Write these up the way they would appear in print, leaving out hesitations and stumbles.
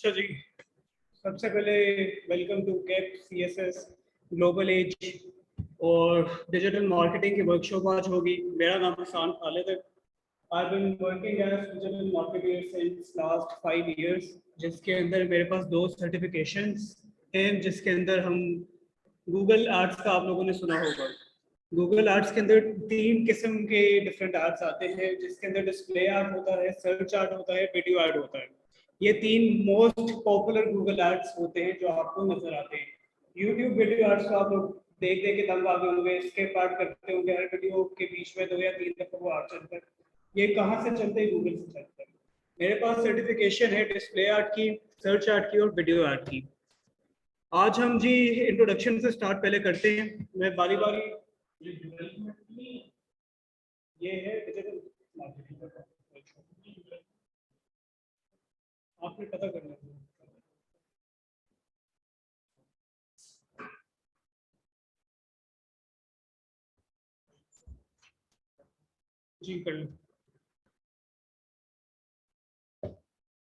अच्छा जी, सबसे पहले welcome to cap CSS global edge और डिजिटल मार्केटिंग की वर्कशॉप आज होगी। मेरा नाम हसान खालिद है। I been working as digital marketer since last 5 years, जिसके अंदर मेरे पास 2 सर्टिफिकेशंस हैं, जिसके अंदर हम गूगल आर्ट्स का आप लोगों ने सुना होगा। गूगल आर्ट्स के अंदर 3 किस्म के डिफरेंट आर्ट्स आते हैं, जिसके अंदर डिस्प्ले आर्ट होता है, सर्च आर्ट होता है, वीडियो आर्ट होता है। ये 3 मोस्ट पॉपुलर गूगल आर्ट्स होते हैं जो आपको नजर आते हैं। यूट्यूब वीडियो आर्ट्स को आप लोग देख देख के तंग आ गए होंगे, स्किप आर्ट करते होंगे, हर वीडियो के बीच में 2 या 3 दफा वो आर्ट चलता है। ये कहाँ से चलते हैं? गूगल से चलता है। मेरे पास सर्टिफिकेशन है डिस्प्ले आर्ट की, सर्च आर्ट की और वीडियो आर्ट की। आज हम जी इंट्रोडक्शन से स्टार्ट पहले करते हैं। मैं बारी बारी ये है डिजिटल मार्केटिंग का, आपने पता करना है जी, कर लो।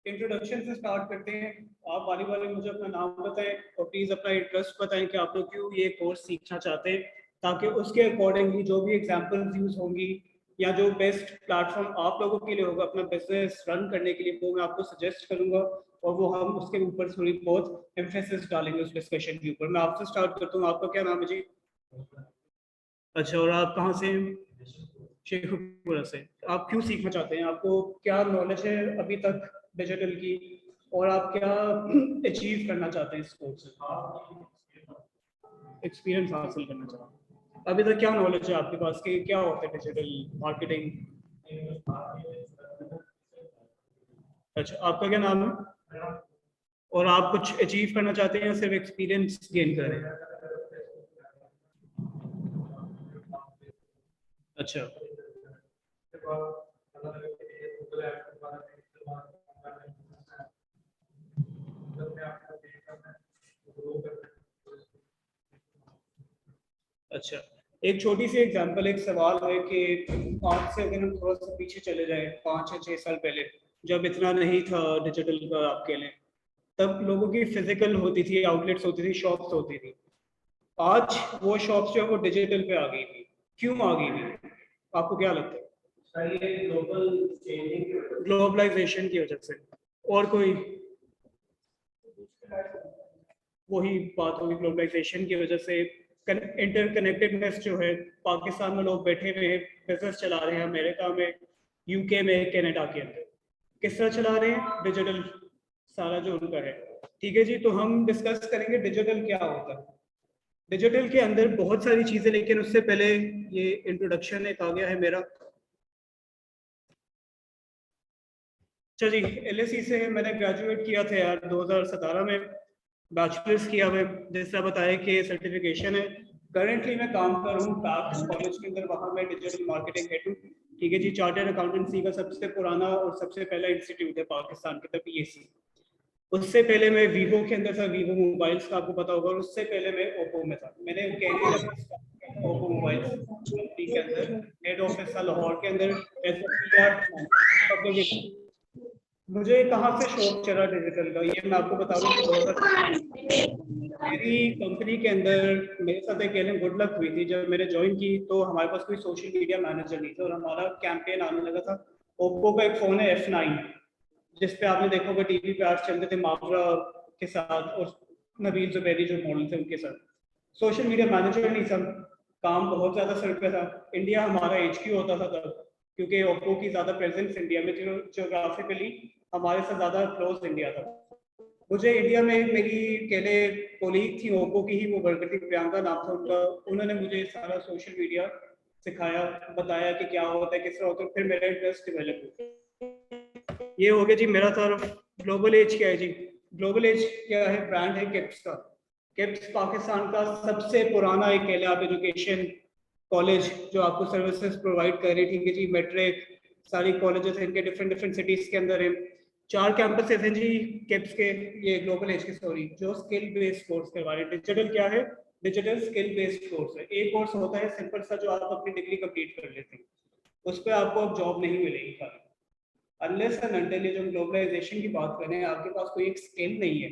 इंट्रोडक्शन से स्टार्ट करते हैं। आप बारी बारी मुझे अपना नाम बताएं और प्लीज अपना इंटरेस्ट बताएं कि आप लोग क्यों ये कोर्स सीखना चाहते हैं, ताकि उसके अकॉर्डिंगली जो भी एग्जांपल्स यूज होंगी या जो बेस्ट प्लेटफॉर्म आप लोगों के लिए होगा अपना बिजनेस रन करने के लिए, वो मैं आपको सजेस्ट करूंगा और वो हम उसके ऊपर थोड़ी बहुत एम्फेसिस डालेंगे उस डिस्कशन के ऊपर। मैं आपसे स्टार्ट करता हूँ। आपका क्या नाम है जी? अच्छा, और आप कहाँ से हैं? शेखुपुरा से। आप क्यों सीखना चाहते हैं? आपको क्या नॉलेज है अभी तक डिजिटल की, और आप क्या अचीव करना चाहते हैं इस कोर्स से? एक्सपीरियंस हासिल करना चाहते हैं। अभी तक क्या नॉलेज है आपके पास कि क्या होता है डिजिटल मार्केटिंग? अच्छा, आपका क्या नाम है? और आप कुछ अचीव करना चाहते हैं या सिर्फ एक्सपीरियंस गेन कर रहे हैं? अच्छा, अच्छा। एक छोटी सी एग्जांपल, एक सवाल है कि आज से अगर हम थोड़ा सा पीछे चले जाएं 5 या 6 साल पहले, जब इतना नहीं था डिजिटल का आपके लिए, तब लोगों की फिजिकल होती थी, आउटलेट्स होती थी, शॉप्स होती थी। आज वो शॉप्स जो है वो डिजिटल पे आ गई थी। क्यों आ गई थी? आपको क्या लगता है? सर, ये ग्लोबल चेंजिंग, ग्लोबलाइजेशन की वजह से। और कोई? वही बात होगी, ग्लोबलाइजेशन की वजह से। इंटरकनेक्टेडनेस जो है, पाकिस्तान में लोग बैठे हुए हैं, बिजनेस चला रहे हैं अमेरिका में, यूके में, कनाडा के अंदर, किस तरह चला रहे हैं? डिजिटल सारा जो उनका है। ठीक है जी, तो हम डिस्कस करेंगे डिजिटल क्या होता है। डिजिटल के अंदर बहुत सारी चीजें, लेकिन उससे पहले ये इंट्रोडक्शन एक आ गया है मेरा। अच्छा जी, LSE से मैंने ग्रेजुएट किया था यार 2017 में, बैचलर्स किया हुआ। जिस तरह बताया कि सर्टिफिकेशन है। करंटली मैं काम कर रहा हूँ पैक्स कॉलेज के अंदर, वहाँ मैं डिजिटल मार्केटिंग हेड हूँ। ठीक है जी, चार्टर्ड अकाउंटेंसी का सबसे पुराना और सबसे पहला इंस्टीट्यूट है पाकिस्तान के, तब PAC। उससे पहले मैं वीवो के अंदर था, वीवो मोबाइल्स का आपको पता होगा, और उससे पहले मैं ओप्पो में था। मैंने कैरियर अपना स्टार्ट किया ओप्पो मोबाइल्स कंपनी के अंदर, हेड ऑफिस था लाहौर के अंदर, एज ए PR। मुझे कहाँ से शौक चला डिजिटल का, ये मैं आपको बता दूं कि 2000 मेरी कंपनी के अंदर मेरे साथ एक गुड लक हुई थी। जब मैंने ज्वाइन की तो हमारे पास कोई सोशल मीडिया मैनेजर नहीं था, और हमारा कैंपेन आने लगा था। ओप्पो का एक फ़ोन है F9, जिस पे आपने देखा होगा टीवी पे आज चलते थे मावरा के साथ और नबील जुबैरी जो मॉडल थे उनके साथ। सोशल मीडिया मैनेजर नहीं था, काम बहुत ज़्यादा सर पे था। इंडिया हमारा HQ होता था तब, क्योंकि ओप्पो की ज़्यादा प्रेजेंस इंडिया में, जो जोग्राफिकली हमारे से ज़्यादा क्लोज इंडिया था। मुझे इंडिया में मेरी अकेले कोलीग थी ओप्पो की ही, वो वर्कर थी, प्रियंका नाम था उनका। उन्होंने मुझे सारा सोशल मीडिया सिखाया, बताया कि क्या होता है, किस तरह होता है, फिर मेरा इंटरेस्ट डेवलप हुआ। ये हो गया जी मेरा तरफ। ग्लोबल एज क्या है जी? ग्लोबल एज क्या है? ब्रांड है किप्स का। किप्स पाकिस्तान का सबसे पुराना एक कह लें आप एजुकेशन कॉलेज, जो आपको सर्विसेज प्रोवाइड कर रही है। ठीक है जी, मेट्रिक सारी कॉलेजेस इनके डिफरेंट डिफरेंट सिटीज के अंदर है। 4 कैंपसेस हैं जी किप्स के। ये ग्लोबल एज की सॉरी, जो स्किल बेस्ड कोर्स करवा रहे हैं। डिजिटल क्या है? डिजिटल स्किल बेस्ड कोर्स है। एक कोर्स होता है सिंपल सा, जो आप अपनी डिग्री कंप्लीट कर लेते हैं, उस पर आपको अब जॉब नहीं मिलेगी खाली। अनलेस एंड अनटिल जो ग्लोबलाइजेशन की बात करें, आपके पास कोई एक स्किल नहीं है,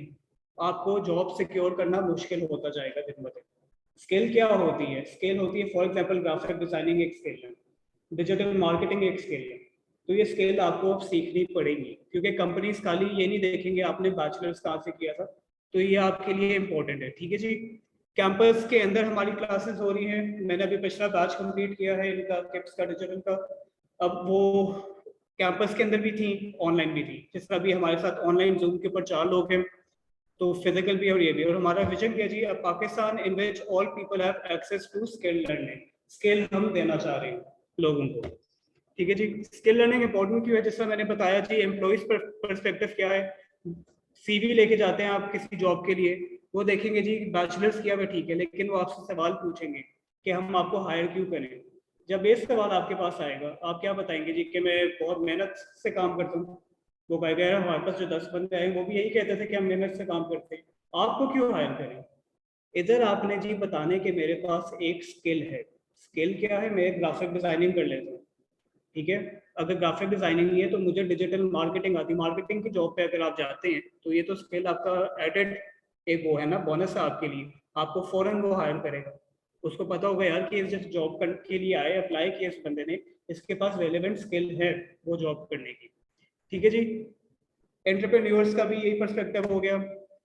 आपको जॉब सिक्योर करना मुश्किल होता जाएगा दिन ब दिन। स्किल क्या होती है? स्किल होती है फॉर एग्जांपल ग्राफिक डिजाइनिंग एक स्किल है, डिजिटल मार्केटिंग एक स्किल है। तो ये स्किल आपको अब सीखनी पड़ेगी, क्योंकि कंपनीज खाली ये नहीं देखेंगे आपने बैचलर्स कहाँ से किया था। तो ये आपके लिए इम्पोर्टेंट है, ठीक है जी। कैंपस के अंदर हमारी क्लासेस हो रही हैं, मैंने अभी पिछला बैच कंप्लीट किया है इनका किप्स का डिजिटल का। अब वो कैंपस के अंदर भी थी, ऑनलाइन भी थी। जिस तरह भी हमारे साथ ऑनलाइन जूम के ऊपर 4 लोग हैं, तो फिजिकल भी और ये भी। और हमारा विजन क्या जी, अब Pakistan in which all people have access to skill learning. Skill हम देना चाह रहे हैं लोगों को, ठीक है जी। स्किल लर्निंग इंपॉर्टेंट क्यों है? जैसा मैंने बताया जी, एम्प्लॉइज परस्पेक्टिव क्या है। सीवी लेके जाते हैं आप किसी जॉब के लिए, वो देखेंगे जी बैचलर्स किया हुआ ठीक है, लेकिन वो आपसे सवाल पूछेंगे कि हम आपको हायर क्यों करें। जब ये सवाल आपके पास आएगा, आप क्या बताएंगे जी कि मैं बहुत मेहनत से काम करता हूँ। वो कहेगा यार हमारे पास जो 10 बंदे आए वो भी यही कहते थे कि हम मेहनत से काम करते हैं, आपको क्यों हायर करें। इधर आपने जी बताने के मेरे पास एक स्किल है। स्किल क्या है? मैं ग्राफिक डिजाइनिंग कर लेता हूँ, ठीक है। अगर ग्राफिक डिजाइनिंग नहीं है तो मुझे डिजिटल मार्केटिंग आती है। मार्केटिंग की जॉब पे अगर आप जाते हैं तो ये तो स्किल आपका एडेड एक वो है ना, बोनस है आपके लिए। आपको फौरन वो हायर करेगा। उसको पता होगा यार कि जिस जॉब के लिए आए, अप्लाई किया इस बंदे ने, इसके पास रेलेवेंट स्किल है वो जॉब करने की, ठीक है जी। एंटरप्रेन्योर्स का भी यही पर्सपेक्टिव हो गया।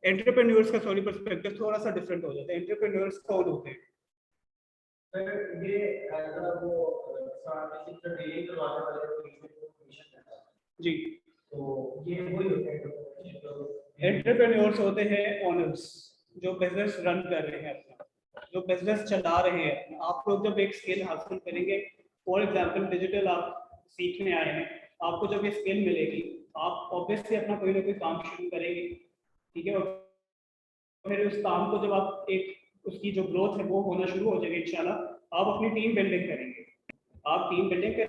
एंटरप्रेन्योर्स का सॉरी पर्सपेक्टिव थोड़ा सा डिफरेंट हो जाता है। एंटरप्रेन्योर्स कौन होते हैं? सर ये अगर वो किसी का डीलिंग करवाने वाले को कमीशन देता है जी, तो ये वही होते हैं जो एंटरप्रेन्योर्स होते हैं ओनर्स, जो बिजनेस रन कर रहे हैं अपना, जो बिजनेस चला रहे हैं अपना। आप लोग जब एक स्किल हासिल करेंगे, फॉर एग्जांपल डिजिटल आप सीखने आए हैं, आपको जब ये स्किल मिलेगी, आप ऑब्वियसली अपना कोई ना कोई काम शुरू करेंगे, ठीक है। और फिर उस काम को जब आप एक उसकी जो ग्रोथ है वो होना शुरू हो जाएगी इंशाल्लाह, आप अपनी टीम बिल्डिंग करेंगे। आप टीम बिल्डिंग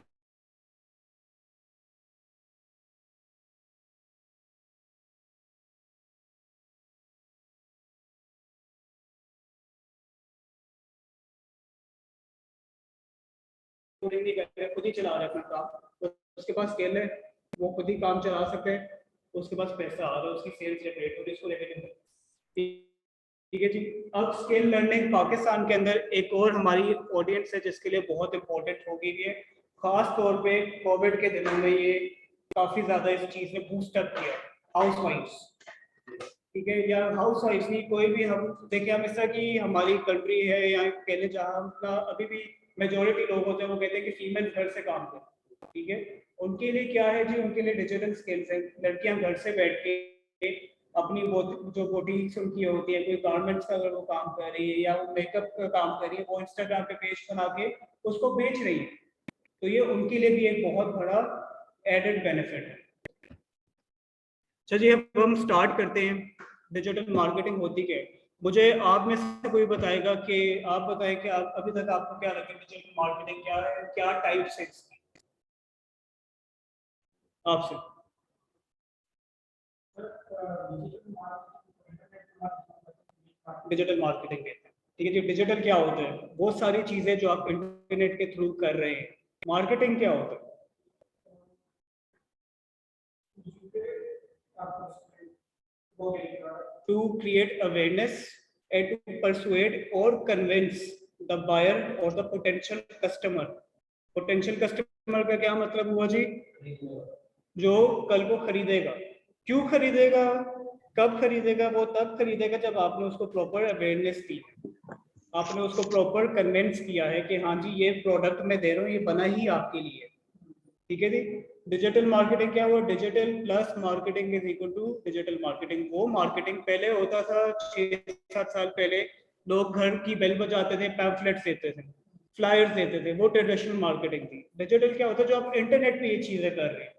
नहीं कर रहे, खुद ही चला रहे अपना काम, तो उसके पास स्किल है, वो खुद ही काम चला सकते हैं, उसके पास पैसा आ रहा है, उसकी सेल्स जनरेट हो रही है, इसको लेकर ठीक है जी। अब स्किल लर्निंग पाकिस्तान के अंदर एक और हमारी ऑडियंस है जिसके लिए बहुत इंपॉर्टेंट हो गई है। खास तौर पे कोविड के दिनों में ये काफी ज्यादा इस चीज ने बूस्ट अप किया। हाउस वाइफ्स, ठीक है, या हाउस वाइफ नहीं, कोई भी। हम देखिए, हम इस तरह की हमारी कंट्री है या कह लें जहाँ अपना अभी भी मेजोरिटी लोग होते हैं वो कहते हैं कि फीमेल घर से काम करें, ठीक है। उनके लिए क्या है जी, उनके लिए डिजिटल स्किल्स है। लड़कियां घर से बैठ के अपनी जो बोटीक्स उनकी होती है, कोई गारमेंट्स का अगर वो काम कर रही है या वो मेकअप का काम कर रही है, वो इंस्टाग्राम पे पेज बना के उसको बेच रही है। तो ये उनके लिए भी एक बहुत बड़ा एडेड बेनिफिट है। चलिए अब हम स्टार्ट करते हैं। डिजिटल मार्केटिंग होती क्या है? मुझे आप में से कोई बताएगा कि आप बताएं कि आप अभी तक आपको क्या लगे डिजिटल मार्केटिंग क्या है, क्या टाइप से इसकी आपसे। डिजिटल मार्केटिंग कहते हैं, ठीक है जी। डिजिटल क्या होता है? बहुत सारी चीजें जो आप इंटरनेट के थ्रू कर रहे हैं। मार्केटिंग क्या होता है? To create awareness and to persuade or convince the buyer or the potential customer. Potential customer का क्या मतलब हुआ जी? जो कल को खरीदेगा। क्यों खरीदेगा, कब खरीदेगा? वो तब खरीदेगा जब आपने उसको प्रॉपर अवेयरनेस दी, आपने उसको प्रॉपर कन्विंस किया है कि हाँ जी ये प्रोडक्ट मैं दे रहा हूँ, ये बना ही आपके लिए, ठीक है जी। डिजिटल मार्केटिंग क्या हुआ? Digital plus marketing is equal to digital marketing. वो मार्केटिंग पहले होता था 6-7 साल पहले, लोग घर की बेल बजाते थे, पैम्फलेट्स देते थे, फ्लायर्स देते थे, वो ट्रेडिशनल मार्केटिंग थी। डिजिटल क्या होता है? जो आप इंटरनेट पे ये चीजें कर रहे हैं,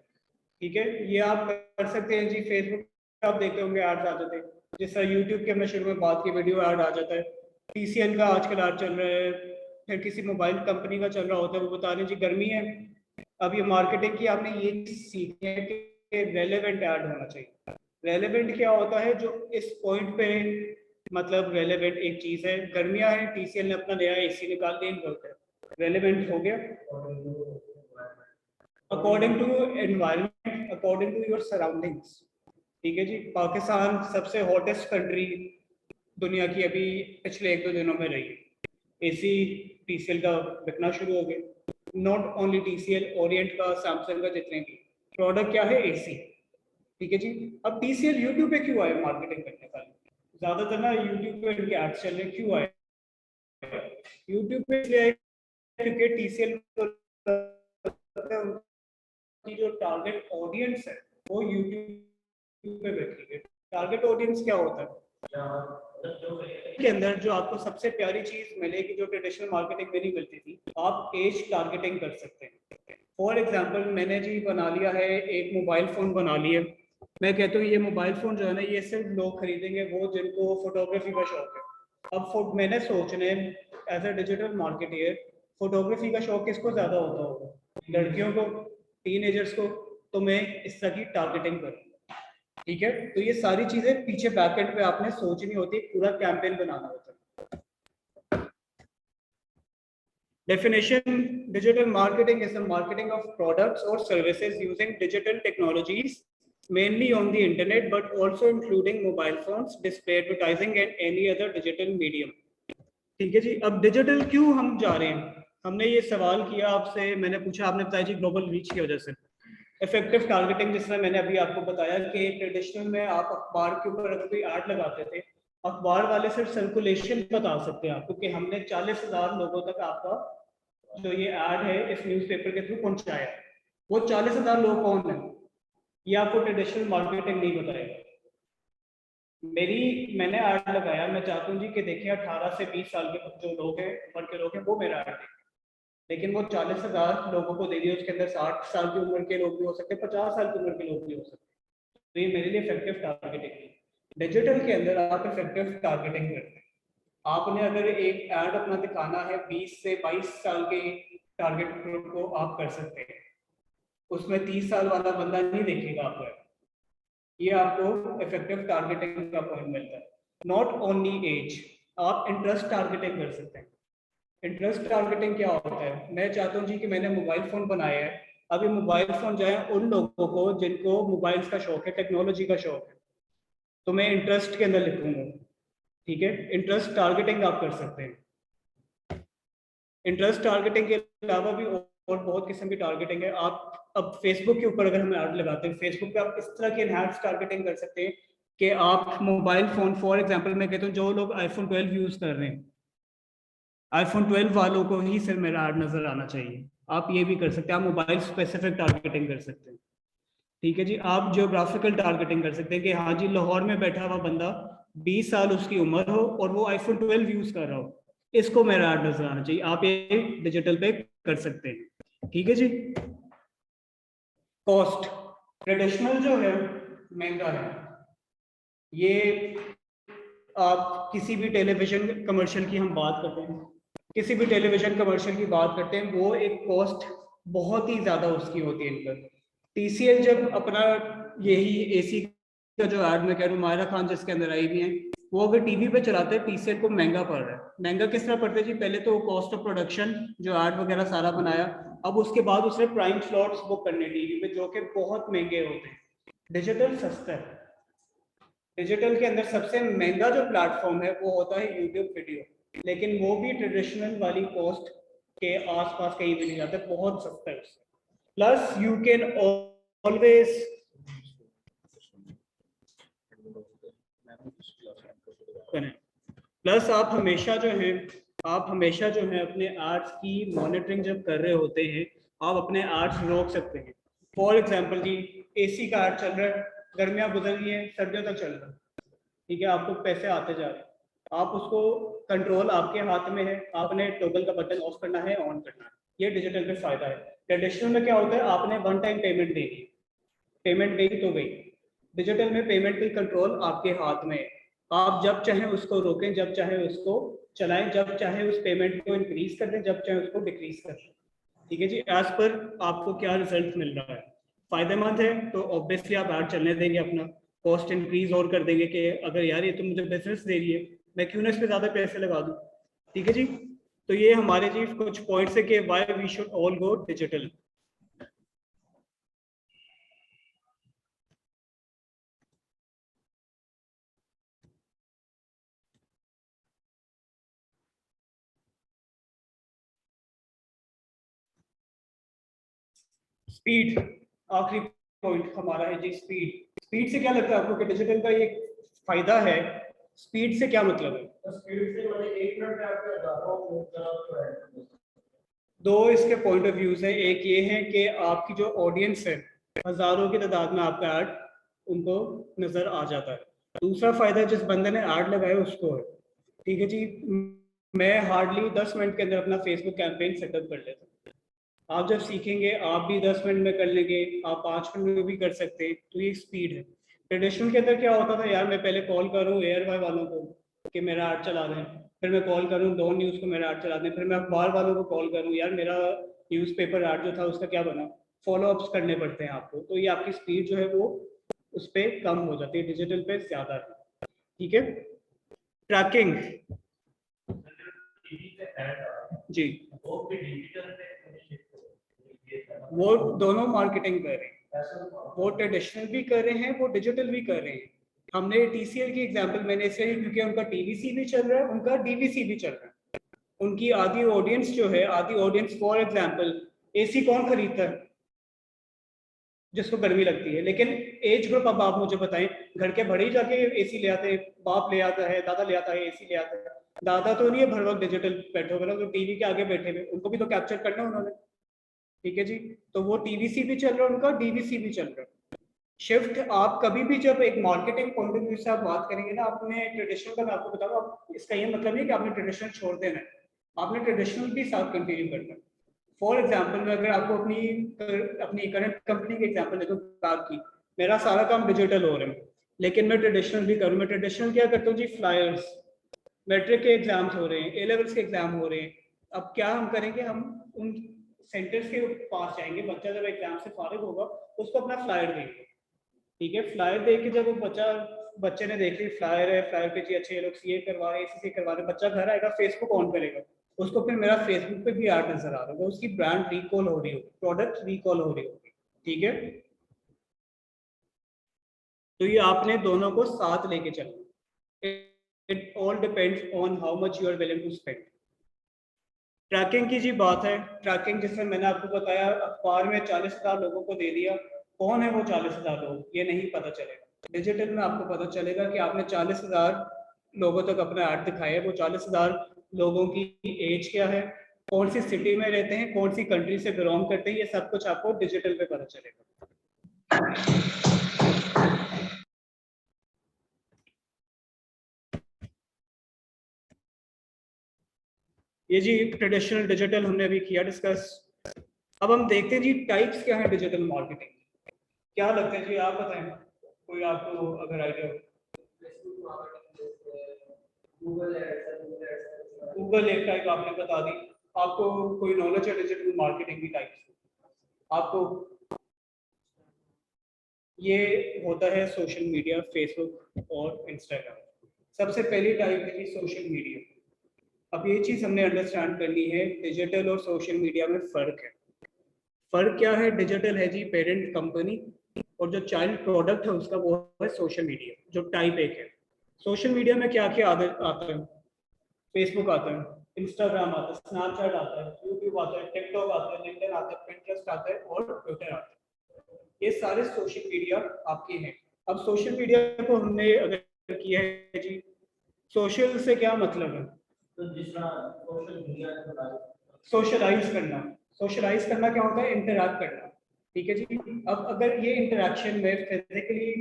ठीक है। ये आप कर सकते हैं जी। फेसबुक पे आप देखते होंगे एड्स आते थे, जिस तरह यूट्यूब के हमने शुरू में बात की, वीडियो ऐड आ जाता है। टीसीएल का आजकल ऐड चल रहा है, फिर किसी मोबाइल कंपनी का चल रहा होता है, वो बता रहे हैं जी गर्मी है। अब ये मार्केटिंग की आपने ये सीखी है कि रेलेवेंट ऐड होना चाहिए। रेलेवेंट क्या होता है? जो इस पॉइंट पे मतलब रेलेवेंट एक चीज है, गर्मियां हैं, टीसीएल ने अपना नया एसी निकाल दिया इन्वर्टर, रेलेवेंट हो गया। According to environment, according to your surroundings. ठीक है जी। पाकिस्तान सबसे हॉटेस्ट कंट्री दुनिया की अभी पिछले 1-2 दिनों में रही। एसी टीसीएल का बिकना शुरू हो गए। नॉट ओनली टीसीएल, ओरिएंट का, सैमसंग का, जितने भी प्रोडक्ट क्या है एसी। ठीक है जी। अब टीसीएल यूट्यूब पे क्यों आए मार्केटिंग करने का? ज्यादातर ना यूट्यूब पे इनके एड्स चल रहे, क्यों आए यूट्यूब पे? इसलिए आए क्योंकि टीसीएल की जो टारगेट ऑडियंस है वो यूट्यूब पे बैठी है। टारगेट ऑडियंस क्या होता है के अंदर? जो आपको सबसे प्यारी चीज मिलेगी जो ट्रेडिशनल मार्केटिंग में नहीं मिलती थी, आप एज टारगेटिंग कर सकते हैं। फॉर एग्जांपल मैंने जी बना लिया है, एक मोबाइल फोन बना लिया। मैं कहता हूँ ये मोबाइल फोन जो है ना, ये सिर्फ लोग खरीदेंगे वो जिनको फोटोग्राफी का शौक है। अब मैंने सोचने as a digital marketer, photography का शौक किसको ज्यादा होता होगा? लड़कियों को, टीनेजर्स को। तो मैं इस तरह की टारगेटिंग करूँ। ठीक है। तो ये सारी चीजें पीछे बैकएंड पे आपने सोचनी होती है, पूरा कैंपेन बनाना होता है। Definition: digital marketing is the marketing of products और services using digital technologies mainly on the internet but also including mobile phones, display advertising and any other digital medium। ठीक है जी। अब डिजिटल क्यों हम जा रहे हैं? हमने ये सवाल किया आपसे, मैंने पूछा, आपने बताया जी ग्लोबल रीच की वजह से। इफेक्टिव टारगेटिंग, जिसमें मैंने अभी आपको बताया कि ट्रेडिशनल में आप अखबार के ऊपर अगर कोई ऐड लगाते थे, अखबार वाले सिर्फ सर्कुलेशन बता सकते हैं आपको कि हमने 40,000 लोगों तक आपका जो ये ऐड है इस न्यूज़पेपर के थ्रू पहुंचाया। वो 40,000 लोग कौन है? ये आपको ट्रेडिशनल मार्केटिंग नहीं बताएगा। मैंने ऐड लगाया, मैं चाहता हूँ जी कि देखिए 18 से 20 साल के जो लोग हैं, उम्र के लोग हैं, वो मेरा ऐड देखें। लेकिन वो 40,000 लोगों को दे दिए, उसके अंदर 60 साल की उम्र के लोग भी हो सकते हैं, 50 साल की उम्र के लोग भी हो सकते हैं। तो ये मेरे लिए इफेक्टिव टारगेटिंग है। डिजिटल के अंदर आप इफेक्टिव टारगेटिंग करते हैं। आपने अगर एक ऐड अपना दिखाना है 20 से 22 साल के टारगेट ग्रुप को आप कर सकते हैं, उसमें 30 साल वाला बंदा नहीं देखेगा आपको। ये आपको इफेक्टिव टारगेटिंग का पॉइंट मिलता है। नॉट ओनली एज, आप इंटरेस्ट टारगेटिंग कर सकते हैं। इंटरेस्ट टारगेटिंग क्या होता है? मैं चाहता हूँ जी कि मैंने मोबाइल फोन बनाया है, अभी मोबाइल फोन जो है उन लोगों को जिनको मोबाइल्स का शौक है, टेक्नोलॉजी का शौक है, तो मैं इंटरेस्ट के अंदर लिखूंगा। ठीक है। इंटरेस्ट टारगेटिंग आप कर सकते हैं। इंटरेस्ट टारगेटिंग के अलावा भी और बहुत किस्म की टारगेटिंग है। आप अब फेसबुक के ऊपर अगर हम ऐड लगाते हैं, फेसबुक पे आप इस तरह की एनहांस टारगेटिंग कर सकते हैं कि आप मोबाइल फोन, फॉर एग्जांपल मैं कहता हूँ जो लोग आईफोन 12 यूज कर रहे हैं, आईफोन 12 वालों को ही सिर्फ मेरा ऐड नजर आना चाहिए। आप ये भी कर सकते हैं, आप मोबाइल स्पेसिफिक टारगेटिंग कर सकते हैं। ठीक है जी। आप जियोग्राफिकल टारगेटिंग कर सकते हैं कि हाँ जी लाहौर में बैठा हुआ बंदा 20 साल उसकी उम्र हो और वो आईफोन 12 यूज कर रहा हो, इसको मेरा ऐड नजर आना चाहिए। आप ये डिजिटल पे कर सकते हैं। ठीक है जी। कॉस्ट: ट्रेडिशनल जो है महंगा है। ये आप किसी भी टेलीविजन कमर्शियल की हम बात करते हैं, किसी भी टेलीविजन कमर्शियल की बात करते हैं, वो एक कॉस्ट बहुत ही ज्यादा उसकी होती है इनका। टीसीएल जब अपना यही एसी का जो ऐड में कह रहा हूँ, मायरा खान जिसके अंदर आई हुई है, वो अगर टीवी पे चलाते हैं टीसीएल को महंगा पड़ रहा है। महंगा किस तरह पड़ता है जी? पहले तो कॉस्ट ऑफ प्रोडक्शन, जो ऐड वगैरह सारा बनाया, अब उसके बाद उसने प्राइम स्लॉट्स बुक करने टीवी पे जो कि बहुत महंगे होते हैं। डिजिटल सस्ता है। डिजिटल के अंदर सबसे महंगा जो प्लेटफॉर्म है वो होता है यूट्यूब वीडियो, लेकिन वो भी ट्रेडिशनल वाली कॉस्ट के आसपास कहीं भी नहीं जाता, बहुत सस्ता है उससे। Plus you can always, plus आप हमेशा जो है अपने आर्ट्स की मॉनिटरिंग जब कर रहे होते हैं, आप अपने आर्ट्स रोक सकते हैं। फॉर एग्जांपल जी एसी का आर्ट चल रहा है, गर्मियां गुजर गई हैं, सर्दियों तक चल रहा है, ठीक है, आपको पैसे आते जा रहे हैं, आप उसको, कंट्रोल आपके हाथ में है, आपने टॉगल का बटन ऑफ करना है, ऑन करना है। ये डिजिटल पे फायदा है। ट्रेडिशनल में क्या होता है? आपने वन टाइम पेमेंट दे दी, पेमेंट गई तो गई। डिजिटल में पेमेंट की कंट्रोल आपके हाथ में है, आप जब चाहें उसको रोकें, जब चाहे उसको चलाएं, जब चाहे उस पेमेंट को इंक्रीज कर दें, जब चाहे उसको डिक्रीज कर दें। ठीक है जी। एज पर आपको क्या रिजल्ट मिल रहा है, फायदेमंद है तो ऑब्वियसली आप ऐड चलने देंगे, अपना कॉस्ट इंक्रीज और कर देंगे कि अगर यार ये तो मुझे बिजनेस दे रही है, मैं क्यों ना इस पे ज्यादा पैसे लगा दूं। ठीक है जी। तो ये हमारे जी कुछ पॉइंट्स है कि why we should all go digital. Speed आखिरी पॉइंट हमारा है जी, स्पीड। स्पीड से क्या लगता है आपको कि डिजिटल का ये फायदा है? स्पीड से क्या मतलब है? तो स्पीड से मैंने 1 मिनट में आपके हजारों जो है दो इसके पॉइंट ऑफ व्यूज है। एक ये है कि आपकी जो ऑडियंस है, हजारों की तादाद में आपका ऐड उनको नजर आ जाता है। दूसरा फायदा जिस बंदे ने ऐड लगाया उसको है। ठीक है जी, मैं हार्डली 10 मिनट के अंदर अपना फेसबुक कैंपेन सेटअप कर लेता हूँ। आप जब सीखेंगे आप भी 10 मिनट में कर लेंगे, आप 5 मिनट में भी कर सकते हैं। तो ये स्पीड है। ट्रेडिशनल के अंदर क्या होता था यार, मैं पहले कॉल करूँ एयर वाई वालों को कि मेरा ऐड चला दें, फिर मैं कॉल करूँ डॉन न्यूज़ को मेरा ऐड चला दें, फिर मैं अखबार वालों को कॉल करूँ यार मेरा न्यूज़पेपर ऐड जो था उसका क्या बना। फॉलो अप्स करने पड़ते हैं आपको, तो ये आपकी स्पीड जो है वो उस पर कम हो जाती है, डिजिटल पे ज़्यादा है। ठीक है। ट्रैकिंग टीवी पे ऐड जी, वो भी डिजिटल पे वो दोनों मार्केटिंग कर रहे हैं, वो ट्रेडिशनल भी कर रहे हैं, वो डिजिटल भी कर रहे हैं। हमने टीसीएल की एग्जांपल मैंने इसलिए ली क्योंकि उनका टीवीसी भी चल रहा है, उनका डीवीसी भी चल रहा है। उनकी आधी ऑडियंस जो है, आधी ऑडियंस फॉर एग्जांपल एसी कौन खरीदता है? जिसको गर्मी लगती है। लेकिन एज ग्रुप अब आप मुझे बताएं, घर के बड़े ही जाके एसी ले आते हैं, बाप ले आता है, दादा ले आता है, एसी ले आता है। दादा तो नहीं है भर वक्त डिजिटल बैठे हुए ना, तो टीवी के आगे बैठे हुए, उनको भी तो कैप्चर करना है उन्होंने। ठीक है जी, तो वो टीवीसी भी चल रहा है उनका, डीवीसी भी चल रहा है। शिफ्ट आप कभी भी जब एक मार्केटिंग पॉइंट ऑफ व्यू से आप बात करेंगे ना, आपने ट्रेडिशनल का मैं आपको बताऊँ, आप इसका ये मतलब नहीं कि आपने ट्रेडिशनल छोड़ देना है, आपने ट्रेडिशनल भी साथ कंटिन्यू करना है। फॉर एग्जाम्पल मैं अगर आपको अपनी अपनी करंट कंपनी की एग्जाम्पल देता हूँ कार की, मेरा सारा काम डिजिटल हो रहा है, लेकिन मैं ट्रेडिशनल भी करूँ। मैं ट्रेडिशनल क्या करता हूँ जी, फ्लायर्स, मैट्रिक के एग्जाम्स हो रहे हैं, ए लेवल्स के एग्जाम हो रहे हैं। अब क्या हम करेंगे, हम उन सेंटर्स के पास जाएंगे, बच्चा जब एग्जाम से फारिग होगा तो उसको अपना फ्लायर देंगे। ठीक है, फ्लायर देख के जब वो बच्चे ने देख ली फ्लायर है, फ्लायर पे जी अच्छे ये लोग सीए करवा रहे हैं, एसीसी करवा रहे हैं, बच्चा घर आएगा फेसबुक ऑन करेगा, उसको फिर मेरा फेसबुक पे भी ऐड नजर आ रहा होगा, उसकी ब्रांड रिकॉल हो रही होगी, प्रोडक्ट रिकॉल हो रही होगी। ठीक है, तो ये आपने दोनों को साथ लेके चलना। It all depends on how much you are willing to spend. Tracking की जी बात है, ट्रैकिंग जिसमें मैंने आपको बताया अखबार में 40,000 लोगों को दे दिया, कौन है वो 40,000 लोग ये नहीं पता चलेगा। डिजिटल में आपको पता चलेगा कि आपने 40,000 लोगों तक अपना ऐड दिखाया है, वो 40,000 लोगों की एज क्या है, कौन सी सिटी में रहते हैं, कौन सी कंट्री से बिलोंग करते हैं, ये सब कुछ आपको डिजिटल पे पता चलेगा। ये जी ट्रेडिशनल डिजिटल हमने अभी किया डिस्कस। अब हम देखते हैं जी टाइप्स क्या है डिजिटल मार्केटिंग। क्या लगता है जी, आप बताएं, कोई आपको अगर आइडिया हो। गूगल एक टाइप आपने बता दी। आपको कोई नॉलेज है डिजिटल मार्केटिंग की टाइप्स आपको? ये होता है सोशल मीडिया, फेसबुक और इंस्टाग्राम। सबसे पहली टाइप है सोशल मीडिया। अब ये चीज हमने अंडरस्टैंड करनी है, डिजिटल और सोशल मीडिया में फर्क है। फर्क क्या है, डिजिटल है जी पेरेंट कंपनी, और जो चाइल्ड प्रोडक्ट है उसका वो है सोशल मीडिया, जो टाइप एक है। सोशल मीडिया में क्या क्या आता है, फेसबुक आता है, इंस्टाग्राम आता है, स्नैपचैट आता है, यूट्यूब आता है, टिकटॉक आता है, लिंक्डइन आता है, पिंटरेस्ट आता है और ट्विटर आता है। ये सारे सोशल मीडिया आपके हैं। अब सोशल मीडिया को हमने अगर किया है जी, सोशल से क्या मतलब है, तो जिस तरह सोशल मीडिया सोशलाइज करना। सोशलाइज करना क्या होता है, इंटरैक्ट करना। ठीक है जी, अब अगर ये इंटरैक्शन में फिजिकली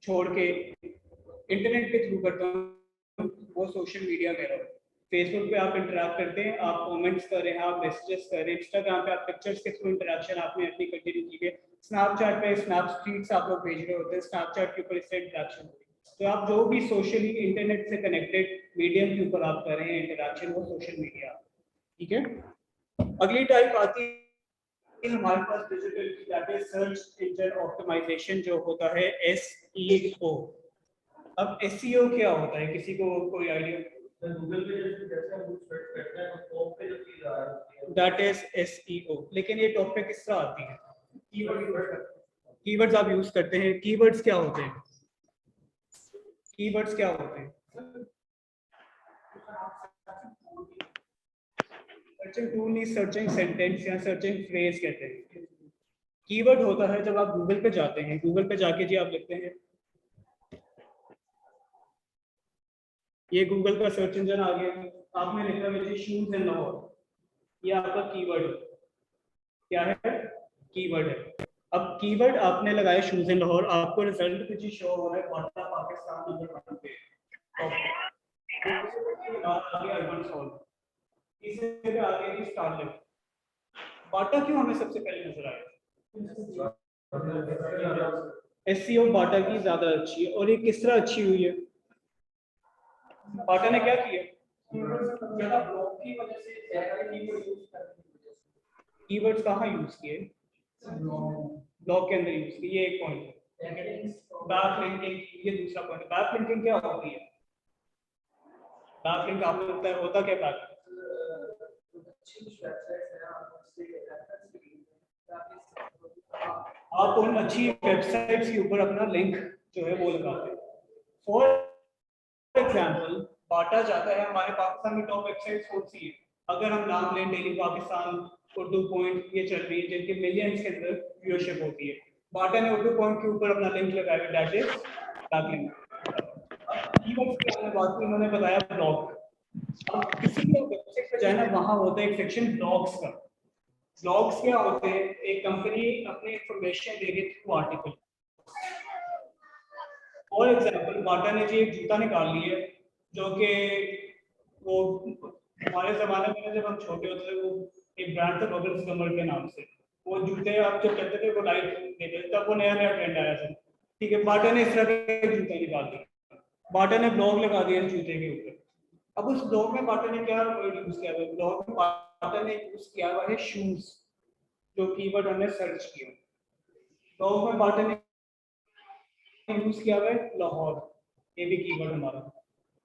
छोड़ के इंटरनेट के थ्रू करता हूँ, वो सोशल मीडिया कह रहा हूँ। फेसबुक पे आप इंटरैक्ट करते हैं, आप कमेंट्स कर रहे हैं, आप मैसेजेस कर रहे हैं, इंस्टाग्राम पे आप पिक्चर्स के थ्रू इंटरैक्शन आपने अपनी कंटिन्यू की है, स्नैपचैट पे स्नैप स्ट्रीट्स आप लोग भेज रहे होते हैं, स्नैपचैट के ऊपर इससे इंटरैक्शन हो रही है। तो आप जो भी सोशली इंटरनेट से कनेक्टेड मीडियम के ऊपर आप कर रहे हैं इंटरैक्शन, वो सोशल मीडिया। ठीक है, अगली टाइप आती है हमारे पास डिजिटल की, that is search engine optimisation, जो होता है एसईओ। अब एसईओ क्या होता है, किसी को कोई आइडिया? गूगल पे जैसे हम सर्च करते हैं तो टॉप पे जो चीज आ रही है दैट इज एसईओ। लेकिन ये टॉप पे किस तरह आती है? कीवर्ड्स आप यूज करते हैं। कीवर्ड्स क्या होते हैं, कीवर्ड्स क्या होते हैं? सर्चिंग टूल नहीं, सर्चिंग सेंटेंस या सर्चिंग फ्रेज कहते हैं। कीवर्ड होता है जब आप गूगल पे जाते हैं, गूगल पे जाके जी आप लिखते हैं, ये गूगल का सर्च इंजन आ गया, आपने लिखा है जी शूज इन लाहौर, ये आपका कीवर्ड है। क्या है? कीवर्ड है। अब कीवर्ड आपने लगाया शूज इन लाहौर, आपको रिजल्ट पे जी शो हो रहा है बाटा पाकिस्तान नंबर 1 पे, आगे अर्बन सॉल्व, तीसरे पे आगे जी स्टारलिंक। बाटा क्यों हमें सबसे पहले नजर आया? एसईओ बाटा की ज्यादा अच्छी है। और ये किस तरह अच्छी हुई है? बाटा ने क्या किया? ज्यादा ब्लॉक की वजह से ज्यादा कीवर्ड यूज करने की वजह से कीवर्ड्स कहाँ यूज किए? ब्लॉग के अंदर यूज किए, ये एक पॉइंट है। बैक लिंकिंग, ये दूसरा पॉइंट। बैक लिंकिंग क्या होती है? बैक लिंक आपको होता क्या बैक? आप उन अच्छी वेबसाइट्स के ऊपर अपना लिंक जो है वो लगाते हैं। फॉर एग्जाम्पल बाटा जाता है, हमारे पाकिस्तान में टॉप वेबसाइट्स कौन सी है? अगर हम नाम लें, डेली पाकिस्तान, उर्दू पॉइंट, ये चल रही है जिनके मिलियंस के अंदर व्यूअरशिप होती है। बाटा ने उर्दू पॉइंट के ऊपर अपना लिंक लगाया है, दैट इज बैकलिंक। कीवर्ड्स की हमने बात की, उन्होंने बताया ब्लॉग। अब किसी भी वेबसाइट पर जाए ना, वहां होता है एक सेक्शन ब्लॉग्स का। ब्लॉग्स क्या होते हैं? एक कंपनी अपनी इंफॉर्मेशन देगी थ्रू आर्टिकल। फॉर एग्जाम्पल बाटा ने जी एक जूता निकाल ली है, जो कि वो हमारे जमाने में जब हम छोटे होते थे, वो एक ब्रांड था बबल्स कमर के नाम से। वो जूते आप जब कहते थे वो लाइट देते थे, तब वो नया नया ट्रेंड आया था। ठीक है, बाटा ने इस तरह का जूता निकाल दिया, बाटा ने ब्लॉग लगा दिया इस जूते के ऊपर। अब उस ब्लॉग में बाटा ने क्या यूज किया हुआ है? ब्लॉग में बाटा ने यूज किया हुआ है शूज, जो कीवर्ड हमने सर्च किया। ब्लॉग में बाटा ने यूज किया हुआ है लाहौर, ये भी कीवर्ड हमारा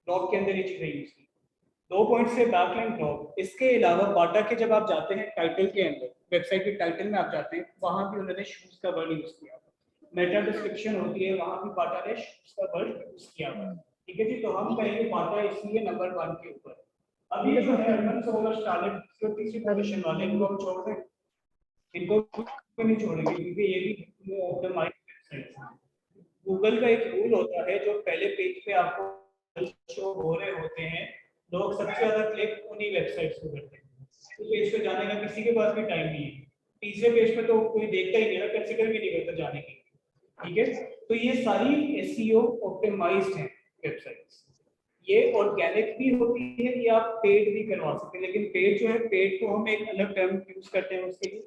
ब्लॉग के अंदर ये चीजें यूज की। 2 पॉइंट से बैकलिंक ब्लॉग। इसके अलावा बाटा के जब आप जाते हैं टाइटल के अंदर, वेबसाइट के टाइटल में आप जाते हैं, वहां भी उन्होंने शूज का वर्ड यूज किया। मेटा डिस्क्रिप्शन होती है, वहां भी बाटा ने शूज का वर्ड यूज किया हुआ है। ठीक है जी, तो हम कहेंगे बाटा इसलिए नंबर 1 के ऊपर। अभी जो है अर्बन सोलर स्टारलिंक जो तीसरी पोजीशन वाले, इनको हम छोड़ दें? इनको नहीं छोड़ेंगे, क्योंकि ये भी ऑप्टिमाइज वेबसाइट्स हैं। गूगल का एक रूल होता है, जो पहले पेज पे आपको शो हो रहे होते हैं, लोग सबसे ज्यादा क्लिक उन्हीं वेबसाइट्स को करते हैं। तो पेज पे जाने का किसी के पास भी टाइम नहीं है, तीसरे पेज पे तो कोई देखता ही नहीं है, कंसीडर भी नहीं करता जाने की। ठीक है, तो ये सारी एसईओ ऑप्टिमाइज्ड हैं वेबसाइट्स। ये ऑर्गेनिक भी होती है, ये आप पेड भी करवा सकते हैं, लेकिन पेड जो है, पेड को हम एक अलग टर्म यूज करते हैं उसके लिए।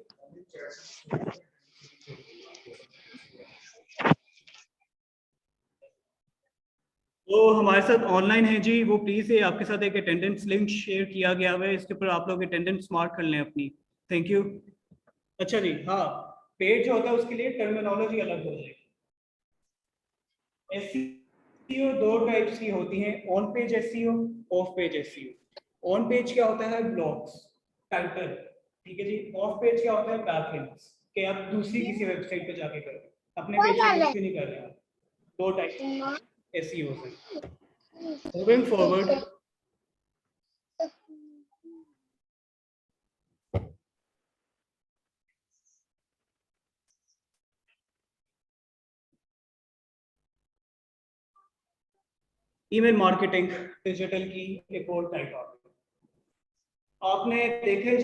वो हमारे साथ ऑनलाइन है जी, वो प्लीज है आपके साथ एक अटेंडेंस लिंक शेयर किया गया है, इसके ऊपर आप लोग अटेंडेंस मार्क कर लें अपनी। Thank you. अच्छा जी, हाँ, पेज जो होता है उसके लिए टर्मिनोलॉजी अलग हो जाएगी। एसईओ 2 टाइप्स की होती हैं, on page SEO, of page SEO. On page क्या होता है? Blogs, title. ठीक है जी। ऑफ पेज क्या होता है? बैकलिंक्स, कि आप दूसरी किसी वेबसाइट पे जाके करें, अपने पेज पे कुछ भी नहीं कर रहे हैं। 2 टाइप एसईओ से। Moving forward, email marketing digital की एक और टाइप आ गई। आपने देखे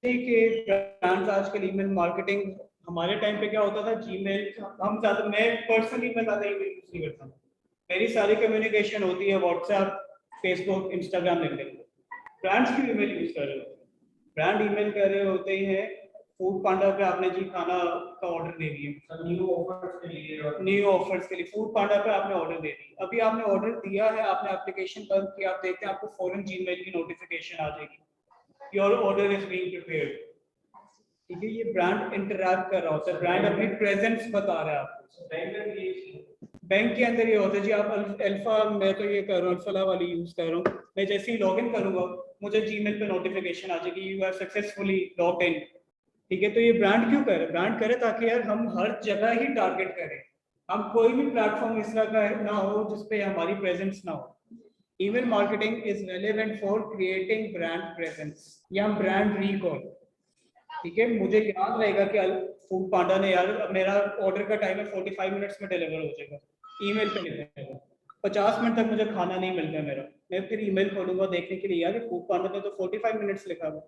कि ब्रांड्स आजकल ईमेल मार्केटिंग, हमारे टाइम पे क्या होता था, जीमेल, हम ज्यादा, मैं पर्सनली मैं ज्यादा ईमेल यूज नहीं करता हूँ। मेरी सारी कम्युनिकेशन होती है WhatsApp, Facebook, Instagram, LinkedIn. Brands की ईमेल यूज कर रहे होते हैं, ब्रांड ईमेल कर रहे होते हैं। फूड पांडा पे आपने जी खाना का ऑर्डर दे दिया, न्यू ऑफर्स के लिए फूड पांडा पे आपने ऑर्डर दे दी। अभी आपने ऑर्डर दिया है, आपने एप्लीकेशन बंद किया, आप देखते हैं आपको फौरन जीमेल की नोटिफिकेशन आ जाएगी, your order is being prepared. ठीक है, ये ब्रांड इंटरैक्ट कर रहा होता है, ब्रांड अपनी प्रेजेंस बता रहा है आपको। बैंक के अंदर ये होता है जी, आप अल्फा, मैं तो ये कर रहा हूँ, अल्फा वाली यूज कर रहा हूँ, मैं जैसे ही लॉगिन करूंगा मुझे जीमेल पे नोटिफिकेशन आ जाएगी, you are successfully logged in. ठीक है, तो ये ब्रांड क्यों करे? ब्रांड करे ताकि यार हम हर जगह ही टारगेट करें, हम कोई भी प्लेटफॉर्म इस तरह का ना हो जिसपे हमारी प्रेजेंस ना हो। Email marketing is relevant for creating brand presence या ब्रांड रिकॉल। ठीक है, मुझे याद रहेगा कि फूड पांडा ने यार मेरा ऑर्डर का टाइम है 45 मिनट्स में डिलीवर हो जाएगा, ईमेल पे लिख देगा 50 मिनट तक मुझे खाना नहीं मिल रहा मेरा, मैं फिर ईमेल खोलूंगा देखने के लिए यार फूड पांडा ने तो 45 मिनट्स लिखा हुआ,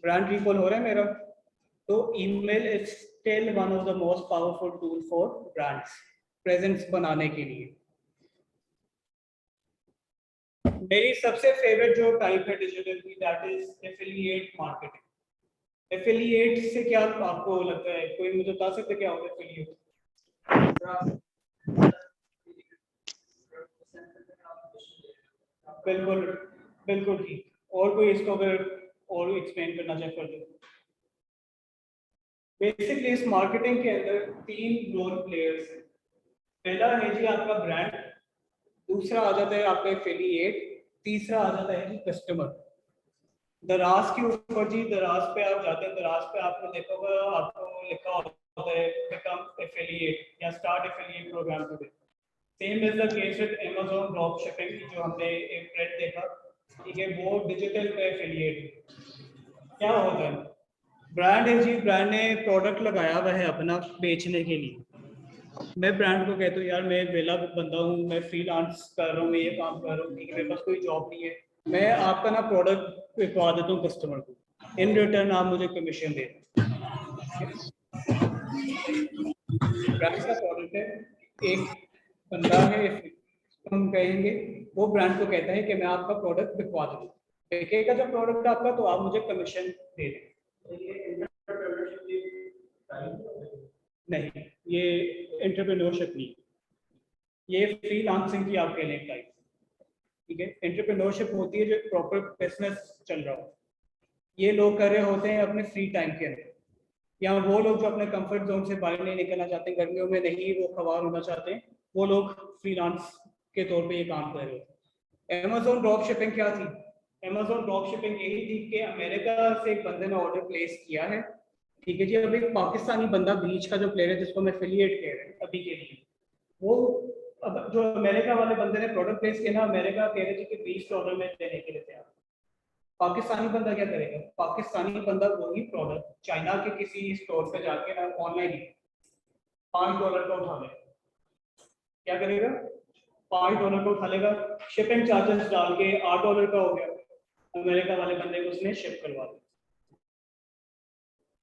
ब्रांड रिकॉल हो रहा है मेरा। तो email is still one of the most powerful tool for brands presence बनाने के लिए। मेरी सबसे फेवरेट जो टाइप है डिजिटल की that is affiliate marketing. Affiliate से क्या आपको लगता है, कोई मुझे बता सकते क्या होता है एफिलिएट? बिल्कुल बिल्कुल ठीक, और कोई इसको अगर और एक्सप्लेन करना चाहे कर दो। बेसिकली इस मार्केटिंग के अंदर 3 रोल प्लेयर्स हैं। पहला है जी आपका ब्रांड, दूसरा आ जाता है आपका एफिलिएट, तीसरा आ जाता है जी कस्टमर। दराज के ऊपर जी, दराज पे आप जाते हैं, दराज पे आपने देखा होगा आपको लिखा होता है बिकम एफिलिएट या start affiliate program today. Same is the case with Amazon drop shipping की जो हमने एक ट्रेंड देखा, ठीक है, वो डिजिटल पे एफिलिएट क्या होता है। ब्रांड है जी, ब्रांड ने प्रोडक्ट लगाया हुआ है अपना बेचने के लिए, मैं ब्रांड को कहता हूँ यार मैं वेला बंदा हूँ, मैं फ्रीलांस कर रहा हूँ, मैं ये काम कर रहा हूँ, ठीक है, मेरे पास कोई जॉब नहीं है, मैं आपका ना प्रोडक्ट बिकवा देता हूँ कस्टमर को, इन रिटर्न आप मुझे कमीशन दे दें। ब्रांड का प्रोडक्ट है, एक बंदा है हम कहेंगे, वो ब्रांड को कहता है कि मैं आपका प्रोडक्ट बिकवा दूँ, बिकेगा जब प्रोडक्ट आपका तो आप मुझे कमीशन दे दें। नहीं, ये एंटरप्रेन्योरशिप नहीं, ये फ्रीलांसिंग की आपके लिए टाइप, ठीक है। एंटरप्रेन्योरशिप होती है जो प्रॉपर बिजनेस चल रहा हो, ये लोग कर रहे होते हैं अपने फ्री टाइम के अंदर, या वो लोग जो अपने कंफर्ट जोन से बाहर नहीं निकलना चाहते, गर्मियों में नहीं वो खबार होना चाहते हैं, वो लोग फ्रीलांस के तौर पे ये काम कर रहे होते हैं। Amazon ड्रॉप शिपिंग क्या थी? Amazon ड्रॉप शिपिंग यही थी कि अमेरिका से एक बंदे ने ऑर्डर प्लेस किया है, ठीक है जी, अब एक पाकिस्तानी बंदा बीच का जो प्लेयर है जिसको मैं एफिलिएट कह रहे हैं अभी के लिए, वो अब जो अमेरिका वाले बंदे ने प्रोडक्ट प्लेस किया ना, अमेरिका कह रहे थे कि $20 में देने के लिए तैयार, पाकिस्तानी बंदा क्या करेगा? पाकिस्तानी बंदा वही प्रोडक्ट चाइना के किसी स्टोर पे जाके ना ऑनलाइन $5 का उठा लेगा, क्या करेगा? $5 का उठा लेगा, शिपिंग चार्जेस डाल के $8 का हो गया, अमेरिका वाले बंदे को उसने शिप करवा दिया,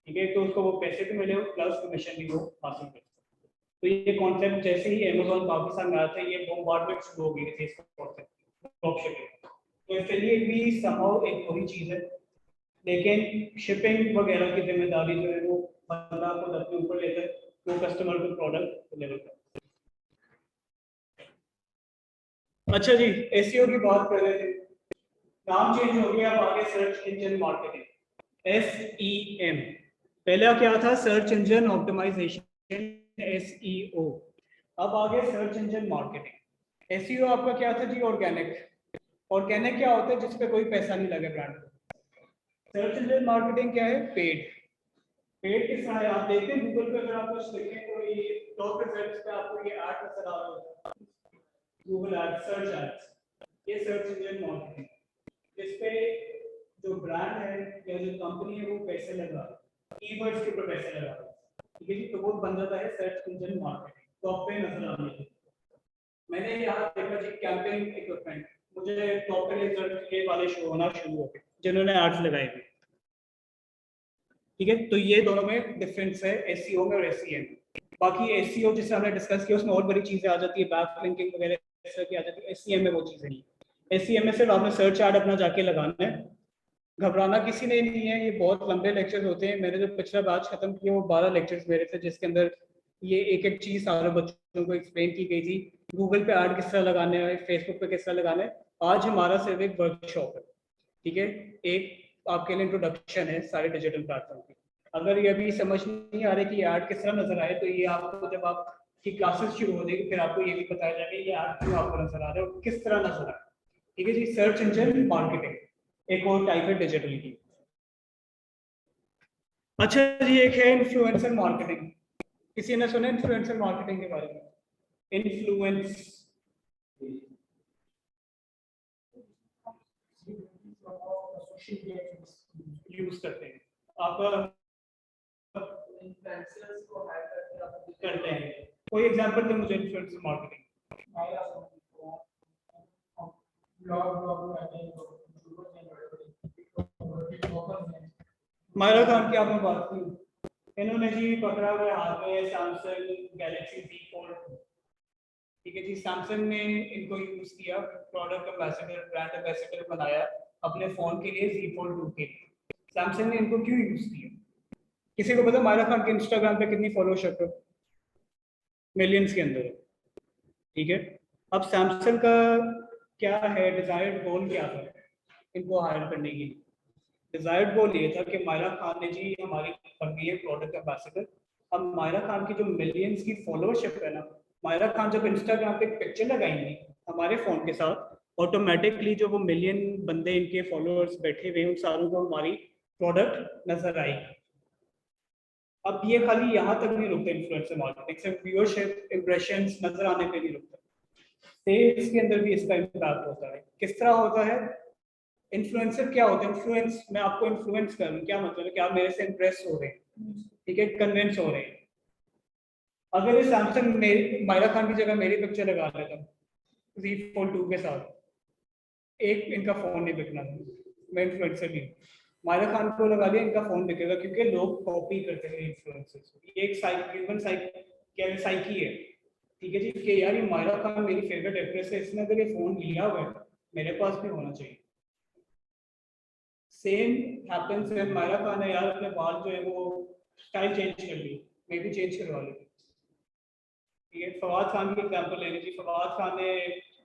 ठीक है, तो उसको वो पैसे भी मिले प्लस कमीशन भी वो हासिल कर। तो ये कॉन्सेप्ट जैसे ही अमेज़न पाकिस्तान में आया था, ये बॉम्बार्डमेंट शुरू हो गई थी इस कॉन्सेप्ट ड्रॉप शिपिंग, तो इसके लिए भी समहाउ एक वही चीज है, लेकिन शिपिंग वगैरह की जिम्मेदारी जो है वो बंदा खुद अपने ऊपर लेकर वो कस्टमर को प्रोडक्ट डिलीवर करता है। अच्छा जी, एसईओ की बात कर रहे थे, नाम चेंज हो गया, अब आगे सर्च इंजन मार्केटिंग, SEM, पहला क्या था? सर्च इंजन ऑप्टिमाइजेशन, SEO, अब आगे सर्च इंजन मार्केटिंग। एसईओ आपका क्या था जी? ऑर्गेनिक। ऑर्गेनिक क्या होता है? जिस पे कोई पैसा नहीं लगे ब्रांड को। सर्च इंजन मार्केटिंग क्या है? पेड। पेड किस तरह है? आप देखते हैं गूगल पे अगर आप कुछ लिखें तो ये टॉप रिजल्ट्स पे आपको ये ऐड नजर आ रहा होगा, गूगल एड, सर्च एड्स, ये सर्च इंजन मार्केटिंग, इस पे जो ब्रांड है या जो कंपनी है वो पैसे लगा, कीवर्ड्स के ऊपर पैसे लगा, ठीक है जी, तो वो बन जाता है सर्च इंजन मार्केटिंग, टॉप पे नजर आने के। मैंने यहाँ देखा जी कैंपेन इक्विपमेंट, मुझे टॉप पे रिजल्ट ये वाले शो होना शुरू हो गए जिन्होंने एड्स लगाए थे, ठीक है, तो ये दोनों में डिफरेंस है एसईओ में और एसईएम। बाकी एसईओ जिसे हमने डिस्कस किया उसमें और बड़ी चीजें आ जाती है, बैक लिंकिंग वगैरह की आ जाती है, एसईएम में वो चीजें नहीं। एसईएम में सिर्फ आपने सर्च ऐड अपना जाके लगाना है, घबराना किसी ने नहीं है, ये बहुत लंबे लेक्चर्स होते हैं, मैंने जो पिछला बैच खत्म किया वो 12 लेक्चर्स मेरे थे जिसके अंदर ये एक एक चीज सारे बच्चों को एक्सप्लेन की गई थी, गूगल पे ऐड किस तरह लगाने हैं, फेसबुक पे किस तरह लगाने हैं। आज हमारा सिर्फ एक वर्कशॉप है, ठीक है, एक आपके लिए इंट्रोडक्शन है सारे डिजिटल प्लेटफॉर्म की। अगर ये अभी समझ नहीं आ रही कि ऐड किस तरह नजर आए, तो ये आपको जब आपकी क्लासेस शुरू हो जाएगी फिर आपको ये भी बताया जाएगा ये ऐड क्यों आपको नजर आ रहा है और किस तरह नजर आ रहा है, ठीक है जी। सर्च इंजन मार्केटिंग एक और टाइप है डिजिटल की। अच्छा जी, एक है इन्फ्लुएंसर मार्केटिंग, किसी ने सुना इन्फ्लुएंसर मार्केटिंग के बारे में? इन्फ्लुएंस यूज करते हैं, आपका इन्फ्लुएंसर्स को हायर करके आप करते हैं। कोई एग्जांपल दे मुझे इन्फ्लुएंसर मार्केटिंग। मायरा खान की आपने बात की, इन्होंने जी पकड़ा हुआ हाथ में सैमसंग गैलेक्सी Z Fold, ठीक है जी। सैमसंग ने इनको यूज किया, प्रोडक्ट एम्बेसडर, ब्रांड एम्बेसडर बनाया अपने फोन के लिए Z Fold 2 के लिए। सैमसंग ने इनको क्यों यूज किया? किसी को पता मायरा खान के इंस्टाग्राम पे कितनी फॉलोअरशिप है? मिलियंस के अंदर है, ठीक है। अब सैमसंग का क्या है डिजायर्ड गोल, क्या था इनको हायर करने की? डिजायर्ड गोल ये था कि मायरा खान ने जी हमारी बन गई है प्रोडक्ट एम्बेसडर। अब मायरा खान की जो मिलियंस की फॉलोअरशिप है ना, मायरा खान जब इंस्टाग्राम पे एक पिक्चर लगाएंगी हमारे फोन के साथ, ऑटोमेटिकली जो वो मिलियन बंदे इनके फॉलोअर्स बैठे हुए हैं उन सारों को हमारी प्रोडक्ट नजर आएगी। अब ये खाली यहाँ तक नहीं रुकते इन्फ्लुएंसर मार्केटिंग, सिर्फ व्यूअरशिप इंप्रेशंस नजर आने पे नहीं रुकता, सेल्स के अंदर भी इसका इम्पैक्ट होता है। किस तरह होता है? इन्फ्लुएंसर क्या होता है? इन्फ्लुएंस, मैं आपको इन्फ्लुएंस करूँ, क्या मतलब है कि आप मेरे से इम्प्रेस हो रहे हैं, ठीक है, कन्विंस हो रहे हैं। अगर ये सैमसंग मायरा खान की जगह मेरी पिक्चर लगा लेता Z Fold 2 के साथ, एक इनका फोन नहीं बिकना, मैं इन्फ्लुएंसर नहीं, मायरा खान को लगा दिया इनका फोन बिकेगा, क्योंकि लोग कॉपी करते हैं इन्फ्लुएंसर्स। ये एक ह्यूमन साइकी है, ठीक है जी, कि यार ये मायरा खान मेरी फेवरेट एक्ट्रेस है, इसने अगर ये फोन लिया हुआ है मेरे पास भी होना चाहिए। Same happens when Maira Khan है, यार अपने बाल जो है वो स्टाइल चेंज कर ली, मैं भी चेंज करवा ली, ठीक है। फवाद खान की एग्जांपल ले लीजिए, फवाद खान ने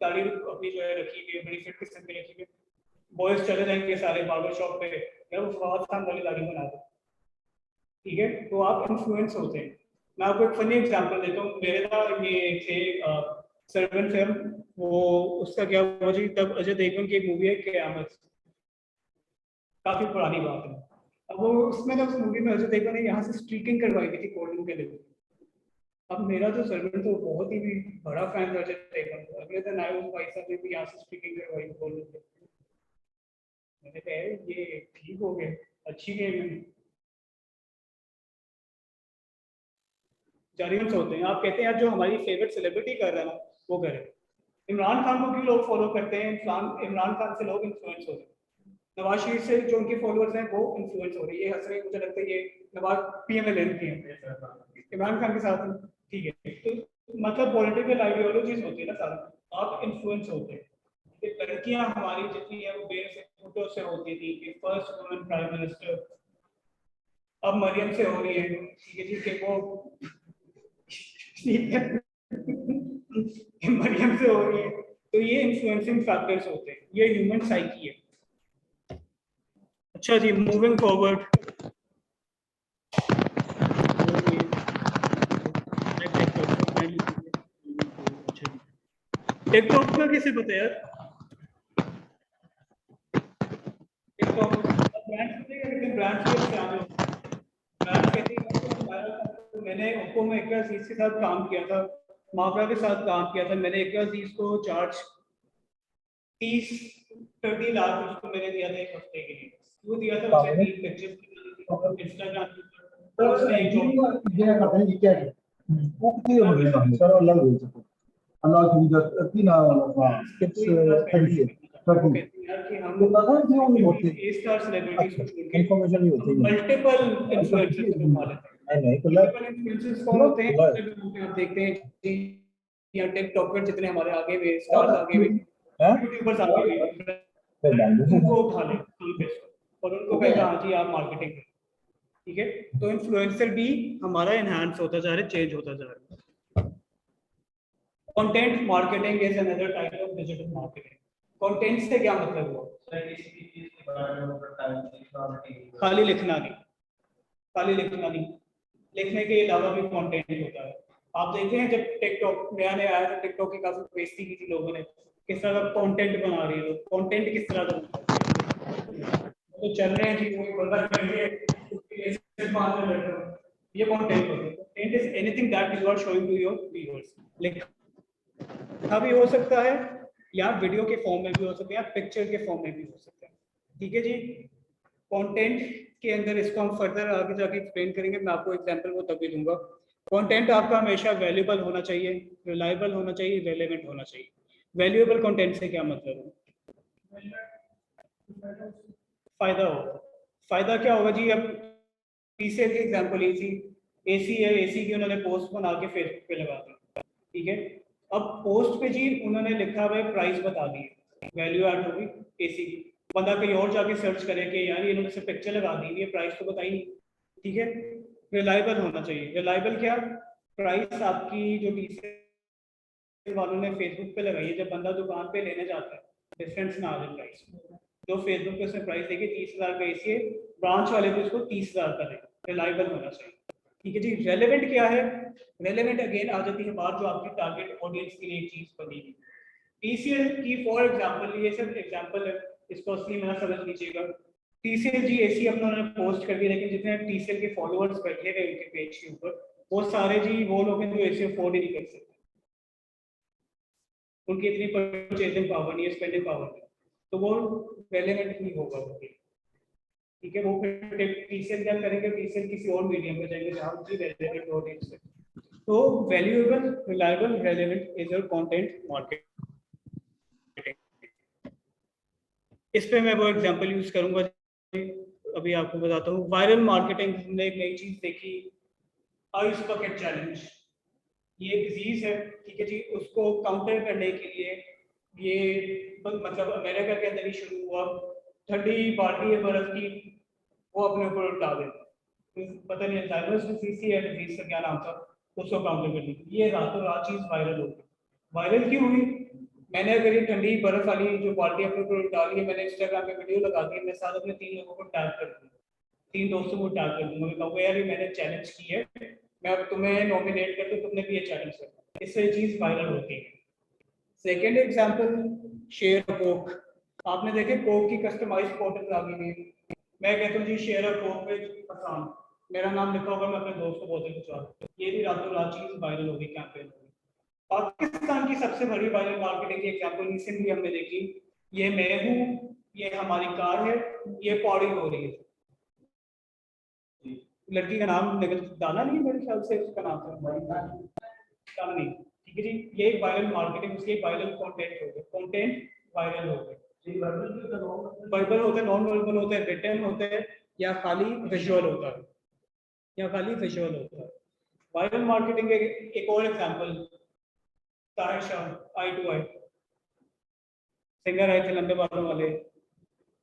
दाढ़ी अपनी जो है रखी हुई है, बड़ी फिट किस्म की रखी हुई है, बॉयज चले जाएंगे सारे बार्बर शॉप पे, यार वो फवाद खान वाली दाढ़ी बना दो, ठीक है। तो आप इन्फ्लुएंस होते हैं। मैं आपको एक फनी एग्जांपल देता हूँ, मेरे ना ये थे सर्वेंट फिल्म, वो उसका क्या हुआ जी, तब अजय देवगन की एक मूवी है क़यामत, काफी पुरानी बात है। अब वो उसमें ना, उस मूवी में अजय देवगन ने यहाँ से स्ट्रीकिंग करवाई थी कोल्ड के लिए। अब मेरा जो सर्वेंट था वो बहुत ही भी बड़ा फैन था अजय देवगन का, अगले दिन आए उस भाई साहब ने भी यहाँ से स्ट्रीकिंग करवाई कोल्ड के। मैंने कहा ये ठीक हो गया, अच्छी गेम है। जारियंस होते हैं। आप कहते हैं यार जो हमारी फेवरेट सेलिब्रिटी कर रहा है ना वो करे। इमरान खान को क्यों लोग फॉलो करते हैं? इमरान खान से लोग इन्फ्लुएंस हो रहे हैं। नवाज शरीफ से जो उनके फॉलोअर्स हैं वो इन्फ्लुएंस हो रहे हैं। ये हंस रहे हैं, मुझे लगता है ये नवाज PMLN के हैं, इमरान खान के साथ, ठीक है। तो मतलब पॉलिटिकल आइडियोलॉजीज होती है ना सारी, आप इन्फ्लुएंस होते हैं। लड़कियां हमारी जितनी है वो बेर से फोटो से होती थी कि फर्स्ट वुमेन प्राइम मिनिस्टर, अब मरियम से हो रही है, ठीक है जी, कि वो मरियम से हो रही है। तो ये इन्फ्लुएंसिंग फैक्टर्स होते हैं, ये ह्यूमन साइकी है। अच्छा जी, मूविंग फॉरवर्ड, टिकटॉक का कैसे पता है यार? टिकटॉक ब्रांड्स पता है, लेकिन ब्रांड्स के सामने ब्रांड कहते हैं, मैंने ओप्पो में एक अजीज के साथ काम किया था, मावरा के साथ काम किया था, मैंने एक अजीज को चार्ज 30-30 लाख उसको मैंने दिया था एक हफ्ते के लिए। वो दिया था उसे 3 पिक्चर्स इंस्टाग्राम पे, उसने एक जो allora ti dico fino a information नहीं होती मल्टीपल इन्फ्लुएंसर्स को मान लेते हैं। नहीं मल्टीपल इन्फ्लुएंसर्स कौन होते हैं? आप देखते हैं जी, या टिकटॉकर जितने हमारे आगे हुए स्टार्स आगे हुए, यूट्यूबर्स आगे हुए, उनको उठा लें और उनको कहेगा हाँ जी आप मार्केटिंग करें, ठीक है। तो इन्फ्लुएंसर भी हमारा एनहांस होता जा रहा है, चेंज होता जा रहा है। Content marketing is another type of digital marketing. Content से क्या मतलब हुआ? खाली लिखना नहीं, खाली लिखना नहीं, लिखने के अलावा भी कंटेंट होता है। आप देखते हैं जब टिकटॉक नया नया आया था, टिकटॉक की काफी बेइज्जती की थी लोगों ने, किस तरह का कंटेंट बना रही है, कंटेंट किस तरह का तो चल रहे हैं जी, कोई बंदा ये कंटेंट होता है। Content is anything that you are showing to your viewers. लिखा भी हो सकता है, या वीडियो के फॉर्म में भी हो सकता है, या पिक्चर के फॉर्म में भी हो सकता है, ठीक है जी। कंटेंट के अंदर इसको हम फर्दर आगे जाके एक्सप्लेन करेंगे, मैं आपको एग्जांपल वो तभी दूंगा। कंटेंट आपका हमेशा वैल्यूएबल होना चाहिए, रिलायबल होना चाहिए, रेलेवेंट होना चाहिए। वैल्यूएबल कंटेंट से क्या मतलब है? फायदा होगा। फायदा क्या होगा जी? अब टीसीएल की एग्जांपल लीजिए, एसी है, एसी की उन्होंने पोस्ट बना के फेसबुक पे लगा दी, ठीक है। अब पोस्ट पे जी उन्होंने लिखा हुआ है, प्राइस बता दी, वैल्यू ऐड होगी एसी की। बंदा कहीं और जाके सर्च करे कि यार इन्होंने सिर्फ पिक्चर लगा दी, ये प्राइस तो बताई नहीं, ठीक है। रिलायबल होना चाहिए। रिलायबल क्या? प्राइस आपकी जो टीसीएल वालों ने फेसबुक पे लगाई है, जब बंदा दुकान पे लेने जाता है डिफरेंस ना आ जाए प्राइस। जो फेसबुक पे उसने प्राइस देखी 30,000 का एसी है, ब्रांच वाले भी उसको 30,000 का दे। रिलायबल होना चाहिए, ठीक है जी। रेलेवेंट क्या है? रेलेवेंट अगेन आ जाती है बात जो आपकी टारगेट ऑडियंस के लिए एक चीज बनी है। टीसीएल की फॉर एग्जांपल, ये सब एग्जांपल है, इसको असली में समझ लीजिएगा। टीसीएल जी एसी अपना उन्होंने पोस्ट कर दिया, लेकिन जितने टीसीएल के फॉलोअर्स बैठे हुए उनके पेज के ऊपर, वो सारे जी वो लोग हैं जो एसी अफोर्ड ही नहीं कर सकते, उनकी इतनी परचेजिंग पावर नहीं है, स्पेंडिंग पावर नहीं, तो वो रेलेवेंट नहीं होगा वो, ठीक है। वो फिर टीसीएल क्या करेंगे? टीसीएल किसी और मीडियम पे जाएंगे जहां उनकी रेलेवेंट ऑडियंस है। तो valuable, reliable, relevant is your content marketing. इस पे मैं वो एग्जांपल यूज करूंगा, अभी आपको बताता हूँ। वायरल मार्केटिंग, हमने एक नई चीज देखी, आइस बकेट चैलेंज। ये डिजीज है, ठीक है जी। उसको काउंटर करने के लिए ये मतलब अमेरिका के अंदर ही शुरू हुआ। ठंडी बाल्टी है बर्फ की, वो अपने ऊपर उल्टा देते, पता नहीं अल्जाइमर्स डिजीज या डिजीज का क्या नाम था, उसको काउंटर करने के लिए ये रातों रात चीज वायरल हो गई। वायरल क्यों हुई? मैंने अगर ये ठंडी बर्फ वाली जो बाल्टी अपने ऊपर उल्टा ली है, मैंने इंस्टाग्राम पे वीडियो लगा दी है, मैं साथ अपने 3 लोगों को टैग कर दूंगा, 3 दोस्तों को टैग कर दूंगा, मैं कहूँगा यार ये मैंने चैलेंज की है, मैं अब तुम्हें नॉमिनेट करके तुमने भी ये चैलेंज करना, इससे चीज वायरल होती है। Second example, share Coke. आपने देखे कोक की कस्टमाइज बॉटल आ गई है, मैं कहता हूँ जी शेयर कोक विद आसान, मेरा नाम लिखा होगा, मैं अपने दोस्त को बोतल भिजवा दूँ, ये भी रातों रात चीज वायरल होगी, कैंपेन होगी। पाकिस्तान की सबसे बड़ी वायरल मार्केटिंग की एग्जाम्पल रिसेंटली हमने देखी, ये मैं हूँ, ये हमारी कार है, ये पौड़ी हो रही है। लड़की का नाम निकल दाना नहीं, मेरे ख्याल से उसका नाम था दाना नहीं, ठीक है जी। ये एक वायरल मार्केटिंग, उसके वायरल कंटेंट हो गए, कंटेंट वायरल हो गए। वर्बल होते हैं, नॉन वर्बल होते हैं, रिटन होते हैं, या खाली विजुअल होता है, या खाली विजुअल होता है। वायरल मार्केटिंग एक और example, Tahir Shah eye to eye, singer आए थे लंबे बालों वाले,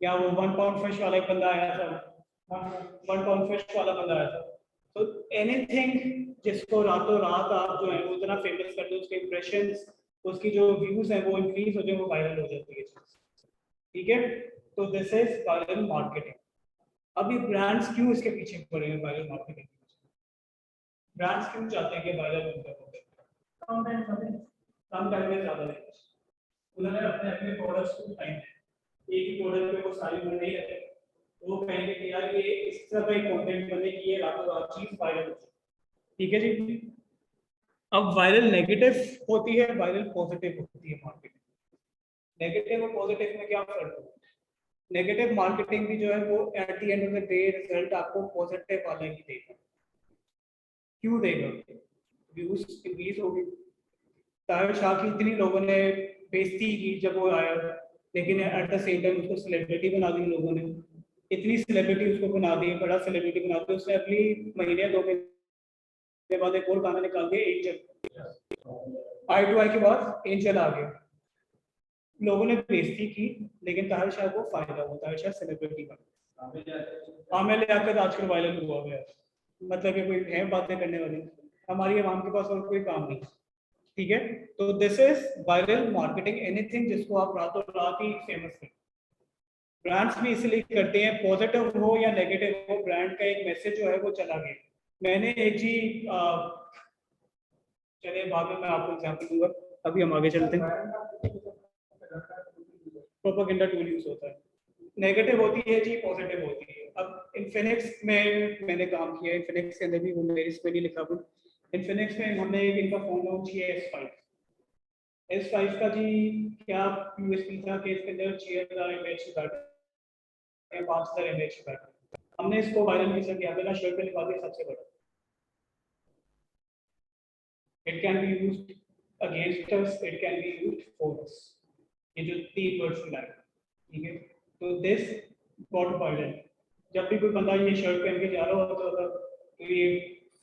या वो 1 पाउंड फिश वाला एक बंदा आया था, 1 पाउंड फिश वाला बंदा आया था। तो एनीथिंग जिसको रातों रात आप जो है वो इतना फेमस कर दो, उसके इंप्रेशंस, उसकी जो व्यूज हैं वो इंक्रीज हो जाए, वो वायरल हो जाती है, ठीक है। तो दिस इज वायरल मार्केटिंग। अभी ब्रांड्स क्यों इसके पीछे पड़े हैं? वायरल मार्केटिंग ब्रांड्स क्यों चाहते हैं कि वायरल उनका कम टाइम में ज्यादा है, उन्होंने अपने अपने प्रोडक्ट्स को टाइम है, एक ही प्रोडक्ट पे वो सारी उम्र नहीं रहते, वो कहेंगे कि यार ये इस तरह का कंटेंट बने कि ये रातों रात चीज वायरल हो, ठीक है जी। अब वायरल नेगेटिव होती है, वायरल पॉजिटिव होती है मार्केटिंग। नेगेटिव और पॉजिटिव में क्या फर्क है? नेगेटिव मार्केटिंग भी जो है वो at the end of the day result आपको पॉजिटिव वाला ही देगा। क्यों देगा? व्यूज इंक्रीज होगी। ताहिर शाह की इतनी लोगों ने बेइज्जती की जब वो आया, लेकिन एट द सेम टाइम उसको सेलिब्रिटी बना दी लोगों ने, इतनी सेलिब्रिटी उसको बना दी, बड़ा सेलिब्रिटी बना दी, उसने अगली महीने 2 महीने बाद एक और गाना निकाल दिया, एंजल। आई टू आई के बाद एंजल आ गया, लोगों ने बेइज्जती की, लेकिन ताहिर शाह को फायदा हुआ, ताहिर शाह सेलिब्रिटी बना। आमिर लियाकत आजकल वायरल हुआ है, मतलब कि कोई है बातें करने वाली, हमारी आवाम के पास और कोई काम नहीं, ठीक है। तो this is viral marketing, anything जिसको आप रातों रात ही फेमस करें। ब्रांड्स भी इसलिए करते हैं, पॉजिटिव हो या नेगेटिव हो, ब्रांड का एक मैसेज जो है वो चला गया। मैंने एक जी चलिए बाद में मैं आपको एग्जांपल दूंगा, अभी हम आगे चलते हैं। प्रोपेगेंडा टूल यूज होता है, नेगेटिव होती है जी, पॉजिटिव होती है। अब इन्फिनिक्स में मैंने काम किया, इन्फिनिक्स के अंदर भी वो मेरे इसमें नहीं लिखा हुआ, इन्फिनिक्स में हमने एक इनका फोन लॉन्च किया S5। S5 का जी क्या यूएसपी था कि इसके अंदर 6000 mAh की बैटरी हैं 5000 इमेज पर, हमने इसको वायरल कैसे किया, बिना शर्ट पे लिखा दिया सबसे बड़ा। It can be used against us, it can be used for us, ये जो 3 वर्ड्स मिला है, ठीक है। तो दिस गॉट वायरल, जब भी कोई बंदा ये शर्ट पहन के जा रहा होता था तो ये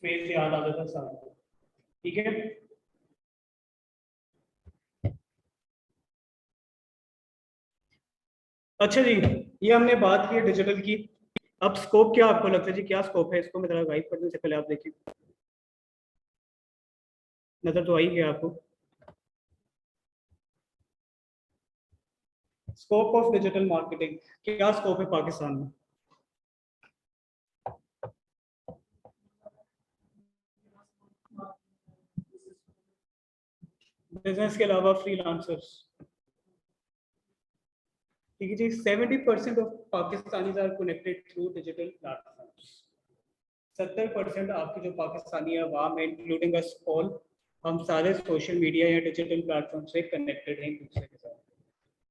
फ्रेज याद आ जाता सारा, ठीक है। अच्छा जी, ये हमने बात की डिजिटल की। अब स्कोप क्या आपको लगता है जी, क्या स्कोप है इसको मैं जरा गाइड करने से पहले आप देखिए, नजर तो आई गया आपको। स्कोप ऑफ डिजिटल मार्केटिंग, क्या स्कोप है पाकिस्तान में? बिजनेस के अलावा फ्रीलांसर्स, ठीक है जी। 70% of Pakistanis are connected through digital platforms. 70% आपके जो पाकिस्तानी अवाम है, इंक्लूडिंग अस ऑल, हम सारे सोशल मीडिया या डिजिटल प्लेटफॉर्म से कनेक्टेड हैं एक दूसरे के साथ।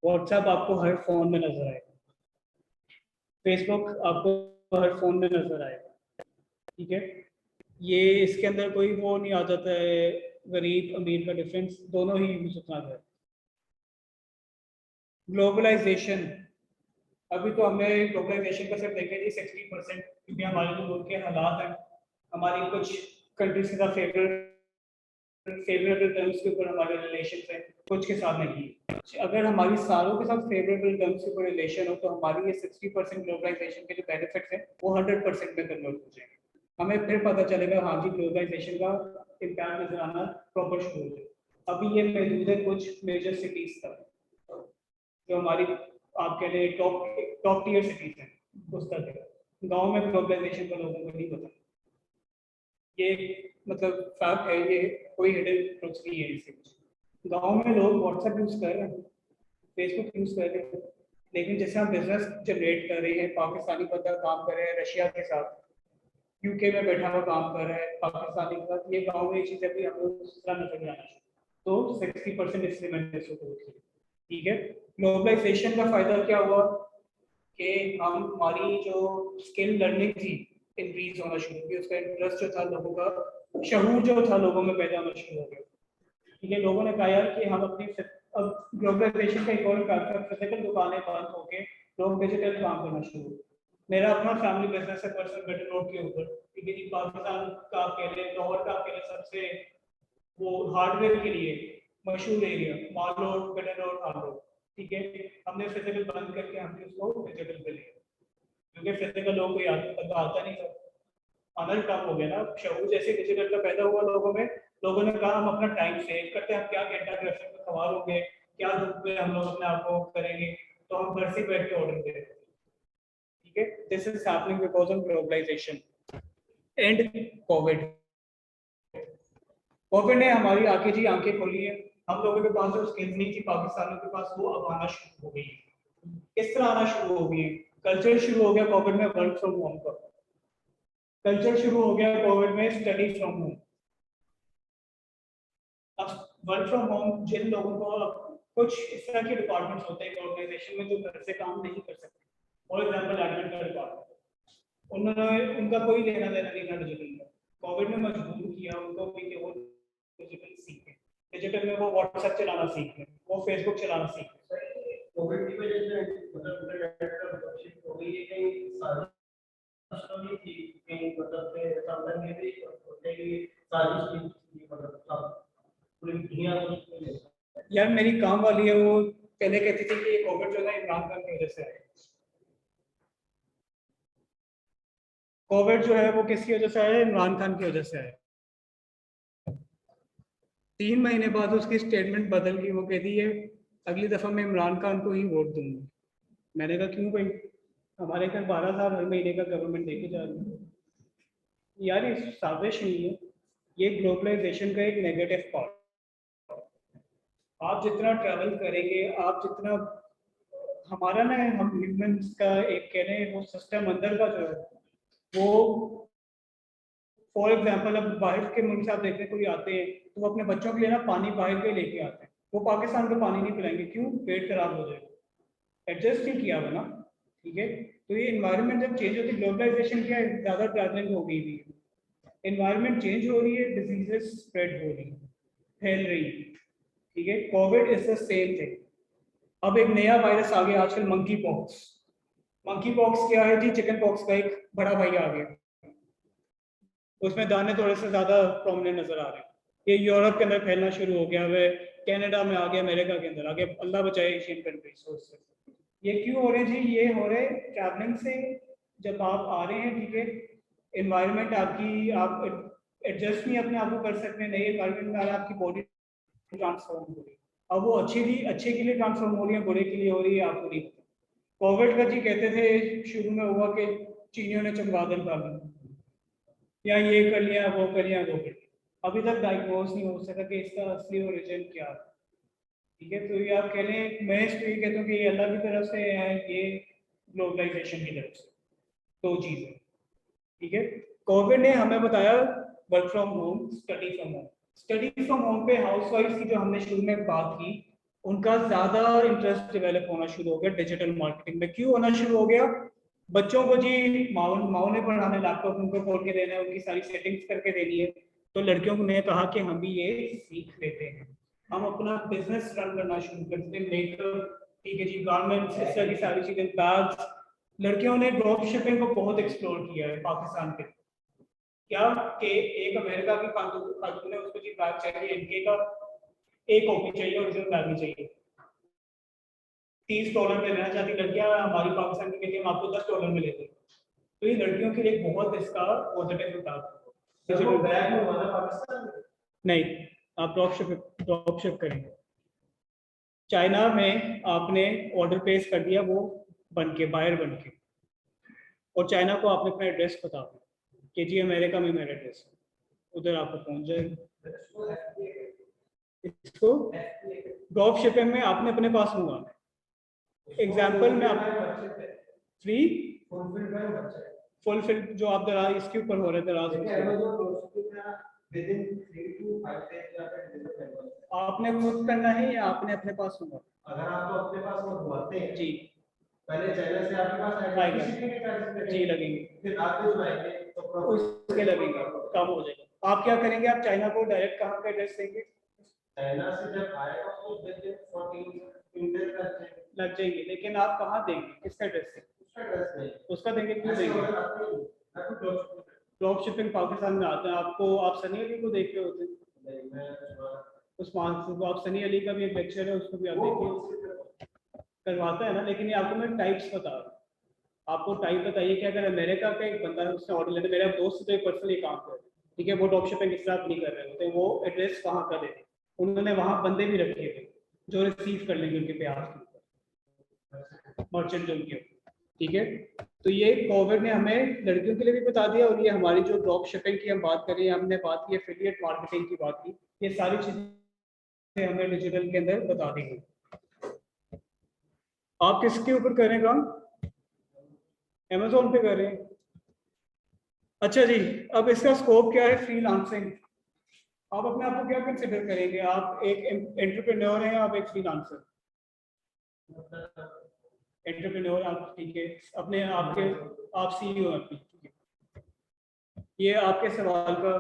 व्हाट्सएप आपको हर फोन में नजर आएगा, फेसबुक आपको हर फोन में नजर आएगा, ठीक है। ये इसके अंदर कोई वो नहीं आ जाता है गरीब अमीर का डिफरेंस, दोनों ही यूज उतना है। ग्लोबलाइजेशन, अभी तो हमने ग्लोबलाइजेशन का सिर्फ देखे जी 60%, क्योंकि हमारे जो मुल्क के हालात हैं, हमारी कुछ कंट्रीज के साथ फेवरेबल टर्म्स के ऊपर हमारे रिलेशन है, कुछ के साथ नहीं। अगर हमारी सारों के साथ फेवरेबल टर्म्स के ऊपर रिलेशन हो तो हमारी ये 60% ग्लोबलाइजेशन के जो बेनिफिट्स हैं वो 100% में कन्वर्ट हो जाएंगे। हमें फिर पता चलेगा हाँ जी ग्लोबलाइजेशन का इम्पैक्ट नजर आना प्रॉपर शुरू हो जाए। अभी ये मौजूद है कुछ मेजर सिटीज तक, जो हमारी आप कह रहे टॉप टियर सिटीज हैं उस तक। गाँव में ग्लोबलाइजेशन का लोगों को नहीं पता, ये मतलब फैक्ट है, ये कोई हिडन ट्रुथ नहीं है इसके कुछ। गाँव में लोग व्हाट्सएप यूज कर रहे हैं, फेसबुक यूज कर रहे हैं, लेकिन जैसे हम बिजनेस जनरेट कर रहे हैं, पाकिस्तानी बंदा काम कर रहे हैं रशिया के साथ, यूके में बैठा हुआ काम कर रहा है पाकिस्तानी के साथ, ये गाँव में चीजें भी हम लोग दूसरा नजर नहीं आना। तो 60% इसलिए मैंने इसको बोल दिया, ठीक है। ग्लोबलाइजेशन का फायदा क्या हुआ कि हम हमारी जो स्किल लर्निंग थी इंक्रीज होना शुरू हुई, उसका इंटरेस्ट जो था लोगों का, शहूर जो था लोगों में पैदा होना शुरू हो गया, ठीक है। लोगों ने कहा यार कि हम अपनी अब ग्लोबलाइजेशन का एक और फैक्टर, फिजिकल दुकानें बंद होके लोग डिजिटल काम करना शुरू। मेरा अपना फैमिली बिजनेस है पर्सनल बेटर रोड के ऊपर, ठीक है जी। पाकिस्तान का आपके लिए, लाहौर का आपके लिए सबसे वो हार्डवेयर के लिए मशहूर एरिया माल रोड, बेटर रोड, हाल रोड, ठीक है। हमने फिजिकल बंद करके हमने उसको डिजिटल पे लिया, क्योंकि फिजिकल लोगों को याद आता नहीं था, आना कम हो गया ना। शहूर जैसे डिजिटल का पैदा हुआ लोगों में, लोगों ने कहा हम अपना टाइम सेव करते हैं, हम क्या घंटा ट्रैफिक में सवार होंगे, क्या धूप में हम लोग अपने आप को करेंगे, तो हम घर से बैठ के ऑर्डर दे, ठीक है। This is happening because of globalisation and covid. Covid ने हमारी आंखें जी आंखें खोली है, हम लोगों के पास जो स्किल्स नहीं थी पाकिस्तानियों के पास, वो अब आना शुरू हो गई है। किस तरह आना शुरू हो गई है? कल्चर शुरू हो गया कोविड में वर्क फ्रॉम होम का, कल्चर शुरू हो गया कोविड में स्टडी फ्रॉम होम। अब वर्क फ्रॉम होम जिन लोगों को, कुछ इस तरह के डिपार्टमेंट्स होते हैं ऑर्गेनाइजेशन में जो घर से काम नहीं कर सकते, फॉर एग्जांपल एडमिन का डिपार्टमेंट, उन्होंने उनका कोई लेना देना नहीं था डिजिटल का, कोविड ने मजबूर किया उनको कि वो डिजिटल सीखें, डिजिटल में वो व्हाट्सएप चलाना सीखें, वो फेसबुक चलाना सीखें। कोविड की वजह से मतलब इंटरनेट का शिफ्ट हो गई है, कहीं सारी थी कहीं मतलब से सावधान में भी होते ही सारी मतलब पूरी दुनिया को। यार मेरी काम वाली है, वो पहले कहती थी कि ये कोविड जो है इमरान खान की वजह से है। कोविड जो है वो किसकी वजह से आया? इमरान खान की वजह से आया। 3 महीने बाद उसकी स्टेटमेंट बदल गई, वो कहती है अगली दफा मैं इमरान खान को ही वोट दूंगी। मैंने कहा क्यों भाई, हमारे घर 12,000 हर महीने का गवर्नमेंट देके जा रही है। यार ये साजिश नहीं है, ये ग्लोबलाइजेशन का एक नेगेटिव पार्ट। आप जितना ट्रैवल करेंगे, आप जितना हमारा ना, हम ह्यूमंस का एक कह रहे हैं वो सिस्टम अंदर का जो है वो, फॉर एग्जांपल अब बाहर के मुल्क से आप देखने कोई आते हैं तो वो अपने बच्चों के लिए ना पानी बाहर के लेके आते हैं, वो पाकिस्तान का पानी नहीं पिलाएंगे, क्यों? पेट खराब हो जाएगा, एडजस्ट नहीं किया हुआ ना, ठीक है। तो ये इन्वायरमेंट जब चेंज होती है, ग्लोबलाइजेशन क्या है, ज़्यादा ट्रैवलिंग हो गई थी, इन्वायरमेंट चेंज हो रही है, डिजीजेस स्प्रेड हो रही है, फैल रही है, ठीक है। Covid is the same thing. अब एक नया वायरस आ गया आजकल, मंकी पॉक्स। मंकी पॉक्स क्या है जी? चिकन पॉक्स का एक बड़ा भाई आ गया, उसमें दाने थोड़े से ज़्यादा प्रोमिनेंट नजर आ रहे हैं। ये यूरोप के अंदर फैलना शुरू हो गया, वह कनाडा में आ गया, अमेरिका के अंदर आ गया, अल्लाह बचाए एशियन कंट्रीज से। ये क्यों हो रहे हैं जी? ये हो रहे ट्रैवलिंग से। जब आप आ रहे हैं, ठीक है, इन्वायरमेंट आपकी, आप एडजस्ट नहीं अपने आप को कर सकते, नए इन्वायरमेंट में आ रहे हैं, आपकी बॉडी ट्रांसफॉर्म हो रही है। अब वो अच्छे के लिए ट्रांसफॉर्म हो रही है, बुरे के लिए हो रही है, आपको नहीं पता। कोविड का जी कहते थे शुरू में हुआ कि चीनियों ने चमगादड़ खा ली, या ये कर लिया, वो कर लिया, वो कर लिया। अभी तक डायग्नोज नहीं हो सका कि इसका असली ओरिजिन क्या है, ठीक है। तो ये आप कह लें, मैं इसको ये कहता हूँ कि ये अल्लाह की तरफ से है, ये ग्लोबलाइजेशन की तरफ से, दो चीज़ें, ठीक है। कोविड ने हमें बताया work from home, study from home. Study from home पे हाउसवाइफ की जो हमने शुरू में बात की, उनका ज़्यादा इंटरेस्ट डेवलप होना शुरू हो गया डिजिटल मार्केटिंग में। क्यों होना शुरू हो गया? बच्चों को जी माओ ने पढ़ाना, लैपटॉप उनको खोल के देना है, उनकी सारी सेटिंग्स करके देनी है। तो लड़कियों ने कहा कि हम भी ये सीख लेते हैं, हम अपना बिजनेस रन करना शुरू करते हैं, मेकअप, ठीक है जी, गारमेंट्स, इस तरह की सारी चीजें, बैग्स। लड़कियों ने ड्रॉप शिपिंग को बहुत एक्सप्लोर किया है पाकिस्तान के। क्या कि एक अमेरिका की खातून है, उसको जी बैग चाहिए इनके का, एक कॉपी चाहिए, ओरिजिनल बैग नहीं चाहिए। $30 में लेना चाहती लड़कियां, हमारी पाकिस्तान की कहती है हम आपको $10 में लेते हैं। तो ये लड़कियों के लिए बहुत इसका पॉजिटिव था। बैग में वाला पाकिस्तान में? नहीं, आप ड्रॉप शिप करेंगे चाइना में, आपने ऑर्डर प्लेस कर दिया, वो बन के बायर बन के, और चाइना को आपने अपना एड्रेस बता दिया कि जी अमेरिका में मेरा एड्रेस है, उधर आपको पहुंच जाएगा। इसको ड्रॉप शिपिंग में आपने अपने पास मंगाना है। एग्जाम्पल में आप फ्री फुलफिल जो आप दराज इसके ऊपर हो रहे दराज, आपने खुद करना है या आपने अपने पास मंगाना? अगर आप तो अपने पास मंगवाते हैं जी, पहले चाइना से आपके पास आएगा जी, लगेंगे, फिर आप जो आएंगे तो उसके लगेंगे, कम हो जाएगा। आप क्या करेंगे? आप चाइना को डायरेक्ट कहाँ का एड्रेस देंगे? चाइना से जब आएगा तो देखिए 14 लग जाएंगे, लेकिन आप कहाँ देंगे, किसका एड्रेस है? उसका एड्रेस नहीं, उसका देंगे, क्यों देंगे? ड्रॉप शिपिंग पाकिस्तान में आता है, आपको, आप सनी अली को देख रहे होते हैं, उस्मान को, आप सनी अली का भी एक लेक्चर है, उसको भी आप देखिए, करवाता है ना। लेकिन ये आपको मैं टाइप्स बता रहा हूँ, आपको टाइप बताइए कि अगर अमेरिका का एक बंदा है, उसने ऑर्डर लेते, मेरा दोस्त तो एक पर्सनली काम कर रहे, ठीक है, वो ड्रॉप शिपिंग इस तरह नहीं कर रहे होते, वो एड्रेस कहाँ का देते, उन्होंने वहाँ बंदे भी रखे थे जो रिसीव कर लेंगे उनके प्याज के ऊपर, मर्चेंट जो उनके, ठीक है। तो ये कोविड ने हमें लड़कियों के लिए भी बता दिया, और ये हमारी जो ड्रॉप शिपिंग की हम बात करें, हमने बात की एफिलिएट मार्केटिंग की बात की, ये सारी चीजें हमें डिजिटल के अंदर बता दी गई। आप किसके ऊपर करें काम? Amazon पे कर रहे हैं। अच्छा जी, अब इसका स्कोप क्या है? फ्रीलांसिंग। आप अपने आप को क्या कंसिडर करेंगे? आप एक एंटरप्रेन्योर हैं, आप एक फ्रीलांसर? एंटरप्रेन्योर आप, ठीक है, अपने आपके आप सीईओ हैं, ठीक है। ये आपके सवाल का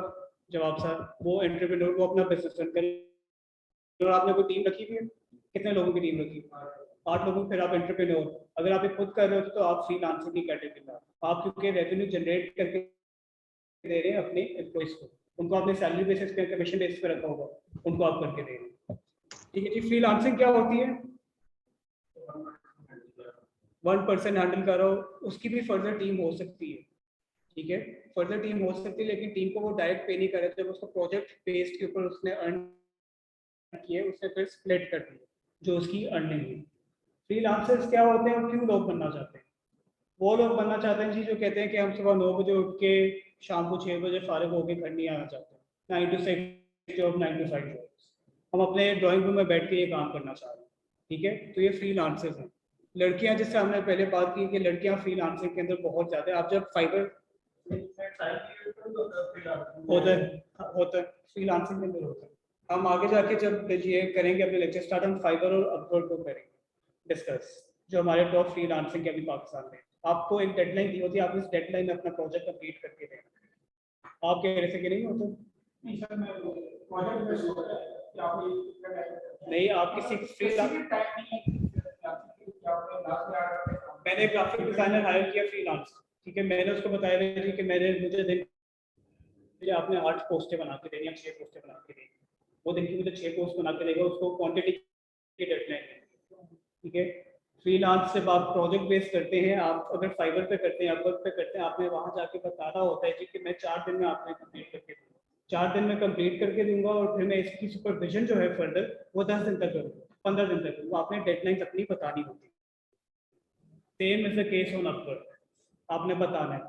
जवाब था, वो एंटरप्रेन्योर को अपना बिजनेस रन करें, और आपने कोई टीम रखी हुई है? कितने लोगों की टीम रखी? 8 लोगों। फिर आप एंटरप्रेन्योर, अगर आप ये खुद कर रहे हो तो आप फ्रीलांसर की कैटेगरी में, आप क्योंकि रेवेन्यू जनरेट करके दे रहे हैं अपने एम्प्लॉइज को, उनको आपने सैलरी बेसिस पे, कमीशन बेसिस पे रखा होगा, उनको आप करके दे रहे हैं, ठीक है जी। फ्रीलांसिंग क्या होती है? 1% हैंडल करो, उसकी भी फर्दर टीम हो सकती है, ठीक है, फर्दर टीम हो सकती है, लेकिन टीम को वो डायरेक्ट पे नहीं करे, जब उसको प्रोजेक्ट बेस्ड के ऊपर उसने अर्न किए, उसने फिर स्प्लिट कर दिया जो उसकी अर्निंग है। फ्रीलांसर्स क्या होते हैं और क्यों लोग बनना चाहते हैं? वो लोग बनना चाहते हैं जी जो कहते हैं कि हम सुबह 9 बजे उठ के शाम को 6 बजे फारिग होकर घर नहीं आना चाहते, 9 to 6 जॉब, 9 to 5 जॉब, हम अपने ड्राइंग रूम में बैठ के ये काम करना चाह रहे हैं, ठीक है। तो ये फ्रीलांसर्स हैं। लड़कियां, जिससे हमने पहले बात की कि लड़कियां फ्रीलांसिंग के अंदर बहुत ज़्यादा है। आप जब फाइबर होता है फ्रीलांसिंग के अंदर होता है, हम आगे जाके जब ये करेंगे अपने लेक्चर स्टार्ट, हम फाइबर और अपवर्क को करेंगे डिस्कस, जो हमारे टॉप फ्रीलांसिंग के अभी पाकिस्तान में। आपको एक डेडलाइन दी होती है, आप इस डेडलाइन में अपना प्रोजेक्ट कंप्लीट करके देना। आप कह रहे थे कि नहीं होता? नहीं सर, मैं प्रोजेक्ट बेस्ड होता है कि आप नहीं, आप किसी फ्री टाइम नहीं मैंने ग्राफिक डिजाइनर हायर किया फ्रीलांस, ठीक है, मैंने उसको बताया था कि मुझे दिन मुझे आपने 8 पोस्टें बना के देनी है, 6 पोस्टें बना के देनी, वो दिन की मुझे 6 पोस्ट बना के देगा, उसको क्वांटिटी की डेडलाइन है, ठीक है। फ्रीलांस से आप प्रोजेक्ट बेस करते हैं, आप अगर फाइवर पे करते हैं, अपवर्क पे करते हैं, आपने वहां जाके बताना होता है जी कि मैं 4 दिन में आपने कंप्लीट करके दूंगा, 4 दिन में कंप्लीट करके दूंगा, और फिर मैं इसकी सुपरविजन जो है फर्दर वो 10 दिन तक करूँगा, 15 दिन तक करूँगा। आपने डेडलाइन अपनी बतानी होती है। Same is the case on Upwork, आपने बताना है।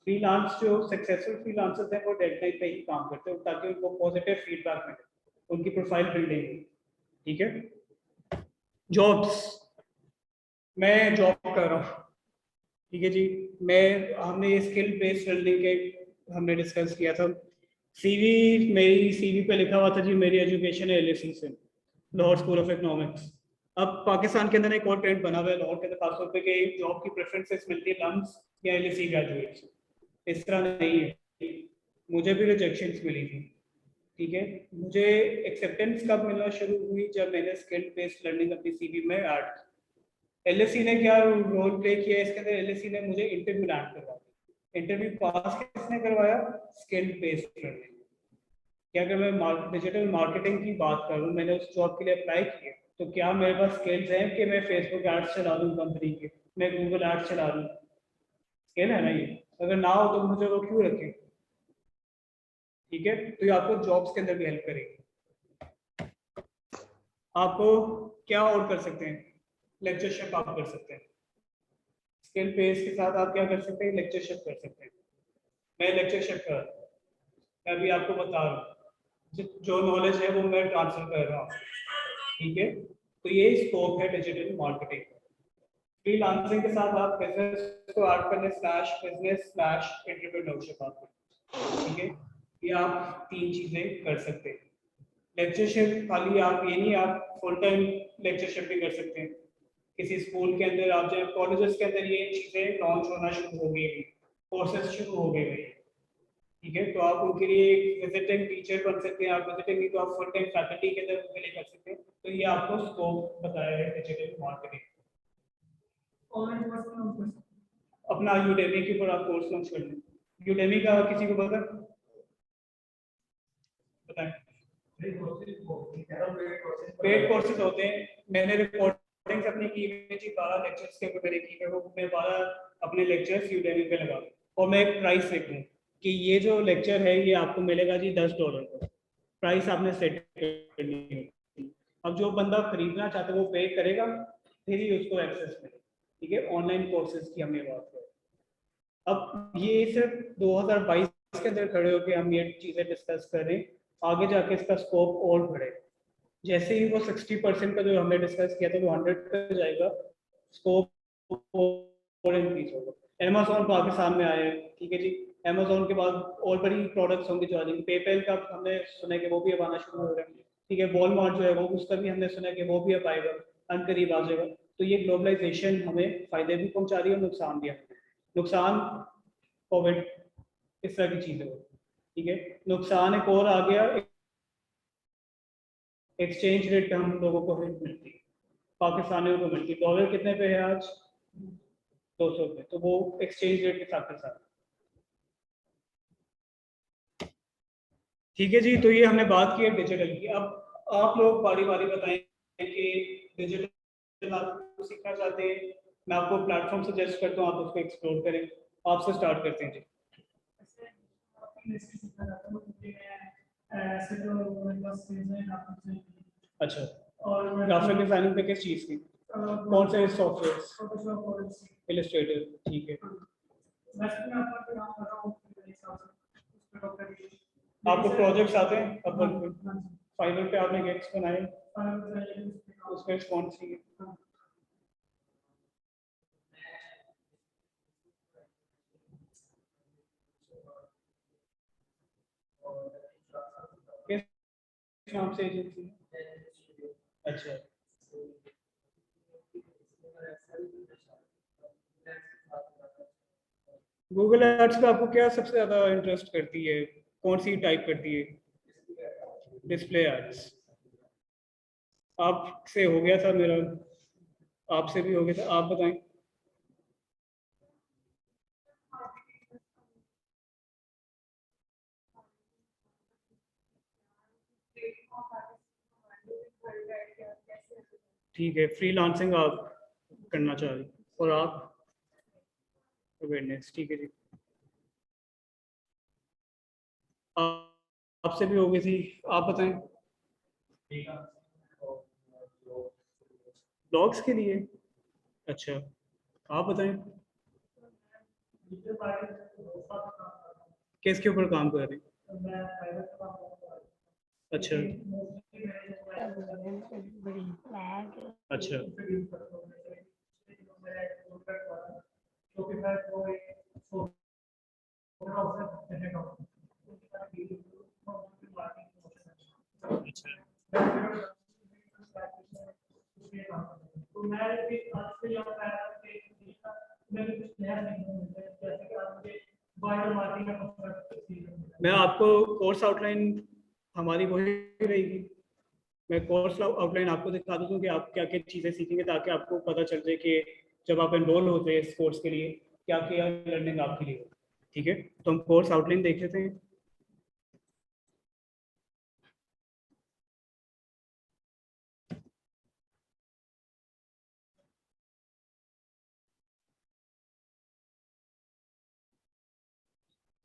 फ्रीलांस जो सक्सेसफुल फ्रीलांसर्स हैं वो डेडलाइन पे ही काम करते हैं ताकि उनको पॉजिटिव फीडबैक मिले, उनकी प्रोफाइल बिल्डिंग, ठीक है। जॉब्स, मैं जॉब कर रहा हूँ, ठीक है जी। हमने ये स्किल बेस्ड लर्निंग के हमने डिस्कस किया था। सीवी, मेरी सीवी पे लिखा हुआ था जी मेरी एजुकेशन है एलएसी से, लाहौर स्कूल ऑफ इकोनॉमिक्स। अब पाकिस्तान के अंदर एक और ट्रेंड बना हुआ है लाहौर के अंदर खासतौर पे कि जॉब की प्रेफरेंसेस मिलती है लम्स या एलएसी ग्रेजुएट्स, इस तरह नहीं है। मुझे भी रिजेक्शंस मिली थी, ठीक है। मुझे एक्सेप्टेंस कब मिलना शुरू हुई, जब मैंने स्किल बेस्ड लर्निंग अपनी सीवी में ऐड की। एलएससी ने क्या रोल प्ले किया इसके अंदर, एलएससी ने मुझे इंटरव्यू लैंड करवाया। इंटरव्यू पास किसने करवाया? Skill based learning. क्या अगर मैं डिजिटल मार्केटिंग की बात करूं, मैंने उस जॉब के लिए अप्लाई किया, तो क्या मेरे पास स्किल्स हैं कि मैं फेसबुक एड्स चला दूं कंपनी के, मैं गूगल एड्स चला दूं? स्किल है ना ये, अगर ना हो तो मुझे वो क्यों रखें, ठीक है। तो ये आपको जॉब्स के अंदर भी हेल्प करेगी। आपको क्या और कर सकते हैं, लेक्चरशिप आप कर सकते हैं, स्किल बेस के साथ आप क्या कर सकते हैं, लेक्चरशिप कर सकते हैं। मैं लेक्चरशिप कर, मैं अभी आपको बता रहा हूँ जो नॉलेज है वो मैं ट्रांसफर कर रहा हूँ, ठीक है। तो ये स्कोप है डिजिटल मार्केटिंग। फ्रीलांसिंग के साथ आप बिजनेस को ऐड करने /business/एंटरप्रेन्योरशिप आपको, ठीक है। ये आप 3 चीजें कर सकते हैं। लेक्चरशिप खाली आप ये नहीं, आप फुल टाइम लेक्चरशिप भी कर सकते हैं। किसी स्कूल के अंदर आप जब कॉलेजेस के अंदर ये चीजें लॉन्च होना शुरू हो गई, कोर्सेज शुरू हो गए, ठीक है। तो आप उनके लिए एक विजिटिंग टीचर बन सकते हैं, आप विजिटिंग नहीं तो आप फुल टाइम फैकल्टी के अंदर उनके लिए कर सकते हैं। तो ये आपको स्कोप बताया है डिजिटल मार्केटिंग। ऑनलाइन कोर्स अपना यूडेमी के ऊपर आप कोर्स लॉन्च कर लें। यूडेमी का किसी को पता? बताएं। पेड कोर्सेज होते हैं, मैंने रिकॉर्डिंग्स अपनी की हुई थी 12 लेक्चर्स के ऊपर मैंने की है, वो मैं 12 अपने लेक्चर्स यूडेमी पे लगा और मैं एक प्राइस सेट हूँ कि ये जो लेक्चर है ये आपको मिलेगा जी $10 का, प्राइस आपने सेट करनी है। अब जो बंदा खरीदना चाहता है वो पे करेगा, फिर ही उसको एक्सेस मिलेगा, ठीक है। ऑनलाइन कोर्सेज की हमने बात करें। अब ये सिर्फ 2022 के अंदर खड़े होकर हम ये चीज़ें डिस्कस कर रहे हैं, आगे जाके इसका स्कोप और बढ़ेगा। जैसे ही वो 60% का जो हमने डिस्कस किया था वो 100 पे जाएगा, स्कोप और इंक्रीज होगा। अमेजोन पाकिस्तान में आए हैं, ठीक है जी। अमेजोन के बाद और बड़ी प्रोडक्ट्स होंगी जो आ जाएंगी। पेपैल का हमने सुना है कि वो भी अब आना शुरू हो रहा है, ठीक है। वॉलमार्ट जो है वो उसका भी हमने सुना है कि वो भी अब आएगा, अनकरीब आ जाएगा। तो ये ग्लोबलाइजेशन हमें फायदे भी पहुंचा रही है और नुकसान भी है। नुकसान कोविड, इस तरह की चीजें, ठीक है। नुकसान एक और आ गया, एक्सचेंज रेट हम लोगों को मिलती है, पाकिस्तानियों को मिलती। डॉलर कितने पे है आज? 200 पे, तो वो एक्सचेंज रेट के साथ, ठीक है जी। तो ये हमने बात की है डिजिटल की। अब आप लोग बारी बारी बताएं कि डिजिटल आप सीखना चाहते हैं, मैं आपको प्लेटफॉर्म सजेस्ट करता हूँ, आप उसको एक्सप्लोर करें। आपसे स्टार्ट करते हैं जी। अच्छा, और ग्राफिक डिजाइनिंग पे किस चीज़ की, कौन से सॉफ्टवेयर? इलस्ट्रेटर, ठीक है। आपको प्रोजेक्ट्स आते हैं अपवर्क पे? फाइवर पे आपने गिग्स बनाए, उसमें कौन सी है? किस नाम से एजेंसी है? अच्छा, गूगल एड्स पे आपको क्या सबसे ज्यादा इंटरेस्ट करती है, कौन सी टाइप करती है? Display ads. आपसे हो गया था मेरा, आपसे भी हो गया था, आप बताएं। ठीक है, फ्रीलांसिंग आप करना चाह रहे हो, और आप अवेयरनेस, ठीक है जी। आपसे भी हो गई थी, आप बताएं। ब्लॉग्स के लिए, अच्छा, आप बताएं किसके ऊपर काम कर रहे हैं? अच्छा अच्छा। अच्छा मैं आपको कोर्स आउटलाइन हमारी वही रहेगी, मैं कोर्स आउटलाइन आपको दिखा दूँ कि आप क्या क्या चीज़ें सीखेंगे, ताकि आपको पता चल जाए कि जब आप एनरोल होते हैं इस कोर्स के लिए क्या क्या लर्निंग आपके लिए हो। ठीक है, तो हम कोर्स आउटलाइन देख लेते हैं।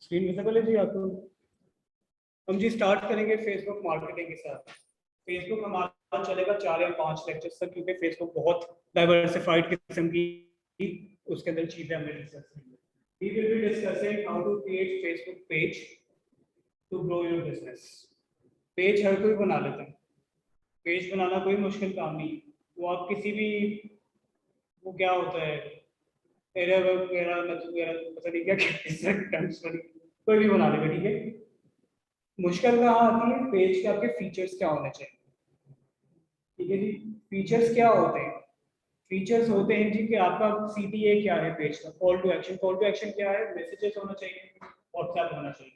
स्क्रीन विजिबल है जी आपको? हम जी स्टार्ट करेंगे फेसबुक मार्केटिंग के साथ। फेसबुक हमारा चलेगा 4 या 5 लेक्चर्स तक, क्योंकि फेसबुक बहुत डाइवर्सिफाइड किस्म की उसके अंदर चीजें हमें डिस्कस करेंगे। We will be discussing how to create Facebook page to grow your business. Page हर कोई बना लेता है, पेज बनाना कोई मुश्किल काम नहीं है। वो आप किसी भी, वो क्या होता है, एरर वगैरह पता नहीं क्या कोई भी बना लेगा, ठीक है। मुश्किल कहाँ आती है, पेज के आपके फीचर्स क्या होने चाहिए, ठीक है जी। फीचर्स क्या होते हैं? फीचर्स होते हैं जी कि आपका सीटीए क्या है पेज का, call to action. Call to action क्या है? मैसेजेस होना चाहिए, व्हाट्सएप होना चाहिए,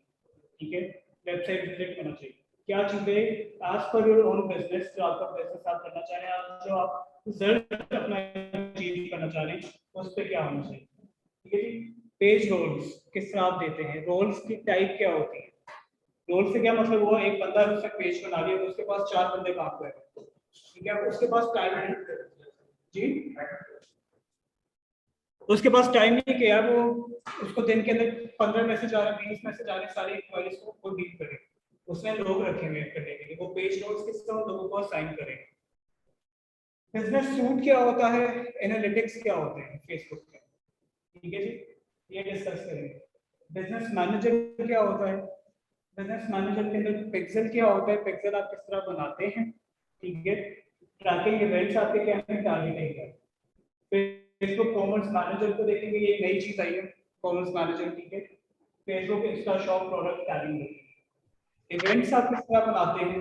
ठीक है, वेबसाइट विजिट होना चाहिए। क्या चीजें as per your own business, जो आपका बिजनेस आप करना चाह रहे हैं, जो आप रिजल्ट अपना अचीव करना चाह रहे हैं, उस पर क्या होना चाहिए, ठीक है जी। पेज रोल्स किस तरह आप देते हैं, रोल्स की टाइप क्या होती है? रोल से क्या मतलब हुआ, एक बंदा उसने पेज बना लिया तो उसके पास 4 बंदे काम कर रहे हैं, ठीक है, उसके पास टाइम है जी, उसके पास टाइम नहीं कि यार वो उसको दिन के अंदर 15 मैसेज आ रहे हैं, 20 मैसेज आ रहे हैं, सारी इंक्वायरीज को खुद डील करे। उसने लोग रखे हुए करने के लिए, वो पेज नोट्स किस तरह लोगों को असाइन करेंगे। बिजनेस सूट क्या होता है, एनालिटिक्स क्या होते हैं फेसबुक के, ठीक है जी, ये डिस्कस करेंगे। बिजनेस मैनेजर क्या होता है, बिजनेस मैनेजर के अंदर पिक्सल क्या होता है, पिक्सल आप किस तरह बनाते हैं, ठीक है। ट्रैकिंग इवेंट्स आपके क्या हैं, टारगेटिंग क्या है। फेसबुक कॉमर्स मैनेजर को देखेंगे, ये नई चीज आई है कॉमर्स मैनेजर, ठीक है। Facebook Insta shop product tagging देखेंगे। इवेंट्स आप किस तरह बनाते हैं,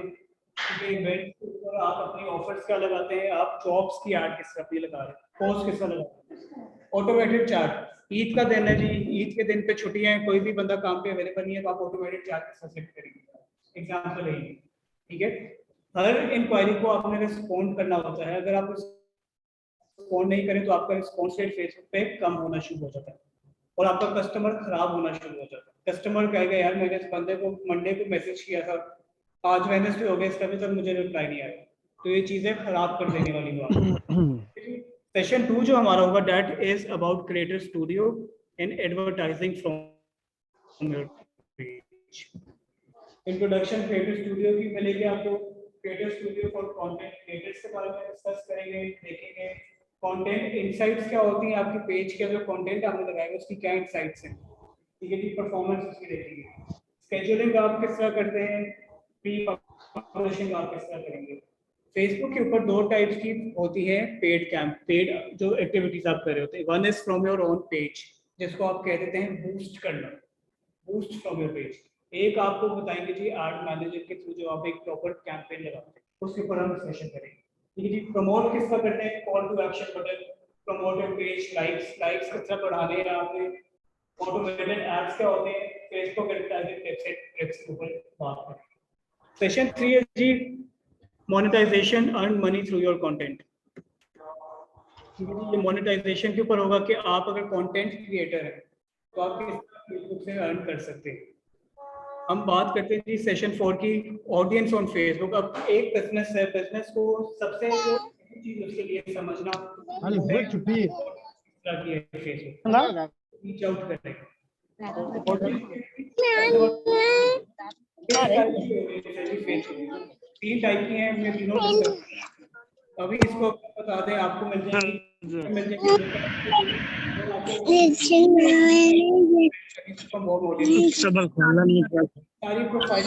ठीक है, इवेंट्स के ऊपर आप अपनी ऑफर्स क्या लगाते हैं, आप जॉब्स की ऐड किस तरह लगा रहे हैं, पोस्ट किस तरह लगाते हैं। ऑटोमेटेड चार्ट, ईद का दिन है जी, ईद के दिन पे छुट्टियां हैं, कोई भी बंदा काम पे अवेलेबल नहीं है, तो आप ऑटोमेटेड चार्ट किस तरह सेट करेंगे, एग्जाम्पल है, ठीक है। हर इंक्वायरी को आपने रिस्पॉन्ड करना होता है, अगर आप रिस्पॉन्ड नहीं करें तो आपका रिस्पॉन्स रेट फेसबुक पे कम होना शुरू हो जाता है, और आपका कस्टमर खराब होना शुरू हो जाता है। कस्टमर कहेगा यार मैंने इस बंदे को मंडे को मैसेज किया था, आज वेडनेसडे हो गया, इसका अभी तक मुझे रिप्लाई नहीं आया, तो ये चीजें खराब कर देने वाली बात। सेशन 2 जो हमारा होगा, that is about creator studio and advertising from your page. Introduction creator studio की मिलेगी आपको, creator studio for content creators के बारे में डिस्कस करेंगे, देखेंगे कंटेंट इनसाइट्स क्या होती हैं, आपकी पेज के जो कंटेंट आपने लगाया उसकी क्या इनसाइट्स हैं, ठीक है जी। परफॉर्मेंस उसकी देखेंगे। स्केड्यूलिंग आप किस तरह करते हैं, प्री पब्लिशिंग आप किस तरह करेंगे। फेसबुक के ऊपर 2 टाइप्स की होती है पेड कैंप, पेड जो एक्टिविटीज आप कर रहे होते हैं। One is from your own page, जिसको आप कह देते हैं बूस्ट करना, बूस्ट फ्रॉम योर पेज। एक आपको बताएंगे जी एड मैनेजर के थ्रू जो आप एक प्रॉपर कैंपेन लगाते हैं, उसके ऊपर हम डिस्कशन करेंगे, ठीक है जी। प्रमोट किस तरह करते हैं, call to action button, promote your page, likes किस तरह बढ़ाने हैं आपने, ऑटोमेटेड एड्स क्या होते हैं, फेसबुक एडवर्टाइजिंग टिप्स के ऊपर बात करें। सेशन 3 है जी monetisation, earn money through your content. ये मोनेटाइजेशन के ऊपर होगा कि आप अगर कंटेंट क्रिएटर हैं तो आप किस फेसबुक से अर्न कर सकते हैं। हम बात करते हैं जी सेशन 4 की, ऑडियंस ऑन फेसबुक। अब एक बिजनेस है, बिजनेस को सबसे जो चीज उसके लिए समझना फेसबुक रीच आउट करें। तीन टाइप की हैं, हमने तीनों डिस्कस। अभी इसको बता दें, आपको मिल जाएगी सारी प्रोफाइल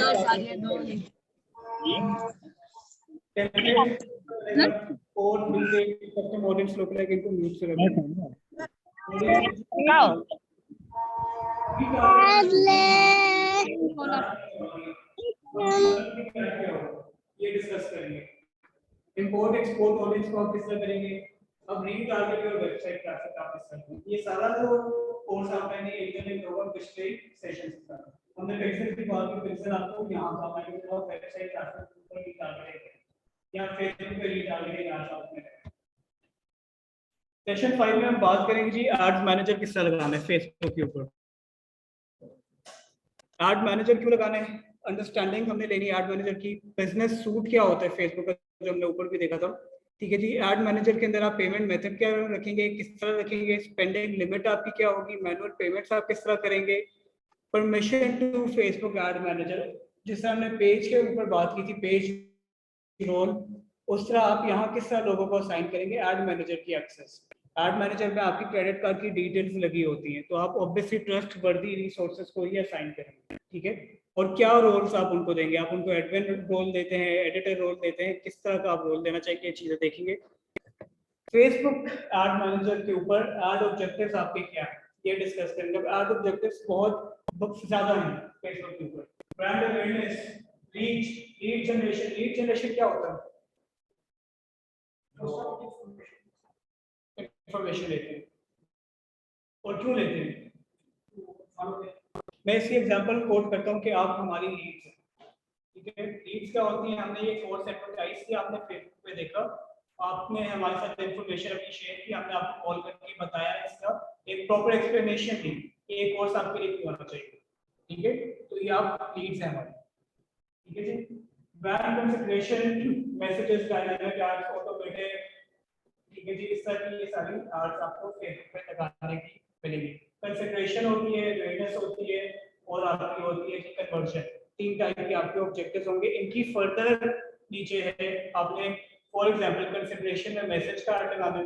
और मिलते कस्टम ऑडियंस लुक लाइक इनको म्यूट से ये डिस्कस करेंगे। इंपोर्ट एक्सपोर्ट ऑडियंस को आप किस तरह करेंगे, अब रीटारगेट और वेबसाइट ट्रैफिक आप किस तरह करेंगे। ये सारा जो कोर्स आप मैंने एक होगा पिछले सेशन से था, हमने पिक्सल की बात की। पिक्सल आपको यहां काम आएंगे तो आप वेबसाइट ट्रैफिक पर रीटारगेट या फेसबुक पे रीटारगेट यहाँ आप में। सेशन 5 में हम बात करेंगे जी एड्स मैनेजर किस तरह लगाना है फेसबुक के ऊपर। एड मैनेजर क्यों लगाना है, अंडरस्टैंडिंग हमने लेनी है एड मैनेजर की। बिजनेस सूट क्या होता है फेसबुक का, जो हमने ऊपर भी देखा था। ठीक है जी, एड मैनेजर के अंदर आप पेमेंट मेथड क्या रखेंगे, किस तरह रखेंगे, स्पेंडिंग लिमिट आपकी क्या होगी, मैनुअल पेमेंट्स आप किस तरह करेंगे, permission to Facebook ad manager. जिस तरह हमने पेज के ऊपर बात की थी, पेज रोल, उस तरह आप यहाँ किस तरह लोगों को असाइन करेंगे एड मैनेजर की एक्सेस। एड मैनेजर में आपकी क्रेडिट कार्ड की डिटेल्स लगी होती हैं, तो आप ऑब्वियसली ट्रस्ट वर्दी रिसोर्सेज को ही असाइन करेंगे। ठीक है, और क्या रोल्स आप उनको देंगे, आप उनको एडमिन रोल देते हैं, एडिटर रोल देते हैं, किस तरह का आप रोल देना चाहिए, ये चीजें देखेंगे। फेसबुक एड मैनेजर के ऊपर एड ऑब्जेक्टिव्स आपके क्या है ये डिस्कस करेंगे। एड ऑब्जेक्टिव्स बहुत ज्यादा हैं फेसबुक के ऊपर। Brand awareness, reach, lead generation. Lead generation क्या होता है, इंफॉर्मेशन लेते हैं, और क्यों लेते हैं। मैं इसकी एग्जांपल कोट करता हूं कि आप हमारी लीड्स हैं। ठीक है, लीड्स क्या होती हैं, हमने ये कोर्स एडवर्टाइज किया, आपने फेसबुक पे देखा, आपने हमारे साथ इंफॉर्मेशन अपनी शेयर की, हमने आपको कॉल करके बताया, इसका एक प्रॉपर एक्सप्लेनेशन दी ये कोर्स आपके लिए क्यों होना चाहिए। ठीक है, तो ये आप लीड्स हैं हमारे। ठीक है जी, brand consideration, messages, dynamic ads, automated. ठीक है जी, इस तरह की ये सारी एड्स आपको फेसबुक पे लगाने की मिलेगी। कंसिडरेशन होती है, अवेयरनेस होती है, और आपकी होती है जी कन्वर्जन। तीन टाइप के आपके ऑब्जेक्टिव्स होंगे। इनकी फर्दर नीचे है, आपने फॉर एग्जांपल कंसिडरेशन में मैसेज का ऐड लगाना है,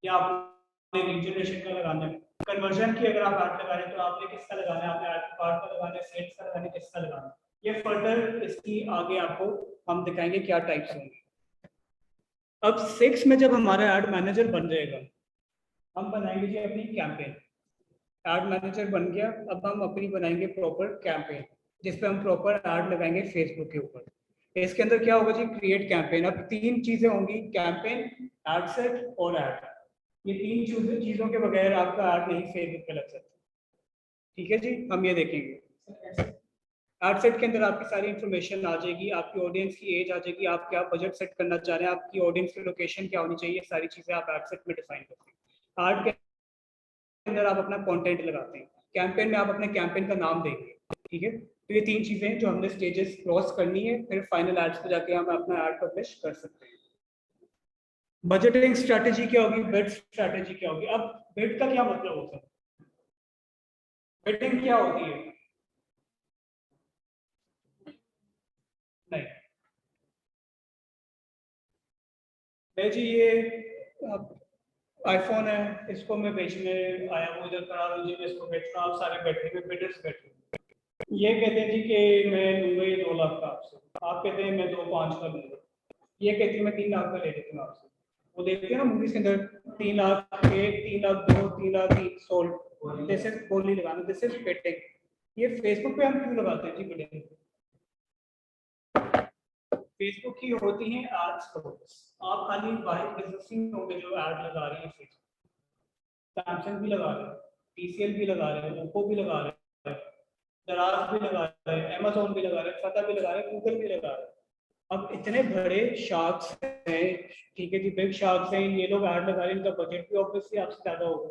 या आपने लीड जनरेशन का लगाना है। कन्वर्जन की अगर आप ऐड लगा रहे हैं तो आपने किसका लगाना है, आपने ऐड कार्ड का लगाना है, सेल्स का लगाना है, किसका लगाना है। ये फर्दर इसकी आगे आपको हम दिखाएंगे क्या टाइप्स होंगे। अब 6 में जब हमारा एड मैनेजर बन जाएगा, हम बनाएंगे जी अपनी कैंपेन। एड मैनेजर बन गया, अब हम अपनी बनाएंगे प्रॉपर कैंपेन, जिसपे हम प्रॉपर एड लगाएंगे फेसबुक के ऊपर। इसके अंदर क्या होगा जी, क्रिएट कैंपेन। अब तीन चीजें होंगी, कैंपेन, एड सेट और एड। ये तीन चीजों के बगैर आपका एड नहीं फेसबुक पे लग सकता। ठीक है जी, हम ये देखेंगे। एड सेट के अंदर आपकी सारी इन्फॉर्मेशन आ जाएगी, आपकी ऑडियंस की एज आ जाएगी, आप क्या बजट सेट करना चाह रहे हैं, आपकी ऑडियंस की लोकेशन क्या होनी चाहिए, सारी चीजें आप एड सेट में डिफाइन करते हैं। एड के अंदर आप अपना कंटेंट लगाते हैं, कैंपेन में आप अपने कैंपेन का नाम देंगे। ठीक है, तो ये तीन चीजें जो हमने स्टेजेस क्रॉस करनी है, फिर फाइनल एड्स पे जाके हम अपना एड पब्लिश कर सकते हैं। बजटिंग स्ट्रेटेजी क्या होगी, बिड स्ट्रेटेजी क्या होगी। अब बिड का क्या मतलब होता है, बिडिंग क्या होती है, नहीं मैं जी ये आईफोन है, इसको मैं बेचने आया हूँ इधर, करा लीजिए मैं इसको बेच रहा हूँ, आप सारे बैठे हुए बिडर्स बैठे हुए। ये कहते हैं जी कि मैं लूंगा ये 2 लाख का आपसे, आप कहते हैं मैं 2.5 का लूंगा, ये कहती है मैं 3 लाख का ले लेती हूँ आपसे। वो देखते हैं ना मूवीज के अंदर 3 lakh 1, 3 lakh 2, 3 lakh 3 sold. This is बोली लगाना, दिस इज बिडिंग। ये फेसबुक पे हम क्यों लगाते हैं जी बिडिंग, फेसबुक की होती हैं एड्स प्रोडक्ट्स। आप खाली वाहिद बिजनेस ही होंगे जो ऐड लगा रही है फेसबुक, सैमसंग भी लगा रहे हैं, TCL भी लगा रहे हैं, ओप्पो भी लगा रहे हैं, दराज भी लगा रहे हैं, अमेजोन भी लगा रहे हैं, फतह भी लगा रहे हैं, गूगल भी लगा रहे हैं। अब इतने बड़े शार्क्स हैं, ठीक है जी, बिग शार्क्स हैं, ये लोग ऐड लगा रहे हैं, इनका बजट भी ऑब्वियसली आपसे ज़्यादा होगा,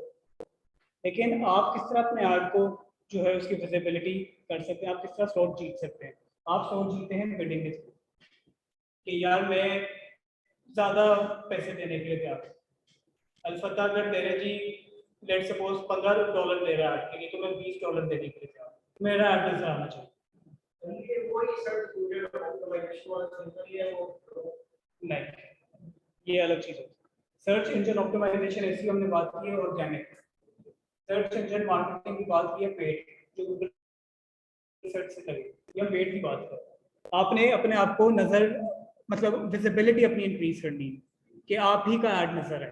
लेकिन आप किस तरह अपने ऐड को जो है उसकी विजिबिलिटी कर सकते हैं, आप किस तरह स्लॉट जीत सकते हैं। आप स्लॉट जीते हैं बिडिंग के थ्रू कि यार मैं ज़्यादा पैसे देने के लिए तैयार हूँ। अलफता अगर दे रहे जी लेट सपोज $15 दे रहा है ऐड के लिए, तो मैं $20 देने के लिए तैयार हूँ, मेरा ऐड नजर आना चाहिए। नहीं, ये अलग चीज है। सर्च इंजन ऑप्टिमाइजेशन ऐसी हमने बात की है ऑर्गेनिक, सर्च इंजन मार्केटिंग की बात की है पेड, जो गूगल सर्च से लगे, या पेड की बात कर। आपने अपने आप को नजर मतलब विजिबिलिटी अपनी इंक्रीज करनी है कि आप ही का ऐड नजर है,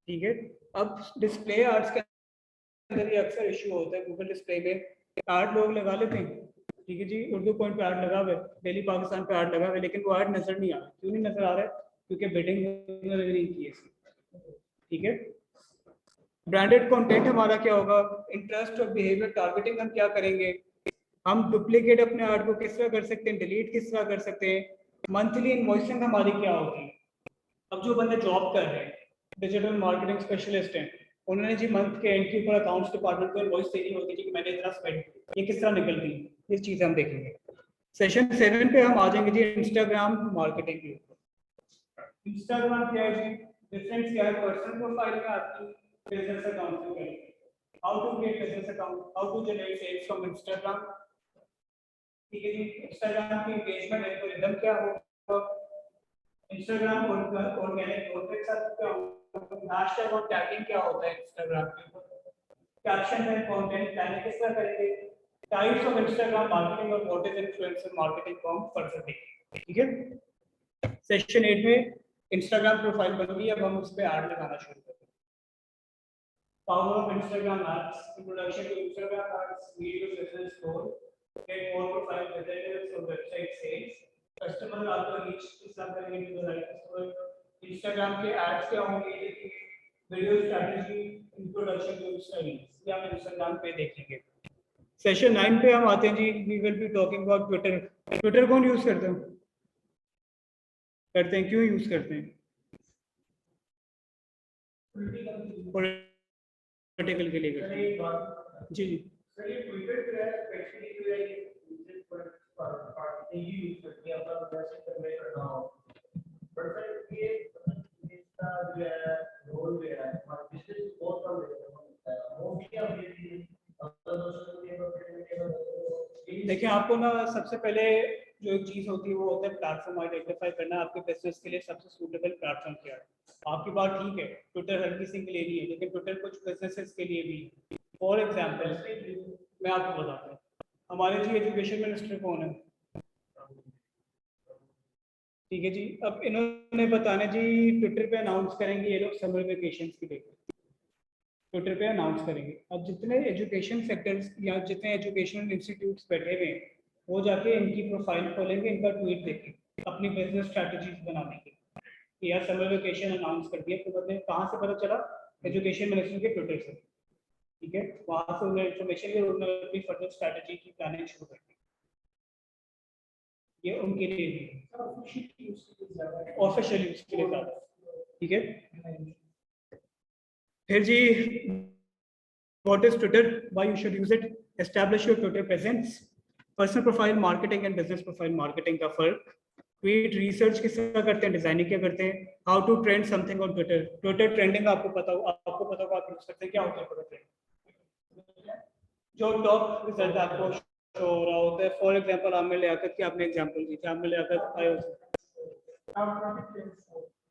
ठीक है। अब डिस्प्ले एड्स के अंदर ये अक्सर इशू होता है, गूगल डिस्प्ले में ऐड लोग लगा लेते हैं, ठीक है जी, उर्दू पॉइंट पे ऐड लगा हुआ है, डेली पाकिस्तान पे ऐड लगा हुआ है, लेकिन वो ऐड नजर नहीं आ रहा। क्यों नहीं नजर आ रहा है? क्योंकि बिडिंग नहीं की है, ठीक है। ब्रांडेड कंटेंट हमारा क्या होगा, इंटरेस्ट और बिहेवियर टारगेटिंग हम क्या करेंगे, हम डुप्लीकेट अपने ऐड को किस तरह कर सकते हैं, डिलीट किस तरह कर सकते हैं, मंथली इनवॉइसिंग हमारी क्या होती है। अब जो बंदे जॉब कर रहे हैं, डिजिटल मार्केटिंग स्पेशलिस्ट हैं, उन्होंने जी मंथ के एंड के ऊपर अकाउंट्स डिपार्टमेंट को इनवॉइस देनी होती है कि मैंने इतना स्पेंड किया, ये किस तरह निकलती है, ये चीज़ हम देखेंगे। सेशन 7 पे हम आ जाएंगे जी इंस्टाग्राम मार्केटिंग के ऊपर। इंस्टाग्राम क्या है जी, डिफरेंस क्या है पर्सनल प्रोफाइल में आपकी बिजनेस अकाउंट से करेंगे, how to get business account, how to generate sales from Instagram, ठीक है जी। इंस्टाग्राम की एंगेजमेंट एल्गोरिथम क्या होगा, इंस्टाग्राम ऑर्गेनिक ग्रोथ के साथ क्या होगा, हैशटैग और टैगिंग क्या होता है इंस्टाग्राम के ऊपर, कैप्शन में कंटेंट प्लानिंग किस तरह करेंगे, टाइप्स ऑफ इंस्टाग्राम मार्केटिंग और व्हाट इज इन्फ्लुएंसर मार्केटिंग को हम फर्दर देखेंगे, ठीक है। सेशन 8 में इंस्टाग्राम प्रोफाइल बन गई, अब हम उस पर ऐड लगाना शुरू करते हैं। Power of Instagram ads, introduction to Instagram ads, video business goal, get more profile visitors or website sales, customer आपका रीच किस तरह करेंगे to the right customer, Instagram के एड्स क्या होंगे, video strategy, introduction to studies, ये हम Instagram पे देखेंगे। सेशन 9 पे हम आते हैं जी, we will be talking about Twitter. Twitter कौन यूज करते हैं? क्यों यूज करते हैं? पॉलिटिकल के लिए करते हैं जी जी। सर ये ट्विटर पे है स्पेशली जो है ये पार्टी यूज करती है अपना मैसेज कन्वे करना हो, बट सर ये इसका जो है रोल जो है बिजनेस बहुत कम लेता है वो भी हम देखिए, आपको ना सबसे पहले जो एक चीज होती है वो होता है प्लेटफॉर्म आइडेंटिफाई करना, आपके बिजनेस के लिए सबसे सूटेबल प्लेटफॉर्म क्या है। आपकी बात ठीक है, ट्विटर हर किसी के लिए नहीं है, लेकिन ट्विटर कुछ बिजनेसेस के लिए भी है। फॉर एग्जांपल मैं आपको बताता हूँ, हमारे जी एजुकेशन मिनिस्टर कौन है? ठीक है जी, अब इन्होंने बताना जी ट्विटर पे अनाउंस करेंगे ये लोग समर वेकेशन की डेट, ट्विटर पे अनाउंस करेंगे। अब जितने एजुकेशन सेक्टर्स या जितने एजुकेशनल इंस्टीट्यूट्स बैठे हुए हैं, वो जाके इनकी प्रोफाइल खोलेंगे, इनका ट्वीट देखेंगे अपनी बिजनेस स्ट्रैटेजीज बनाने के लिए, यार समर वेकेशन अनाउंस कर दिया, तो मतलब कहाँ से पता चला? एजुकेशन मिनिस्टर के ट्विटर से, ठीक है। वहाँ से उन्हें इन्फॉर्मेशन ली, उन्होंने अपनी फर्दर स्ट्रैटेजी की प्लानिंग शुरू कर दी। ये उनके लिए भी ऑफिशियल यूज के लिए ज़्यादा, ठीक है। फिर जी what is Twitter, why you should use it, establish your Twitter presence, personal profile marketing and business profile marketing का फर्क, ट्वीट रिसर्च किस तरह करते हैं, डिजाइनिंग क्या करते हैं, how to trend something on Twitter, Twitter trending आपको पता हो आप यूज करते हैं, क्या होता है ट्विटर ट्रेंड, जो टॉप रिजल्ट आपको शो हो रहा होता है। फॉर एग्जांपल आमिर लियाकत की आपने एग्जांपल दी थी, आमिर लियाकत आए होते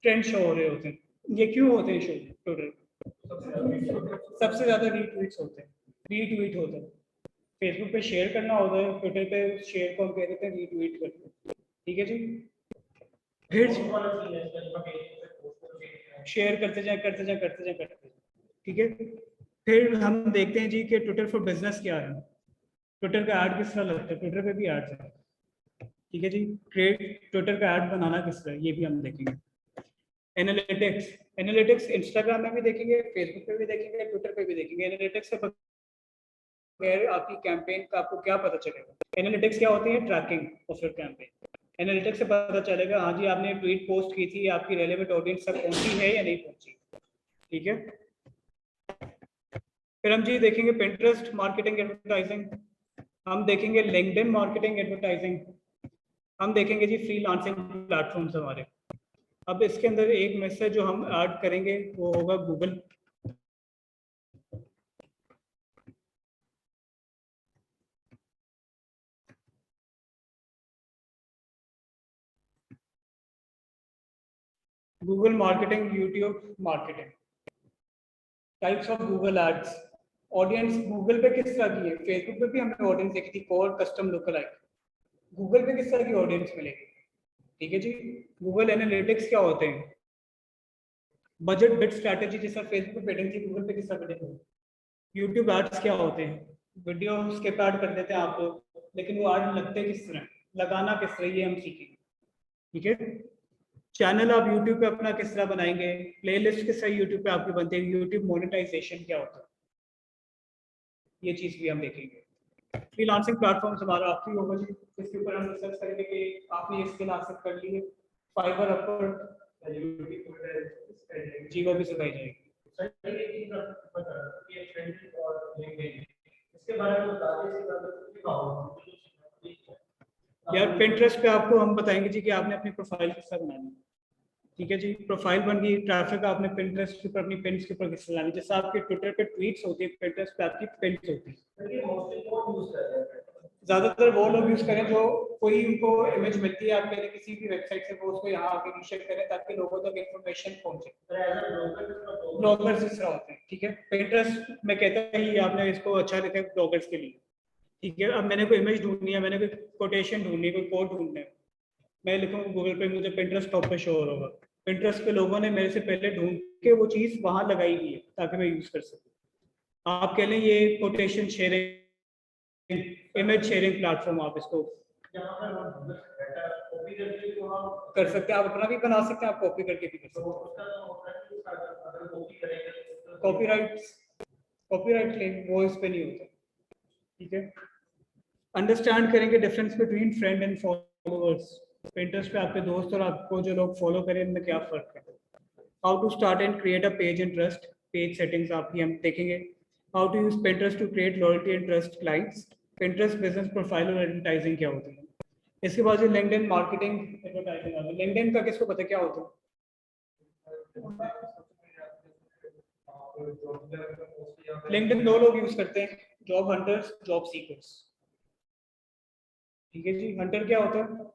ट्रेंड शो हो रहे होते हैं, ये क्यों होते हैं शो? ट्विटर सबसे ज्यादा रीट्वीट्स होते हैं, रीट्वीट होते हैं, फेसबुक पे शेयर करना होता है, ट्विटर पे शेयर को हम कह देते हैं रीट्वीट करते हैं, ठीक है जी। फिर शेयर करते जाए, ठीक है। फिर हम देखते हैं जी कि ट्विटर फॉर बिजनेस क्या है, ट्विटर का ऐड किस तरह लगता है, ट्विटर पे भी ऐड है, ठीक है जी। क्रिएट ट्विटर का ऐड बनाना किस तरह, ये भी हम देखेंगे। एनालिटिक्स इंस्टाग्राम में भी देखेंगे, फेसबुक पे भी देखेंगे, ट्विटर पे भी देखेंगे। एनालिटिक्स से बगैर आपकी कैंपेन का आपको क्या पता चलेगा? एनालिटिक्स क्या होती है? Tracking of your campaign. Analytics से पता चलेगा हाँ जी आपने ट्वीट पोस्ट की थी, आपकी रेलेवेंट ऑडियंस तक पहुंची है या नहीं पहुंची। ठीक है, फिर हम जी देखेंगे पिंटरेस्ट मार्केटिंग एडवर्टाइजिंग, हम देखेंगे लिंक्डइन मार्केटिंग एडवर्टाइजिंग, हम देखेंगे जी फ्रीलांसिंग प्लेटफॉर्म्स हमारे। अब इसके अंदर एक मैसेज जो हम ऐड करेंगे वो होगा Google. Google marketing, YouTube marketing, types of Google ads, audience Google पे किस तरह की है? फेसबुक पे भी हमने ऑडियंस देखी थी, कोर कस्टम लुकअलाइक। गूगल पे किस तरह की ऑडियंस मिलेगी? ठीक है जी। गूगल एनालिटिक्स क्या होते हैं? बजट बिट स्ट्रैटेजी, जैसा फेसबुक पे बिडिंग थी, गूगल पे किस तरह बिडिंग होगी? यूट्यूब एड्स क्या होते हैं? वीडियो स्किप ऐड कर देते हैं आप लोग, लेकिन वो ऐड लगते किस तरह, लगाना किस तरह, ये हम सीखेंगे। ठीक है, चैनल आप यूट्यूब पे अपना किस तरह बनाएंगे, प्लेलिस्ट किस तरह यूट्यूब पे आपकी बनती है, यूट्यूब मोनेटाइजेशन क्या होता है, ये चीज भी हम देखेंगे। फ्रीलांसिंग प्लेटफॉर्म हमारा आखिरी होगा जी, इसके ऊपर हम रिसर्च करेंगे कि आपने ये स्किल हासिल कर ली है, फाइवर अपवर्क जी वो भी सिखाई जाएगी। यार पिंटरेस्ट पे आपको हम बताएंगे जी कि आपने अपनी प्रोफाइल किस तरह बनानी है। ठीक है जी, प्रोफाइल बन गई, ट्रैफिक आपने पिंटरेस्ट के ऊपर अपनी पिन्स के ऊपर किस तरह लानी, जैसे आपके ट्विटर पे ट्वीट्स होती है, पिंटरेस्ट पे आपकी पिन्स होती है। ज्यादातर वो लोग यूज करें जो कोई उनको इमेज मिलती है आपके लिए किसी भी वेबसाइट से, वो उसको यहाँ आके रीशेयर करें ताकि लोगों तक इन्फॉर्मेशन पहुंचे। ब्लॉगर्स इस तरह होते हैं। ठीक है, पिंटरेस्ट में कहता ही आपने इसको अच्छा रखा है ब्लॉगर्स के लिए। ठीक है, अब मैंने कोई इमेज ढूंढनी है, मैंने कोई कोटेशन ढूंढनी है, कोई कोड ढूंढना है, मैं लिखूंगा गूगल पे, मुझे पिंटरेस्ट टॉप पे शो होगा। पिंटरेस्ट पे लोगों ने मेरे से पहले ढूंढ के वो चीज वहां लगाई हुई है ताकि मैं यूज कर सकूं। आप कह लें ये quotation sharing, image sharing platform, आप इसको कर सकते हैं, आप अपना भी बना सकते हैं, आप कॉपी करके भी कर सकते हैं। कॉपीराइट क्लेम वो इस पे नहीं होता। ठीक है, अंडरस्टैंड करेंगे difference between friend and followers, Pinterest पे आपके दोस्त और आपको जो लोग फॉलो करें इनमें क्या फर्क है। How to start and create a page in trust, page settings आपकी हम देखेंगे। How to use Pinterest to create loyalty and trust clients, Pinterest business profile और एडवर्टाइजिंग क्या होती है। इसके बाद लिंक्डइन मार्केटिंग एडवर्टाइजिंग, लिंक्डइन का किसको पता क्या होता है? लिंक्डइन दो लोग यूज करते हैं, जॉब हंटर्स, जॉब सीकर्स। ठीक है जी, हंटर क्या होता है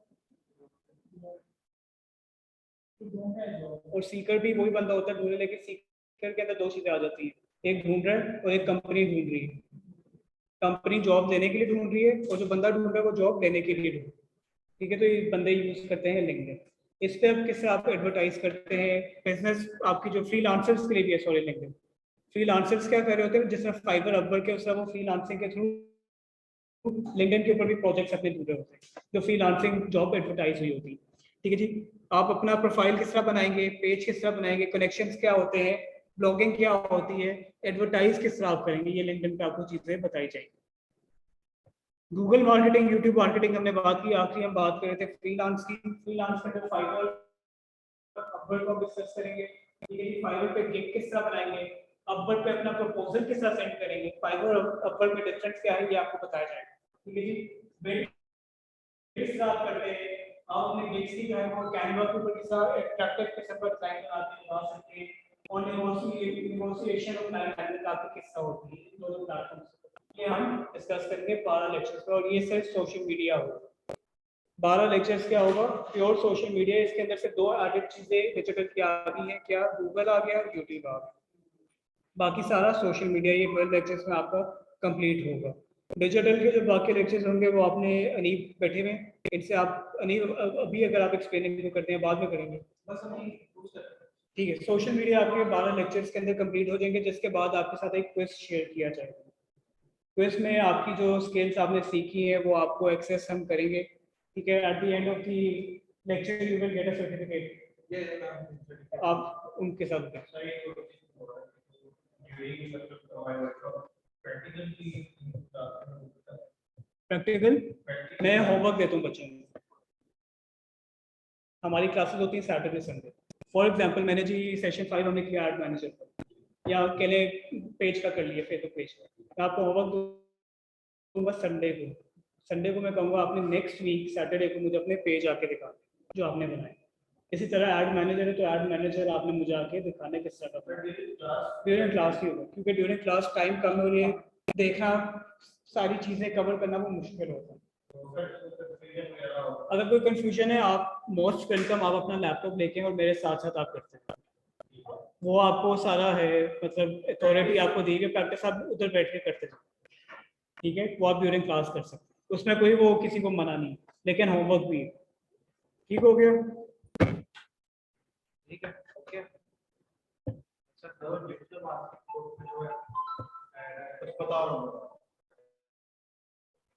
और सीकर भी वही बंदा होता है ढूंढने, लेकिन सीकर के अंदर दो चीजें आ जाती हैं, एक ढूंढ रहा है और एक कंपनी ढूंढ रही है। कंपनी जॉब लेने के लिए ढूंढ रही है और जो बंदा ढूंढ रहा है वो जॉब लेने के लिए ढूंढ रहा है। ठीक है, तो ये बंदे यूज करते हैं लिंक्डइन। इस पे अब किससे आप एडवर्टाइज करते हैं, बिजनेस आपकी जो फ्रीलांसर्स के लिए भी है, सॉरी लिंक्डइन। फ्रीलांसर्स क्या कर रहे होते हैं, जिस तरह फाइबर अपवर्क है उस तरह वो फ्रीलांसिंग के थ्रू लिंक्डइन के ऊपर भी प्रोजेक्ट्स अपने ढूंढ रहे होते हैं जो फ्रीलांसिंग जॉब एडवर्टाइज हुई होती है। ठीक है जी, आप अपना प्रोफाइल किस तरह बनाएंगे, पेज किस तरह बनाएंगे, कनेक्शंस क्या होते हैं, ब्लॉगिंग क्या होती है, एडवर्टाइज किस तरह आप करेंगे, ये लिंक्डइन पे आपको चीजें बताई जाएंगी। गूगल मार्केटिंग, यूट्यूब मार्केटिंग हमने बात की, आखिरी हम बात कर रहे थे फ्रीलांस की। फ्रीलांस के अंदर फाइवर अपवर्क को डिस्कस करेंगे। ठीक है जी, फाइवर पे गिग किस तरह बनाएंगे, अपवर्क पे अपना प्रपोजल किस तरह सेंड करेंगे, फाइवर और अपवर्क में डिफरेंस क्या है ये आपको बताया जाएगा। ठीक है जी, किस तरह आप करते हैं, आप अपने गिग्स की जो है वो कैनवा के ऊपर किस तरह अट्रैक्टिव किस्म का डिजाइन बना सकते हैं, और नेगोशिएशन और क्लाइंट हैंडलिंग आपकी किस तरह होती है, दोनों प्लेटफॉर्म्स ये हम डिस्कस करेंगे 12 लेक्चर्स में। और ये सिर्फ सोशल मीडिया होगा। 12 लेक्चर्स क्या होगा, प्योर सोशल मीडिया। इसके अंदर से दो एडिट चीजें डिजिटल की आ गई हैं, क्या गूगल आ गया, यूट्यूब आ गया, बाकी सारा सोशल मीडिया। ये 12 लेक्चर्स में आपका कंप्लीट होगा। डिजिटल के जो बाकी लेक्चर्स होंगे वो आपने अनीब बैठे हुए, इनसे आप अनीब अभी अगर आप एक्सप्लेन करते हैं बाद में करेंगे, ठीक है। सोशल मीडिया आपके 12 लेक्चर्स के अंदर कंप्लीट हो जाएंगे, जिसके बाद आपके साथ एक क्विज शेयर किया जाएगा। क्विज में आपकी जो स्किल्स आपने सीखी है वो आपको एक्सेस हम करेंगे। ठीक है, at the end of the lecture you will get a certificate. आप उनके साथ प्रैक्टिकल मैं होमवर्क देता हूँ बच्चों को। हमारी क्लासेस होती हैं सैटरडे संडे। फॉर एग्जांपल मैंने जी सेशन 5 हमने किया एड मैनेजर पर, या अकेले पेज का कर लिया फेसबुक पेज का। मैं आपको होमवर्क दूंगा संडे को मैं कहूँगा आपने नेक्स्ट वीक सैटरडे को मुझे अपने पेज आके दिखा जो आपने बनाए। इसी तरह ऐड मैनेजर है तो ऐड मैनेजर आपने मुझे आके दिखाने किस तरह का ड्यूरिंग क्लास ही होगा, क्योंकि ड्यूरिंग क्लास टाइम कम हो रही है, देखना सारी चीज़ें कवर करना वो मुश्किल होता है। अगर कोई कंफ्यूजन है आप मोस्ट वेलकम, आप अपना लैपटॉप लेके और मेरे साथ साथ आप करते हैं, वो आपको सारा है मतलब अथॉरिटी आपको दी है, प्रैक्टिस आप उधर बैठ के करते हैं, ठीक है। वो आप ड्यूरिंग क्लास कर सकते हैं, उसमें कोई वो किसी को मना नहीं, लेकिन होमवर्क भी है। ठीक हो गया? ठीक है, ओके सर। दो डिजिटल मार्केटिंग कोर्स में जो है कुछ बता रहा हूँ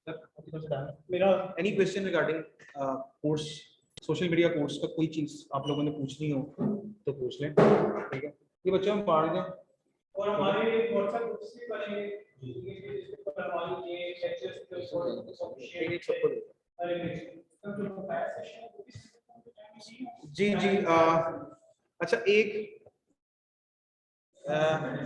सर। मेरा any question regarding course, social media course का कोई चीज आप लोगों ने पूछनी हो तो पूछ लें, ठीक है। ये बच्चों हम पढ़ दें और हमारे व्हाट्सएप ग्रुप्स भी बनेंगे, जिस पर हमारी ये लेक्चर्स के सब शेयर सबको जी जी। अच्छा एक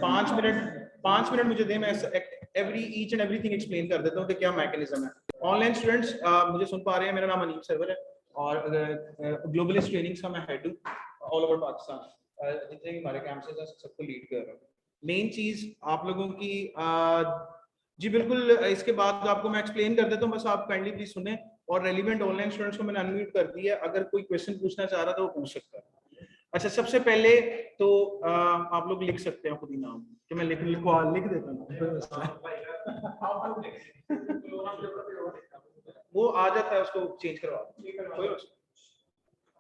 5 मिनट मुझे दें, मैं ईच एंड एवरीथिंग एक्सप्लेन कर देता हूँ कि क्या मैकेनिज्म है। ऑनलाइन स्टूडेंट्स मुझे सुन पा रहे हैं? मेरा नाम अनीब सरवर है और ग्लोबलिस्ट ट्रेनिंग्स का मैं हेड हूँ ऑल ओवर पाकिस्तान, जितने भी हमारे कैंपसेस हैं सबको लीड कर रहा हूँ। मेन चीज आप लोगों की जी बिल्कुल, इसके बाद आपको मैं एक्सप्लेन कर देता हूँ, बस आप काइंडली प्लीज सुने। और रेलिवेंट ऑनलाइन स्टूडेंट्स को मैंने अनम्यूट कर दिया, अगर कोई क्वेश्चन पूछना चाह रहा था वो पूछ सकता है। अच्छा, सबसे पहले तो आप लोग लिख सकते हैं खुद ही नाम, कि मैं लिख देता हूँ वो आ जाता है, उसको चेंज करवा।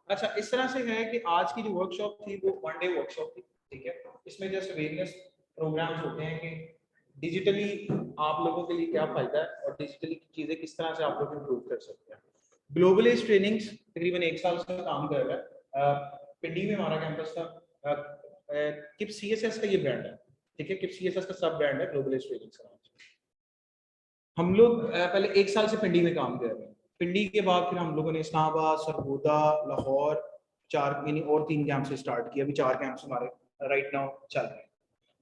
अच्छा, इस तरह से है कि आज की जो वर्कशॉप थी वो 1 डे वर्कशॉप थी, ठीक है। इसमें जैसे वेरियस प्रोग्राम्स होते हैं कि डिजिटली आप लोगों के लिए क्या फायदा है और डिजिटली चीजें किस तरह से आप लोग इम्प्रूव कर सकते हैं। ग्लोबलिस्ट ट्रेनिंग्स तकरीबन 1 साल से काम कर रहा है। पिंडी में हमारा कैंपस था। किप सीएसएस का ये ब्रांड है, ठीक है। किप सीएसएस का सब ब्रांड है ग्लोबलिस्ट ट्रेनिंग्स का। हम लोग पहले 1 साल से पिंडी में काम कर रहे हैं। पिंडी के बाद फिर हम लोगों ने इस्लामाबाद, सरगोदा, लाहौर 4 यानी और 3 कैंप से स्टार्ट किया। अभी 4 कैंप्स हमारे राइट नाउ चल रहे हैं,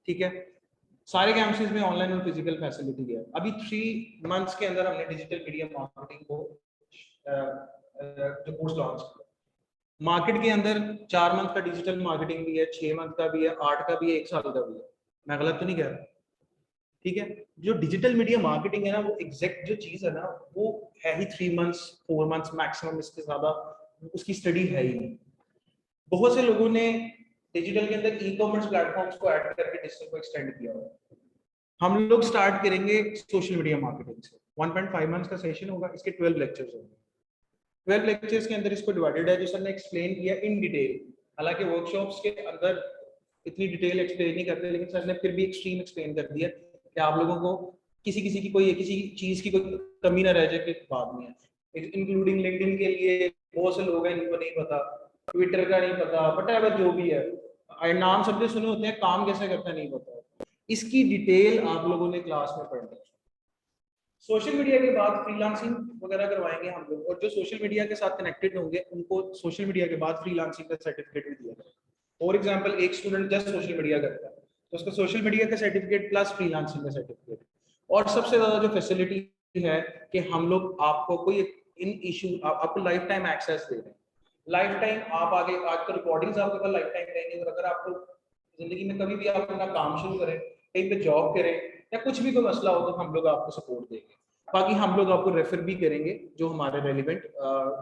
ठीक है। सारे कैंपसेस में ऑनलाइन और फिजिकल फैसिलिटी है। अभी 3 मंथ्स के अंदर हमने डिजिटल मीडिया मार्केटिंग को जो कोर्स लॉन्च किया। मार्केट के अंदर 4 मंथ का डिजिटल मार्केटिंग भी है, 6 मंथ का भी है, 8 का भी है, 1 साल का भी है। मैं गलत तो नहीं कह रहा? ठीक है। जो डिजिटल मीडिया मार्केटिंग है ना, वो एग्जैक्ट जो चीज है ना, वो है ही 3 मंथ्स 4 मंथ्स मैक्सिमम, इसके ज्यादा उसकी स्टडी है ही नहीं। बहुत से लोगों ने डिजिटल के अंदर ई कॉमर्स प्लेटफॉर्म्स को ऐड करके डिजिटल को एक्सटेंड किया हुआ है। हम लोग स्टार्ट करेंगे सोशल मीडिया मार्केटिंग से। 1.5 मंथ्स का सेशन होगा, इसके 12 लेक्चर्स होंगे। 12 लेक्चर्स के अंदर इसको डिवाइडेड है, जो सर ने एक्सप्लेन किया इन डिटेल। हालांकि वर्कशॉप्स के अंदर इतनी डिटेल एक्सप्लेन नहीं करते, लेकिन सर ने फिर भी एक्सट्रीम एक्सप्लेन कर दिया कि आप लोगों को किसी की कोई किसी चीज की कोई कमी ना रह जाए कि बाद में है। इंक्लूडिंग लिंक्डइन के लिए बहुत से लोग हैं जिनको नहीं पता, ट्विटर का नहीं पता, वटएवर जो भी है, नाम सबने सुने होते हैं, काम कैसे करता है नहीं पता। इसकी डिटेल आप लोगों ने क्लास में पढ़नी है। सोशल मीडिया के बाद फ्रीलांसिंग वगैरह करवाएंगे हम लोग, और जो सोशल मीडिया के साथ कनेक्टेड होंगे उनको सोशल मीडिया के बाद फ्रीलांसिंग का सर्टिफिकेट भी दिया जाएगा। फॉर एग्जांपल, एक स्टूडेंट जस्ट सोशल मीडिया करता है तो उसका सोशल मीडिया का सर्टिफिकेट प्लस फ्रीलांसिंग का सर्टिफिकेट। और सबसे ज्यादा जो फैसिलिटी है कि हम लोग आपको कोई इन इशू आपको लाइफ टाइम एक्सेस दे रहे हैं। लाइफ टाइम आप आगे आज तो रिकॉर्डिंग्स आपके पास लाइफ टाइम रहेंगे, और अगर आपको जिंदगी में कभी भी आप अपना काम शुरू करें, कहीं पे जॉब करें या कुछ भी कोई मसला हो तो हम लोग आपको सपोर्ट देंगे। बाकी हम लोग आपको रेफर भी करेंगे, जो हमारे रेलिवेंट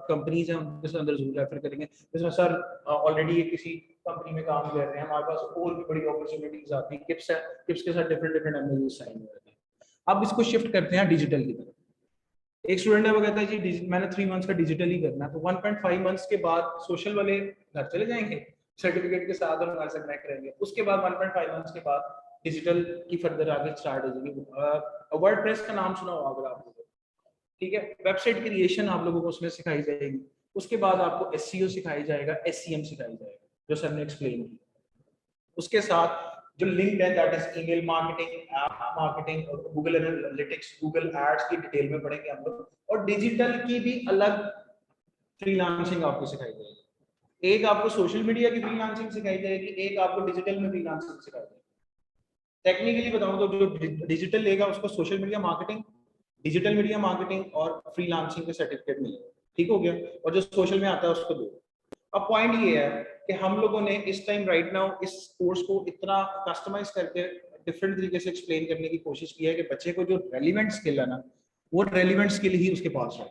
कंपनीज हैं उनके अंदर जरूर रेफर करेंगे। जैसे सर ऑलरेडी किसी कंपनी में काम कर रहे हैं, हमारे पास और भी बड़ी अपॉर्चुनिटीज आती हैं। किप्स है, किप्स के साथ डिफरेंट एमओयू साइन हो जाते हैं। अब इसको शिफ्ट करते हैं डिजिटल की तरफ। एक स्टूडेंट है वो कहता है जी मैंने 3 मंथ्स का डिजिटल ही करना है, तो 1.5 मंथ्स के बाद सोशल वाले घर चले जाएंगे सर्टिफिकेट के साथ और हमारे साथ कनेक्ट रहेंगे। उसके बाद 1.5 मंथ्स के बाद डिजिटल की फर्दर आगे स्टार्ट हो जाएगी। वर्डप्रेस का नाम सुना होगा अगर आप लोगों, ठीक है। वेबसाइट क्रिएशन आप लोगों को उसमें सिखाई जाएगी। उसके बाद आपको SEO सिखाया जाएगा, SEM सिखाया जाएगा, जो सर ने एक्सप्लेन किया। उसके साथ जो लिंक्ड है that is email marketing, app marketing और गूगल एनालिटिक्स, गूगल एड्स की डिटेल में पढ़ेंगे हम लोग, और डिजिटल की भी अलग फ्रीलांसिंग आपको सिखाई जाएगी। एक आपको सोशल मीडिया की फ्रीलांसिंग सिखाई जाएगी, एक आपको डिजिटल में फ्रीलांसिंग सिखाई जाएगी। टेक्निकली बताऊं तो जो डिजिटल लेगा उसको social media marketing, digital media marketing और फ्रीलांसिंग के सर्टिफिकेट मिलेगा, ठीक हो गया। और जो सोशल में आता है उसको दो। अब पॉइंट ये है कि हम लोगों ने इस टाइम राइट नाउ इस कोर्स को इतना कस्टमाइज करके डिफरेंट तरीके से एक्सप्लेन करने की कोशिश की है कि बच्चे को जो रेलिवेंट स्किल है ना, वो रेलिवेंट स्किल ही उसके पास है।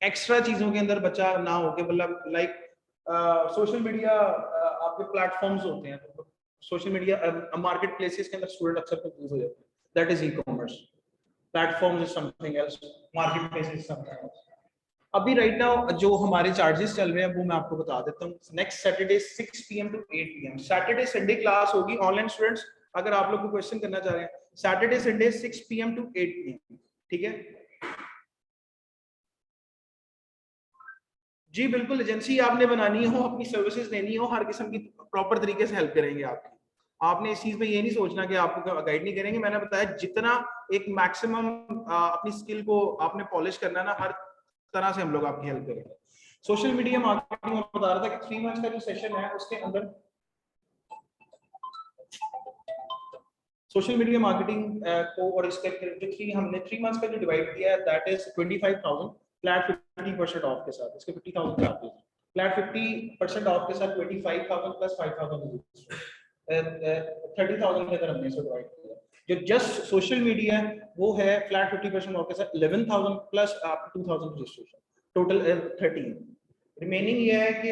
एक्स्ट्रा चीजों के अंदर बच्चा ना हो के मतलब लाइक सोशल मीडिया आपके प्लेटफॉर्म्स होते हैं, सोशल मीडिया मार्केट प्लेसेस के अंदर स्टूडेंट अक्सर कंफ्यूज हो जाते हैं, that is e-commerce, platforms is something else, market place is something else. अभी राइट नाउ जो हमारे चार्जेस चल रहे हैं वो मैं आपको बता देता हूँ। Next Saturday 6 PM to 8 PM, Saturday Sunday class होगी ऑनलाइन। स्टूडेंट्स अगर आप लोग को क्वेश्चन करना चाह रहे हैं, Saturday Sunday 6 PM to 8 PM, ठीक है जी। बिल्कुल, एजेंसी आपने बनानी हो, अपनी सर्विसेज देनी हो, हर किस्म की प्रॉपर तरीके से हेल्प करेंगे आपकी। आपने इस चीज में ये नहीं सोचना कि आपको गाइड नहीं करेंगे। मैंने बताया जितना एक मैक्सिमम अपनी स्किल को आपने पॉलिश करना है ना, हर तरह से हम लोग आपकी हेल्प करेंगे। सोशल मीडिया मार्केटिंग में बता रहा था कि 3 मंथ्स का जो सेशन है उसके अंदर सोशल मीडिया मार्केटिंग को और इसके जो हमने 3 मंथ्स का जो डिवाइड किया है दैट इज 25,000 फ्लैट 50% ऑफ के साथ। इसके 50,000 चार्जेस फ्लैट 50% ऑफ के साथ 25,000 प्लस 5,000 30,000 के अंदर हमने इसको डिवाइड किया। जो जस्ट सोशल मीडिया है वो है फ्लैट 50% ऑफ के साथ 11,000 प्लस आप 2,000 रजिस्ट्रेशन, टोटल 13। रिमेनिंग ये है कि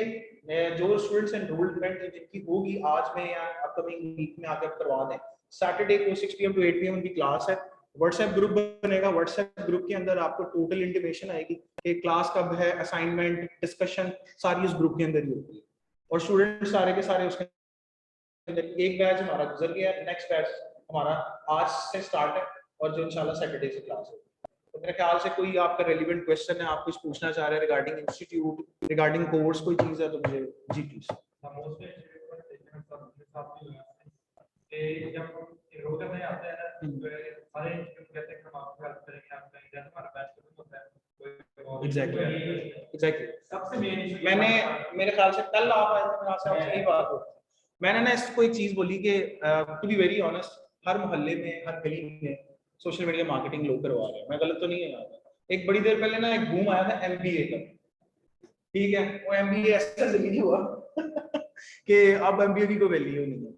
जो स्टूडेंट्स एनरोल्डमेंट जिनकी होगी आज में या अपकमिंग वीक में आकर करवा दें। सैटरडे को 6 PM to 8 PM उनकी क्लास है। व्हाट्सएप ग्रुप बनेगा, व्हाट्सएप ग्रुप के अंदर आपको टोटल इंटीमेशन आएगी कि क्लास कब है, असाइनमेंट, डिस्कशन सारी उस ग्रुप के अंदर ही होती है। और स्टूडेंट सारे के सारे उसके एक बैच हमारा गुजर गया, नेक्स्ट बैच हमारा आज से स्टार्ट है और जो इंशाल्लाह सैटरडे से क्लास होगी। तो मेरे ख्याल से कोई आपका रेलिवेंट क्वेश्चन है, आप कुछ पूछना चाह रहे हैं रिगार्डिंग इंस्टीट्यूट, रिगार्डिंग कोर्स, कोई चीज है तो मुझे जी प्लीज। एग्जैक्टली सबसे मेन मैंने मेरे ख्याल से कल आप आए थे, मेरे से आपसे यही बात होती। मैंने ना इसको एक चीज बोली कि टू बी वेरी ऑनेस्ट, हर मोहल्ले में, हर गली में सोशल मीडिया मार्केटिंग लोग करवा रहे हैं, मैं गलत तो नहीं है। एक बड़ी देर पहले ना एक बूम आया था MBA का, ठीक है, वो MBA ऐसा जल्दी हुआ कि अब MBA की कोई वैल्यू नहीं है।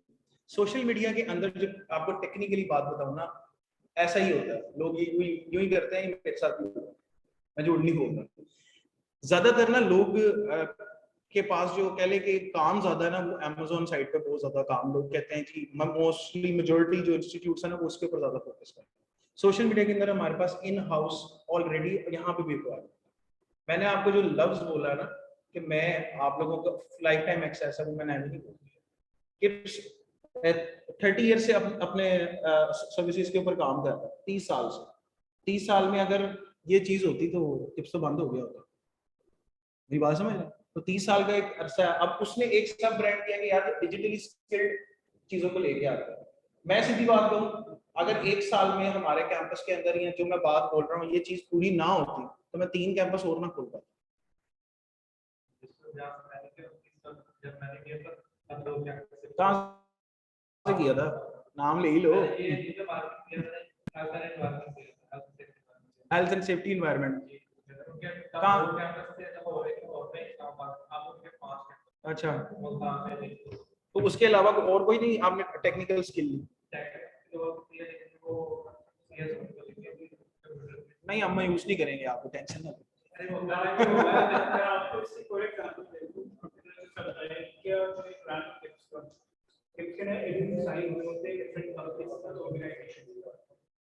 सोशल मीडिया के अंदर जो आपको टेक्निकली बात बताऊं ना, ऐसा ही होता है, लोग यूं ही करते हैं, मेरे साथ भी हुआ, मैं झूठ नहीं बोल रहा। ज्यादातर ना लोग के पास जो कह ले कि काम ज्यादा है ना, वो Amazon साइट पे बहुत ज्यादा काम लोग कहते हैं कि मोस्टली मेजॉरिटी जो इंस्टीट्यूट्स है ना वो उसके ऊपर ज्यादा फोकस करते हैं। सोशल मीडिया के अंदर हमारे पास इन हाउस ऑलरेडी यहाँ पे भी हुआ है। मैंने आपको जो लफ्ज बोला ना कि मैं आप लोगों का लाइफ टाइम एक्सेस है, वो मैंने नहीं बोला कि 30 ईयर से अपने सर्विसेज के ऊपर काम कर रहा है, 30 साल से। 30 साल में अगर ये चीज होती तो टिप्स तो बंद हो गया होता। मेरी बात समझ रहे? तो 30 साल का एक अरसा है। अब उसने एक सब ब्रांड किया कि यार डिजिटली स्किल्ड चीजों को लेके आता है। मैं सीधी बात कहूँ, अगर 1 साल में हमारे कैंपस के अंदर ही जो मैं बात बोल रहा हूँ ये चीज पूरी ना होती तो मैं 3 कैंपस और ना खोल पाता। कहाँ से किया था? नाम ले ही लो। Health and safety environment. अच्छा, तो उसके अलावा और कोई नहीं आपने टेक्निकल स्किल ली? नहीं, हम यूज नहीं करेंगे, आपको टेंशन ना।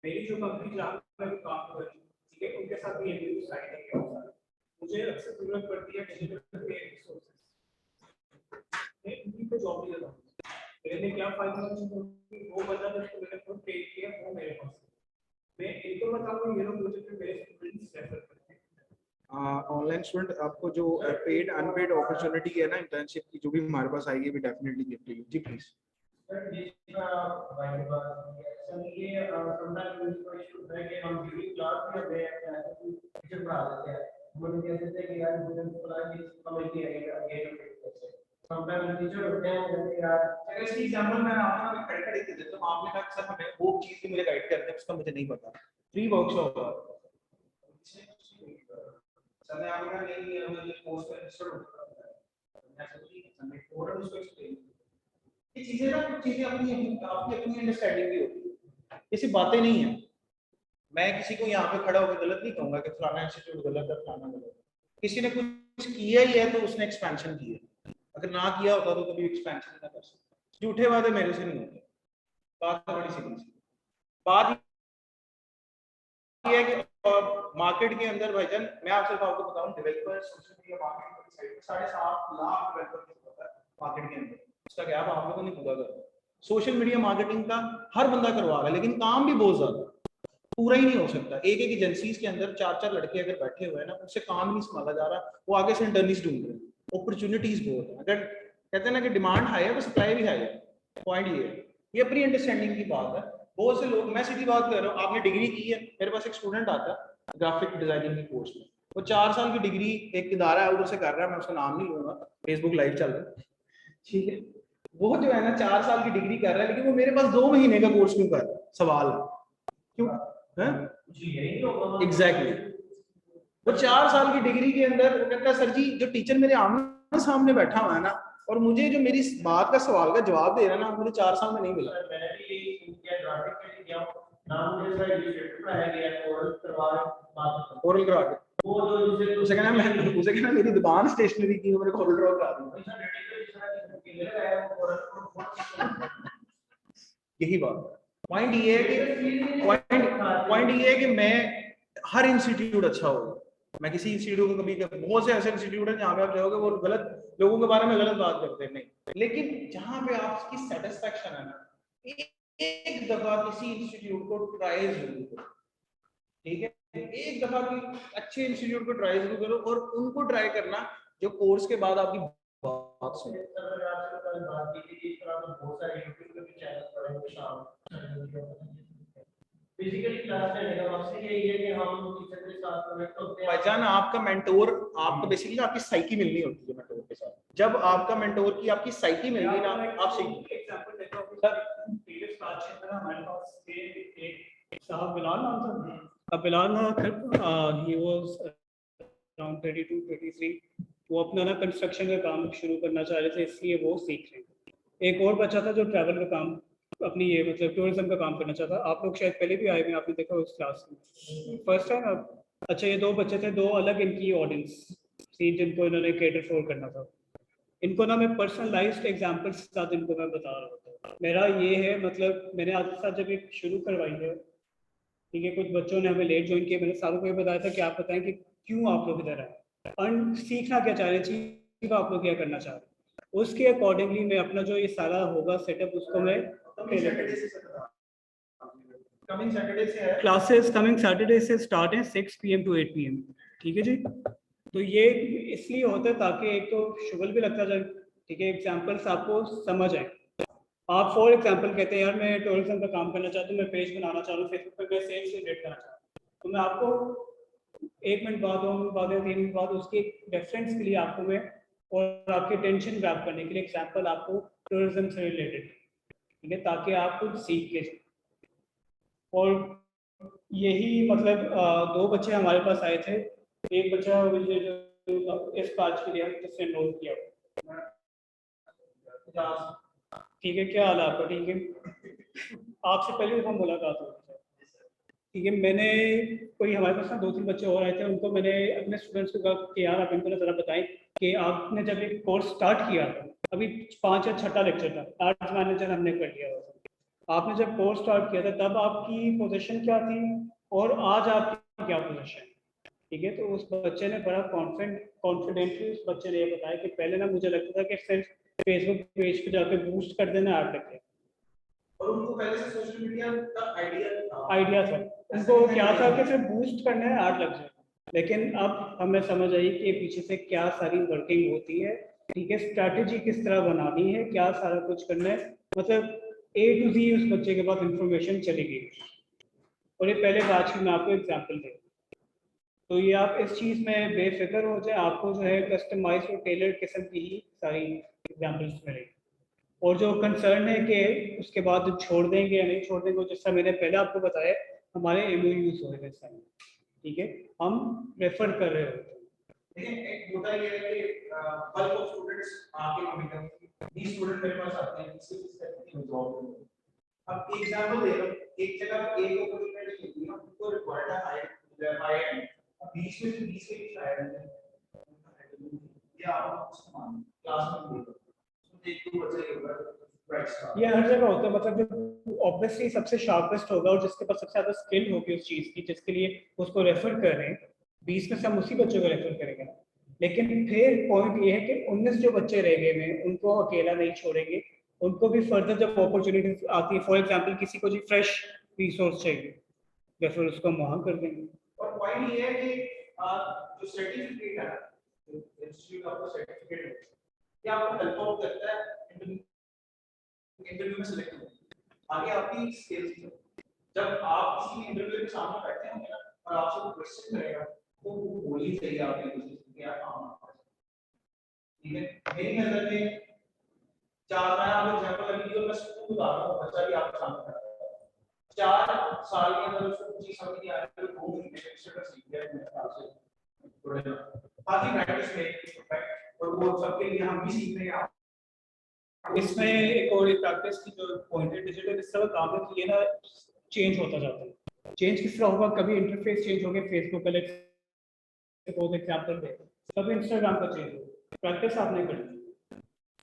मेरी जो कंपनी जहाँ पर काम कर रही है, ठीक है, उनके साथ भी ये साइड है। मुझे अक्सर जरूरत पड़ती है डिजिटल पे रिसोर्सेज, मैं उन्हीं को जॉब नहीं देता हूँ। मैंने क्या फायदा वो बता दो, मैंने खुद पे किया, वो मेरे पास मैं एक तो बताऊँ, ये लोग मुझे मेरे स्टूडेंट्स रेफर करते हैं। ऑनलाइन स्टूडेंट आपको जो पेड अनपेड अपॉर्चुनिटी है ना इंटर्नशिप की, जो भी हमारे पास आएगी, we definitely give to you. जी प्लीज। सर जिसका भाई बात सर ये समटाइम्स इसको इशू होता है कि हम ड्यूरिंग क्लास में होते हैं ऐसे टीचर पढ़ा देते हैं, मुझे कहते हैं कि यार मुझे क्लास की समझ नहीं आई आगे समटाइम्स टीचर होते हैं जैसे यार अगर इसकी एग्जांपल मैं आपको ना खड़े खड़े दे देता हूं, आपने कहा सर हमें वो चीज की मुझे गाइड करते हैं, उसका मुझे नहीं पता, फ्री वर्कशॉप हुआ सर ने आपको नहीं मुझे कोर्स का रजिस्टर होता है, मैं सोची हमने फॉरन उसको एक्सप्लेन, ये चीजें ना कुछ चीजें अपनी आपकी अपनी अंडरस्टैंडिंग भी होती है, ऐसी बातें नहीं है। मैं किसी को यहाँ पे खड़ा होकर गलत नहीं कहूंगा कि फलाना इंस्टीट्यूट गलत है, फलाना गलत है। किसी ने कुछ किया ही है तो उसने एक्सपेंशन की है, अगर ना किया होता तो कभी एक्सपेंशन ना कर सकता। झूठे वादे मेरे से नहीं होते, बात बड़ी सीधी सी बात ये है कि मार्केट के अंदर भाईजान मैं आपसे आपको बताऊं, डेवलपर सोशल मीडिया मार्केटिंग की साइड पे 7.5 लाख डेवलपर होता है मार्केट के अंदर, उसका गैप आप लोगों ने पूरा कर। सोशल मीडिया मार्केटिंग का हर बंदा करवा रहा है, लेकिन काम भी बहुत ज्यादा, पूरा ही नहीं हो सकता। एक एक एजेंसीज के अंदर 4-4 लड़के अगर बैठे हुए हैं ना, उससे काम नहीं संभाला जा रहा, वो आगे से इंटर्निस ढूंढ रहे हैं। अपॉर्चुनिटीज बहुत है, अगर कहते हैं ना कि डिमांड हाई है तो सप्लाई भी हाई है, पॉइंट ये है। ये अपनी अंडरस्टैंडिंग की बात है। बहुत से लोग, मैं सीधी बात कर रहा हूँ, आपने डिग्री की है, मेरे पास एक स्टूडेंट आता है ग्राफिक डिजाइनिंग के कोर्स में, वो 4 साल की डिग्री एक इदारा है उधर से कर रहा है, मैं उसका नाम नहीं लूंगा, फेसबुक लाइव चल रहा है, ठीक है। वो जो है ना 4 साल की डिग्री कर रहा है, लेकिन वो मेरे पास 2 महीने का कोर्स क्यों कर रहा है, सवाल क्यों है? एग्जैक्टली वो 4 साल की डिग्री के अंदर वो कहता है सर जी जो टीचर मेरे आमने सामने बैठा हुआ है ना, और मुझे जो मेरी बात का सवाल का जवाब दे रहा है ना, मुझे 4 साल में नहीं मिला। मैंने भी यही किया, ग्राफिक के लिए गया नाम मुझे सर इलस्ट्रेटर पढ़ाया गया, ओरल करवा के वो जो उसे कहना मैं, उसे कहना मेरी दुकान स्टेशनरी की, मेरे को ओरल ड्रॉ करा दूंगा। यही बात पॉइंट ये है कि पॉइंट ये है कि मैं हर इंस्टीट्यूट अच्छा होगा, मैं किसी इंस्टीट्यूट को कभी, बहुत से ऐसे इंस्टीट्यूट हैं जहाँ पे आप जाओगे वो गलत लोगों के बारे में गलत बात करते हैं, नहीं, लेकिन जहाँ पे आपकी सेटिस्फेक्शन है ना, एक दफा किसी इंस्टीट्यूट को ट्राई जरूर करो, ठीक है, एक दफा की अच्छे इंस्टीट्यूट को ट्राई जरूर करो, और उनको ट्राई करना जो कोर्स के बाद आपकी बात सुने। बात की थी इस तरह तो बहुत सारे यूट्यूब पे भी चैनल पड़े हैं शाम फिजिकली क्लास लेने का मकसद यही है कि हम टीचर के साथ कनेक्ट होते हैं। भाईजान आपका मेंटोर, आपको बेसिकली आपकी साइकी मिलनी होती है मेंटोर के साथ, जब आपका मेंटोर की आपकी साइकी मिलनी ना, आप सीख एग्जांपल देता हूं सर, प्रीवियस क्लास में हमारे पास एक साहब बिलाल नाम था, अब बिलाल ना ही वाज अराउंड 32-33, वो अपना ना कंस्ट्रक्शन का काम शुरू करना चाह रहे थे, इसलिए वो सीख रहे थे। एक और बच्चा था जो ट्रैवल का काम, अपनी ये मतलब टूरिज्म का काम करना चाहता। आप लोग शायद पहले भी आए हैं, आपने देखा उस क्लास में फर्स्ट टाइम आप। अच्छा, ये 2 बच्चे थे, 2 अलग इनकी ऑडियंस थी जिनको इन्होंने कैटर फॉर करना था। इनको ना मैं पर्सनलाइज्ड एग्जांपल्स के साथ इनको मैं बता रहा होता। मेरा ये है मतलब मैंने आज के साथ जब एक शुरू करवाई है, ठीक है, कुछ बच्चों ने हमें लेट ज्वाइन किया, मैंने सारों को ये बताया था कि आप बताएं कि क्यों आप लोग इधर आए, सीखना क्या चाह रहे हैं, चीज आप लोग क्या करना चाह रहे हैं, उसके अकॉर्डिंगली मैं अपना जो ये सारा होगा सेटअप उसको मैं कमिंग सैटरडे से है क्लासेस, कमिंग सैटरडे से स्टार्ट है 6 PM to 8 PM, ठीक है जी। तो ये इसलिए होता है ताकि एक तो शुगल भी लगता जाए, ठीक है, एग्जांपल्स आपको समझ आए। आप फॉर एग्जांपल कहते हैं यार मैं टूरिज्म का काम करना चाहता हूँ, मैं पेज बनाना चाह रहा हूँ फेसबुक पे, मैं सेल्स जनरेट करना चाहता हूँ, तो मैं आपको 1 मिनट बाद, 2 मिनट बाद, 3 मिनट बाद उसके रेफरेंस के लिए आपको मैं, और आपके टेंशन ग्रैब करने के लिए एग्जांपल आपको टूरिज्म से रिलेटेड, ठीक है, ताकि आप कुछ सीख के जाए। और यही मतलब 2 बच्चे हमारे पास आए थे, एक बच्चा मुझे जो इस बैच के लिए जिसने एनरोल किया, ठीक है, क्या हाल है आपका, ठीक है, आपसे पहले हम मुलाकात हो गई, ठीक है। मैंने कोई हमारे पास ना 2-3 बच्चे और आए थे, उनको मैंने अपने स्टूडेंट्स को कहा कि यार आप इनको ना ज़रा बताएं कि आपने जब एक कोर्स स्टार्ट किया, अभी 5 या 6 लेक्चर था, आर्ट्स मैनेजर हमने कर लिया था, आपने जब कोर्स स्टार्ट किया था तब आपकी पोजीशन क्या थी और आज आपकी क्या पोजीशन, ठीक है। तो उस बच्चे ने बड़ा कॉन्फिडेंटली उस बच्चे ने ये बताया कि पहले ना मुझे लगता था कि सिर्फ फेसबुक पेज पे जाकर बूस्ट कर देना 8 लग गया, और उनको पहले से सोशल मीडिया का आइडिया था, उनको क्या था कि सिर्फ बूस्ट करना है 8 लग जाए, लेकिन अब हमें समझ आई कि पीछे से क्या सारी वर्किंग होती है, ठीक है, स्ट्रैटेजी किस तरह बनानी है, क्या सारा कुछ करना है, मतलब A to Z उस बच्चे के पास इंफॉर्मेशन चली गई। और ये पहले बैच की मैं आपको एग्जांपल दे, तो ये आप इस चीज़ में बेफिक्र हो जाए, आपको जो है कस्टमाइज और टेलर्ड किस्म की ही सारी एग्जांपल्स मिलेगी। और जो कंसर्न है कि उसके बाद छोड़ देंगे या नहीं छोड़ देंगे, जैसा मैंने पहले आपको बताया, हमारे MOUs हो रहे हैं, ठीक है, हम रेफर कर रहे होते हैं। लेकिन एक मुद्दा ये है कि बल्क ऑफ स्टूडेंट्स आके हमें 20 स्टूडेंट मेरे पास आते हैं, इससे किस तरह की जॉब है। अब एग्जांपल दे रहा हूं, एक जगह एक अपॉर्चुनिटी मिलती है, उनको रिक्वायर्ड है हाई एंड, अब 20 में से 20 के लिए शायद है या आप उसको मान क्लास में दे दो, तो एक दो बच्चे के ऊपर ये हर जगह होता है, मतलब जो ऑब्वियसली सबसे शार्पेस्ट होगा और जिसके पास सबसे ज्यादा स्किल होगी उस चीज की, जिसके लिए उसको रेफर कर रहे हैं, 20 में से हम उसी बच्चों को रेफर करेंगे। लेकिन फिर पॉइंट ये है कि 19 जो बच्चे रह गए हैं उनको अकेला नहीं छोड़ेंगे, उनको भी फर्दर जब अपॉर्चुनिटी आती है, फॉर एग्जांपल किसी को जी फ्रेश रिसोर्स चाहिए, या फिर उसको हम वहां कर देंगे। और पॉइंट ये है कि जो सर्टिफिकेट है, इंस्टीट्यूट आपको सर्टिफिकेट है, ये आपको हेल्प आउट करता है इंटरव्यू में सिलेक्ट होने, आगे आपकी स्किल्स, जब आप किसी इंटरव्यू के सामने बैठे होंगे ना और आपसे कोई क्वेश्चन करेगा तो वो बोल ही सही आपकी कोशिश कि क्या काम है, ठीक है। मेरी नजर में चार, मैं आपको एग्जांपल अभी जो मैं स्कूल बता रहा हूं, बच्चा भी आपके सामने खड़ा है, 4 साल के अंदर उसको कुछ समझ नहीं आ रही तो 2 महीने में उसका सीख गया मेरे ख्याल से थोड़ा, बाकी प्रैक्टिस में और वो सबके लिए हम भी सीख रहे हैं। इसमें एक और प्रैक्टिस की जो पॉइंट है, डिजिटल इस तरह काम है कि ये ना चेंज होता जाता है। चेंज किस तरह होगा, कभी इंटरफेस चेंज हो गया फेसबुक का एग्जांपल दे, कभी इंस्टाग्राम का चेंज हो, प्रैक्टिस आपने करनी,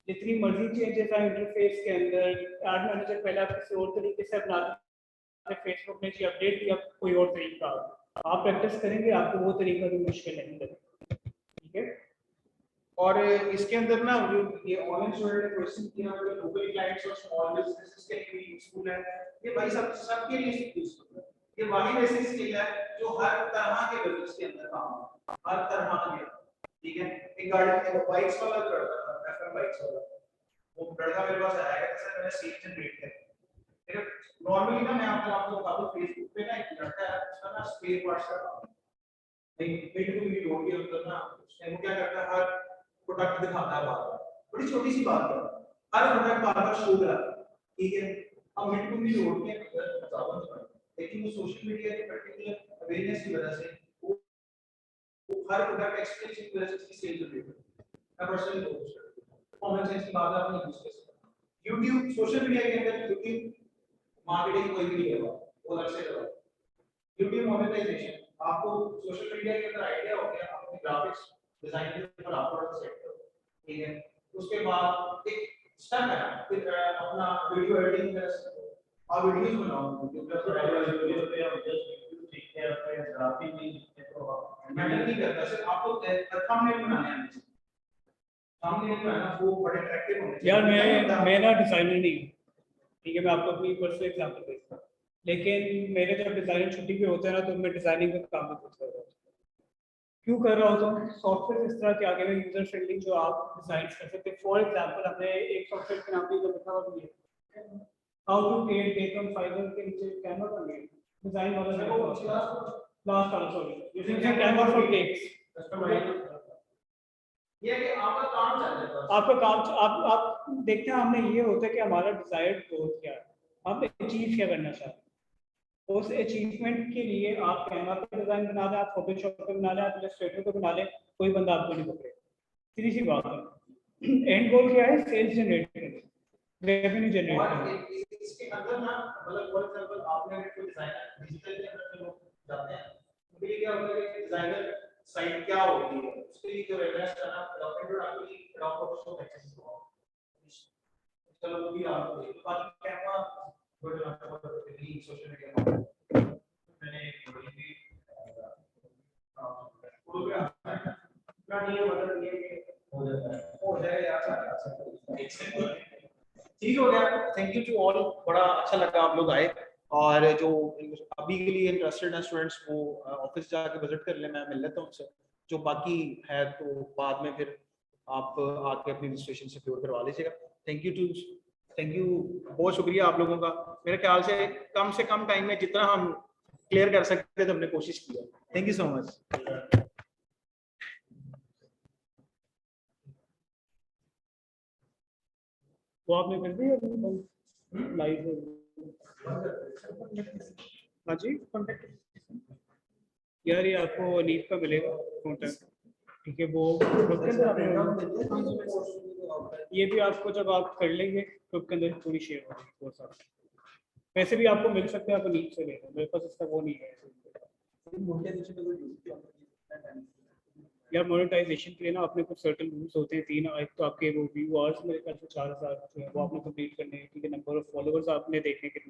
जितनी मर्जी चेंजेस आए इंटरफेस के अंदर, एड मैनेजर पहले आप किसी और तरीके से अपनाते, फेसबुक ने जी अपडेट किया कोई और तरीका, आप प्रैक्टिस करेंगे आपको वो तरीका भी मुश्किल नहीं लगेगा, ठीक है। और इसके अंदर ना जो ये ऑनलाइन स्टूडेंट ने क्वेश्चन किया है, लोकल क्लाइंट्स और स्मॉल बिजनेसेस के लिए यूजफुल है, ये भाई सबके लिए यूजफुल है। ये वही बेसिक स्किल है जो हर तरह के बिजनेस के अंदर काम आता है, हर तरह के, ठीक है। एक गाड़ी में बाइक्स वाला लड़का था, एफएम बाइक्स वाला, वो लड़का मेरे पास आया कि सर मैंने सेल जनरेट किया है। नॉर्मली ना मैं आपको बता दूं, फेसबुक पे ना एक लड़का है, उसका ना स्पेयर पार्ट्स का काम है, एक बिल्कुल भी रोड के अंदर ना उसने वो क्या करता है, हर प्रोडक्ट दिखाता है बार-बार, बड़ी छोटी सी बात है, हर प्रोडक्ट बार-बार शो कराता है, ठीक है। अब मिड टू मिड रोड के अंदर ज्यादा नहीं, लेकिन वो सोशल मीडिया के पर्टिकुलर अवेयरनेस की वजह से वो हर प्रोडक्ट एक्सपीरियंस की वजह से उसकी सेल जनरेट होती है। मैं पर्सनली पोस्ट करता हूं, कॉमन सेंस की बात आपने यूज कर सकते हैं। YouTube सोशल मीडिया के अंदर YouTube मार्केटिंग कोई भी नहीं करवा, वो अलग से करवा। YouTube मोनेटाइजेशन, आपको सोशल मीडिया के अंदर आइडिया हो गया, अपने ग्राफिक्स डिजाइन के ऊपर आपको सेट करो, ठीक है। उसके बाद एक स्टेप है, फिर अपना वीडियो एडिटिंग कर सकते हो, आप वीडियोस बनाओ YouTube पे, वीडियो पे आप जस्ट सीखते हैं, अपने ग्राफिक भी तो मैटर नहीं करता, सिर्फ आपको थंबनेल बनाना है, थंबनेल बनाना वो बड़े अट्रैक्टिव होने चाहिए। यार मैं ना डिजाइनर नहीं हूँ, ठीक है, मैं आपको अपनी पर्सनल एग्जांपल देता हूँ, लेकिन मेरे जब डिजाइनर छुट्टी पे होते हैं ना तो मैं डिजाइनिंग का काम भी खुद कर रहा हूँ। क्यों कर रहा होता हूँ? सॉफ्टवेयर इस तरह के आगे में यूजर फ्रेंडली जो आप डिजाइन कर सकते हैं। फॉर एग्जांपल हमने एक सॉफ्टवेयर के नाम पे जो लिखा हुआ है, how to create bacon fiber के नीचे कैनवा का डिजाइन वाला लास्ट वाला, sorry using Canva for cakes, ये कि आपका काम चल रहा है, आपका काम आप देखते हैं, हमने ये होता है कि हमारा डिजायर्ड गोल क्या है, हम अचीव क्या करना चाहते हैं, उस अचीवमेंट के लिए आप कैनवा पे डिजाइन बना लें, आप फोटोशॉप पे बना लें, आप इलस्ट्रेटर पे बना लें, कोई बंदा आपको नहीं पकड़ेगा, सीधी सी बात है। एंड गोल क्या है? सेल्स जनरेट करना, रेवेन्यू जनरेट करना। इसके अंदर ना मतलब फॉर एग्जांपल आपने कोई डिजाइनर डिजिटल के अंदर जो लोग जाते हैं उनके लिए क्या होता है कि डिजाइनर साइट क्या होती है, उसके लिए जो रेफरेंस करना डॉक्यूमेंट आपके लिए फोटोशॉप एक्सेस हो, चलो वो भी आपको देखो, बाकी कैनवा वर्ड आपको भी सोशल मीडिया में मैंने बड़ी भी फोटोग्राफ का नहीं मतलब ये हो जाएगा यार, ठीक हो गया। थैंक यू टू ऑल, बड़ा अच्छा लगा आप लोग आए, और जो अभी के लिए इंटरेस्टेड हैं स्टूडेंट्स वो ऑफिस जाके विजिट कर ले, मैं मिल लेता हूँ उनसे। जो बाकी है तो बाद में फिर आप आके अपनी रजिस्ट्रेशन सिक्योर करवा लीजिएगा। थैंक यू, बहुत शुक्रिया आप लोगों का। मेरे ख्याल से कम टाइम में जितना हम क्लियर कर सकते थे हमने कोशिश की है। Thank you so much. वो आपने कर दिया लाइव? हाँ जी, कॉन्टेक्ट यार, ये आपको नीट का मिलेगा कॉन्टेक्ट, ठीक है। वो ये भी आपको जब आप कर लेंगे ग्रुप के अंदर पूरी शेयर होगी वो सारा। वैसे भी आपको मिल सकते हैं, आप नीट से ले लो, मेरे पास इसका वो नहीं है यार। मोनेटाइजेशन के लिए ना अपने कुछ सर्टेन रूल्स होते हैं 3। एक तो आपके वो व्यू आवर्स मेरे ख्याल से 4000 जो है वो आपने कंप्लीट करने हैं, ठीक है। नंबर ऑफ फॉलोअर्स आपने देखने कितने